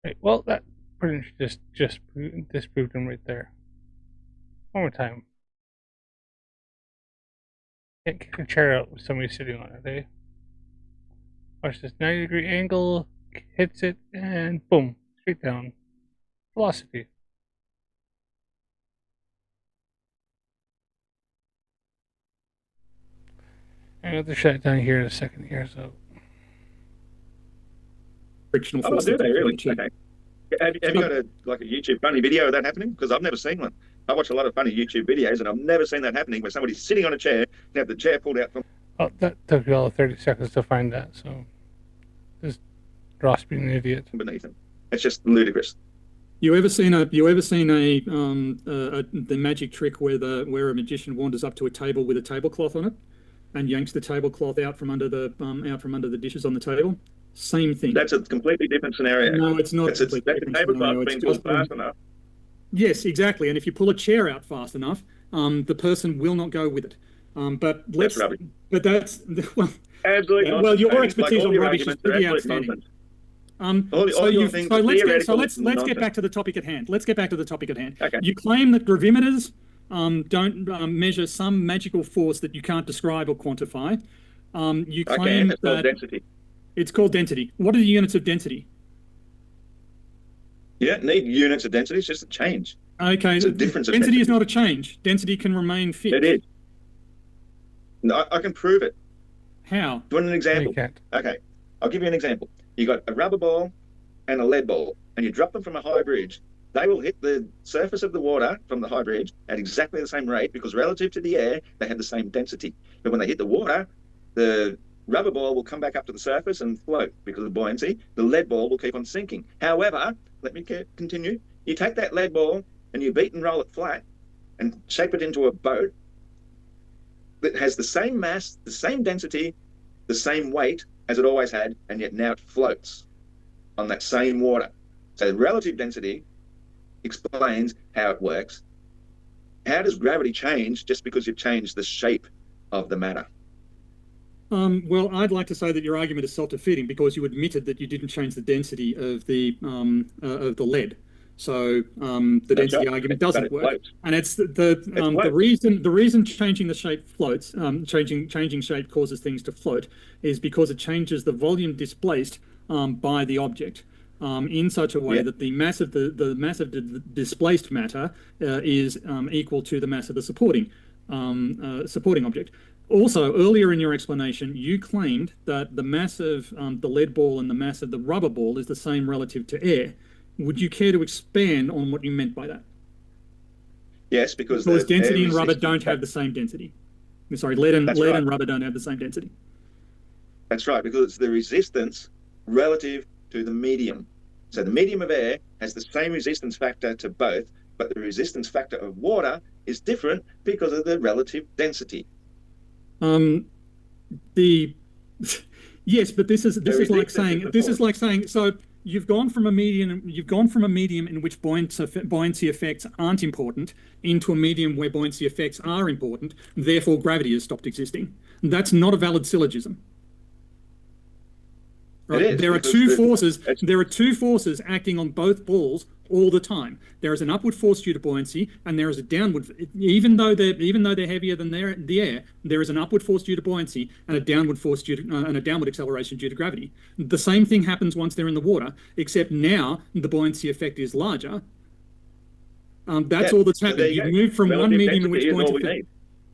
Right. Well, that pretty much just disproved him right there. One more time. Can't kick a chair out with somebody sitting on it, eh? Watch this 90-degree angle, hits it, and boom, straight down. Velocity. I'm going to shut it down here in a second here, so. Frictional Oh, force. do they really? Okay. Okay. Have you got a YouTube funny video of that happening? Because I've never seen one. I watch a lot of funny YouTube videos, and I've never seen that happening where somebody's sitting on a chair and have the chair pulled out from Oh, that took you all 30 seconds to find that, so. Just Ross being an idiot. beneath them. It's just ludicrous. You ever seen the magic trick where a magician wanders up to a table with a tablecloth on it and yanks the tablecloth out from under the dishes on the table? Same thing. That's a completely different scenario. No, it's not. It's a tablecloth being pulled fast enough. Yes, exactly. And if you pull a chair out fast enough, the person will not go with it. But That's rubbish. But that's well. Absolutely. Well, your nonsense. expertise all on your rubbish is arguments are pretty absolute outstanding. nonsense. All your things are theoretical let's get nonsense. back to the topic at hand. Let's get back to the topic at hand. Okay. You claim that gravimeters don't measure some magical force that you can't describe or quantify. You claim it's called that density. it's called density. What are the units of density? You don't need units of density. It's just a change. Okay, It's a difference of density is density. not a change. Density can remain fixed. It is. No, I can prove it. How? Do you want an No, example? you can't. Okay, I'll give you an example. You got a rubber ball and a lead ball, and you drop them from a high bridge. They will hit the surface of the water from the high bridge at exactly the same rate because relative to the air, they have the same density. But when they hit the water, the rubber ball will come back up to the surface and float because of buoyancy. The lead ball will keep on sinking. However, let me continue. You take that lead ball and you beat and roll it flat and shape it into a boat that has the same mass, the same density, the same weight as it always had, and yet now it floats on that same water. So relative density explains how it works. How does gravity change just because you've changed the shape of the matter? Well, I'd like to say that your argument is self-defeating because you admitted that you didn't change the density of the lead. So the density argument doesn't work, floats. and it's the reason changing the shape floats, changing shape causes things to float, is because it changes the volume displaced by the object in such a way that the mass of the displaced matter is equal to the mass of the supporting object. Also, earlier in your explanation, you claimed that the mass of the lead ball and the mass of the rubber ball is the same relative to air. Would you care to expand on what you meant by that? Yes, because density and rubber don't have the same density. Sorry, lead and right. rubber don't have the same density. That's right, because it's the resistance relative to the medium. So the medium of air has the same resistance factor to both, but the resistance factor of water is different because of the relative density. Yes, but this is like saying so you've gone from a medium in which buoyancy effects aren't important into a medium where buoyancy effects are important. Therefore, gravity has stopped existing. That's not a valid syllogism. Right? There are two forces acting on both balls all the time. There is an upward force due to buoyancy, and there is a downward. Even though they're heavier than the air, there is an upward force due to buoyancy and a downward force due to and a downward acceleration due to gravity. The same thing happens once they're in the water, except now the buoyancy effect is larger. That's all that's happened. You've moved from one medium in which buoyancy effect.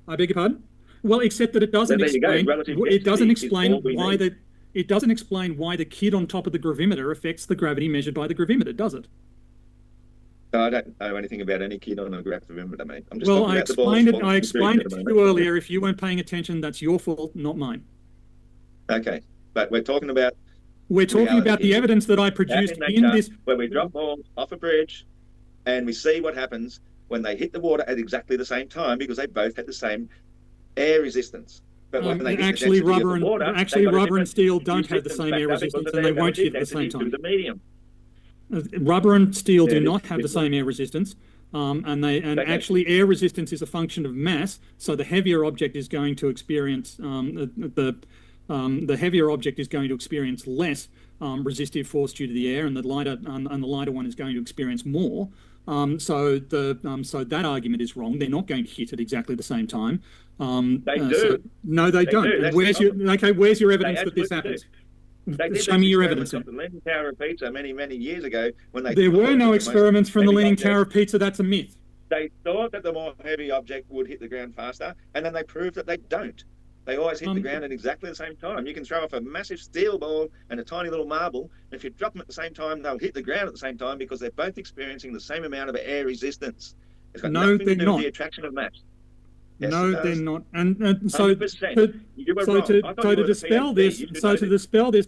I beg your pardon? Well, except that it doesn't explain. It doesn't explain why the. It doesn't explain why the kid on top of the gravimeter affects the gravity measured by the gravimeter, does it? No, I don't know anything about any kid on a gravimeter, mate. I'm just well, talking I about the balls. I explained it to you earlier. If you weren't paying attention, that's your fault, not mine. Okay, but we're talking about the evidence that I produced in this. Where we drop balls off a bridge, and we see what happens when they hit the water at exactly the same time because they both had the same air resistance. But when they actually, rubber and steel don't have the same air resistance, and they won't hit at the same time. The medium. Rubber and steel do not have the same air resistance, actually air resistance is a function of mass. So the heavier object is going to experience the The heavier object is going to experience less resistive force due to the air, and the lighter one is going to experience more. So that argument is wrong. They're not going to hit at exactly the same time. They do. No, they don't. Do. Where's your evidence that this happens? Show me your evidence. The Leaning Tower of Pizza many years ago when they. There were no experiments from the Leaning Tower of Pizza. That's a myth. They thought that the more heavy object would hit the ground faster, and then they proved that they don't. They always hit the ground at exactly the same time. You can throw off a massive steel ball and a tiny little marble, and if you drop them at the same time, they'll hit the ground at the same time because they're both experiencing the same amount of air resistance. It's got nothing to do with the attraction of mass. Yes, no, they're not. And so to dispel this,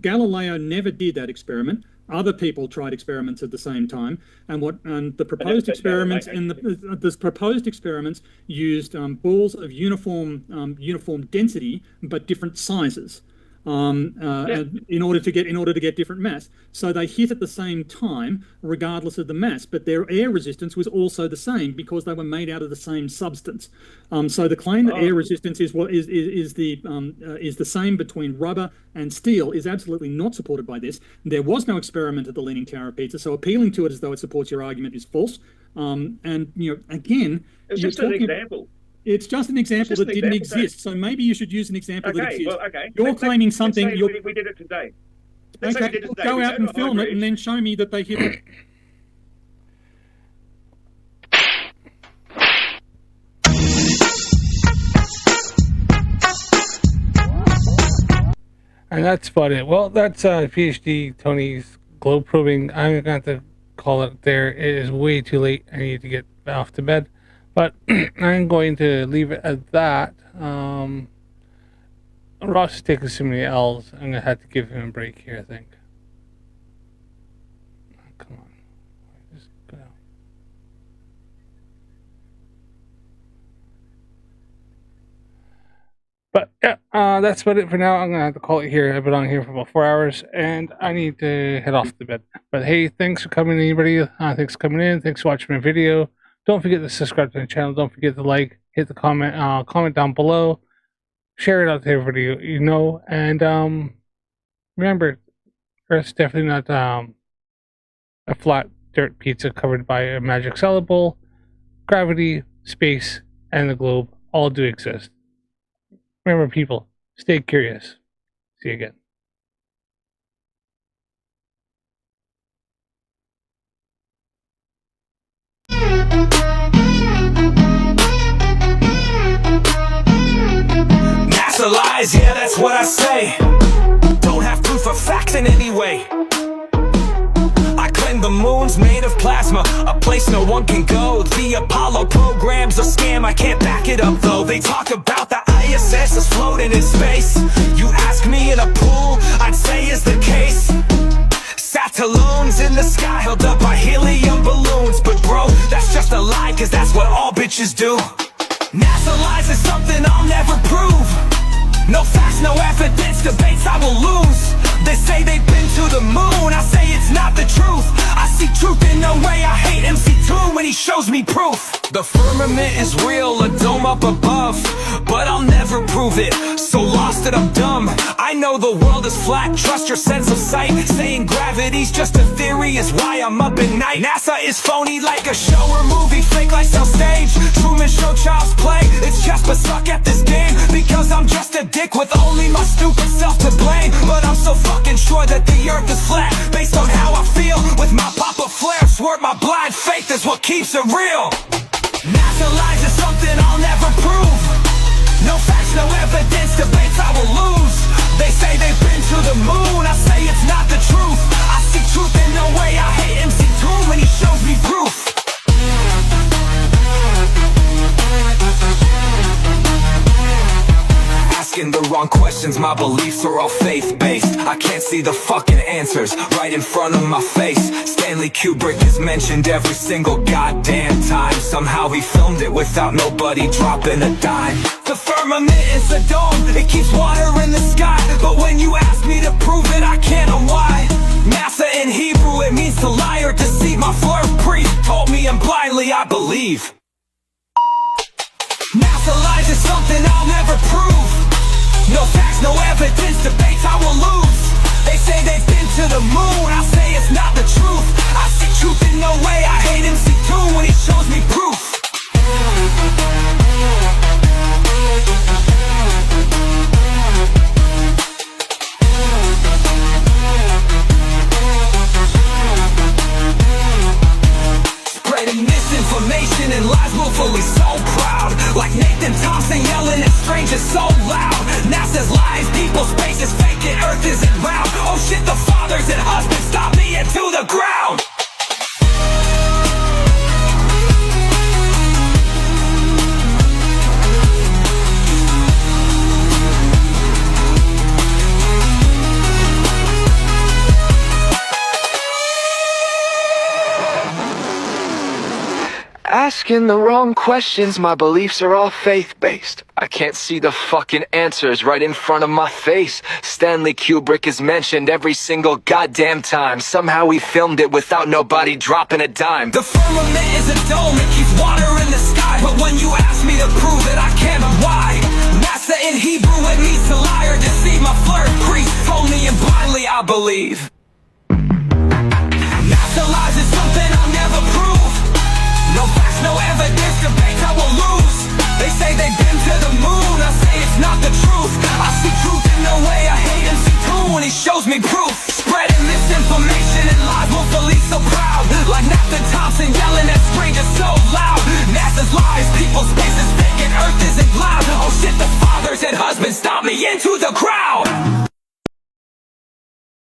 Galileo never did that experiment. Other people tried experiments at the same time, and the proposed experiments the proposed experiments used balls of uniform density but different sizes. In order to get different mass. So they hit at the same time, regardless of the mass, but their air resistance was also the same because they were made out of the same substance. So the claim that air resistance is the same between rubber and steel is absolutely not supported by this. There was no experiment at the Leaning Tower of Pizza, so appealing to it as though it supports your argument is false. And again, it's just an example. It's just an example that didn't exist. So maybe you should use an example that exists. Well, okay. You're claiming something. We did it today. Go out and film it and then show me that they hit it. And that's about it. Well, that's PhD Tony's globe probing. I'm going to have to call it there. It is way too late. I need to get off to bed. But I'm going to leave it at that. Ross is taking so many L's. I'm going to have to give him a break here, I think. Come on. Just go down. But yeah, that's about it for now. I'm going to have to call it here. I've been on here for about 4 hours, and I need to head off to bed. But hey, thanks for coming, anybody. Thanks for coming in. Thanks for watching my video. Don't forget to subscribe to the channel. Don't forget to like, hit the comment down below, share it out to everybody you know, and remember, Earth's definitely not a flat dirt pizza covered by a magic salad bowl. Gravity, space, and the globe all do exist. Remember, people, stay curious. See you again. NASA lies, yeah, that's what I say. Don't have proof of facts in any way. I claim the moon's made of plasma, a place no one can go. The Apollo program's a scam, I can't back it up though. They talk about the ISS is floating in space. You ask me in a pool, I'd say is the case. Satellones in the sky held up by helium balloons. But bro, that's just a lie, cause that's what all bitches do. NASA lies is something I'll never prove. No facts, no evidence, debates I will lose. They say they've been to the moon, I say it's not the truth. I see truth in no way, I hate MC2 when he shows me proof. The firmament is real, a dome up above, but I'll never prove it, so lost that I'm dumb. I know the world is flat, trust your sense of sight. Saying gravity's just a theory is why I'm up at night. NASA is phony like a show or movie, fake like on stage. Truman Show, child's play, it's chess but suck at this game. Because I'm just a dick with only my stupid self to blame. But I'm so fucking sure that the earth is flat, based on how I feel with my pop-up flare. Swear my blind faith is what keeps it real. NASA lies is something I'll never prove. No facts, no evidence, debates I will lose. They say they've been to the moon, I say it's not the truth. I see truth in no way, I hate MC2 when he shows me proof. Asking the wrong questions, my beliefs are all faith-based. I can't see the fucking answers right in front of my face. Stanley Kubrick is mentioned every single goddamn time. Somehow he filmed it without nobody dropping a dime. The firmament is a dome, it keeps water in the sky. But when you ask me to prove it, I can't know why. NASA in Hebrew, it means to lie or deceive. My flirt priest told me and blindly I believe. NASA lies is something I'll never prove. No facts, no evidence, debates I will lose. They say they've been to the moon, I say it's not the truth. I see truth in no way, I hate MC2 when he shows me proof. Spreading misinformation and lies willfully, so proud. Like Nathan Thompson yelling at strangers so loud. NASA's lies, people's space is fake and Earth isn't round. Oh shit, the fathers and husbands stop me into the ground. Asking the wrong questions, my beliefs are all faith-based. I can't see the fucking answers right in front of my face. Stanley Kubrick is mentioned every single goddamn time. Somehow he filmed it without nobody dropping a dime. The firmament is a dome, it keeps water in the sky. But when you ask me to prove it, I can't. Why? Massa in Hebrew, it means to lie or deceive. My flirt priest told me and blindly I believe. Massa lies is something I'll never prove. No facts, no evidence, debates I will lose. They say they've been to the moon, I say it's not the truth. I see truth in the way I hate MC2 when he shows me proof. Spreading misinformation and lies willfully so proud. Like Nathan Thompson yelling at strangers so loud. NASA's lies, people's space is fake and Earth isn't loud. Oh shit, the fathers and husbands stop me into the crowd.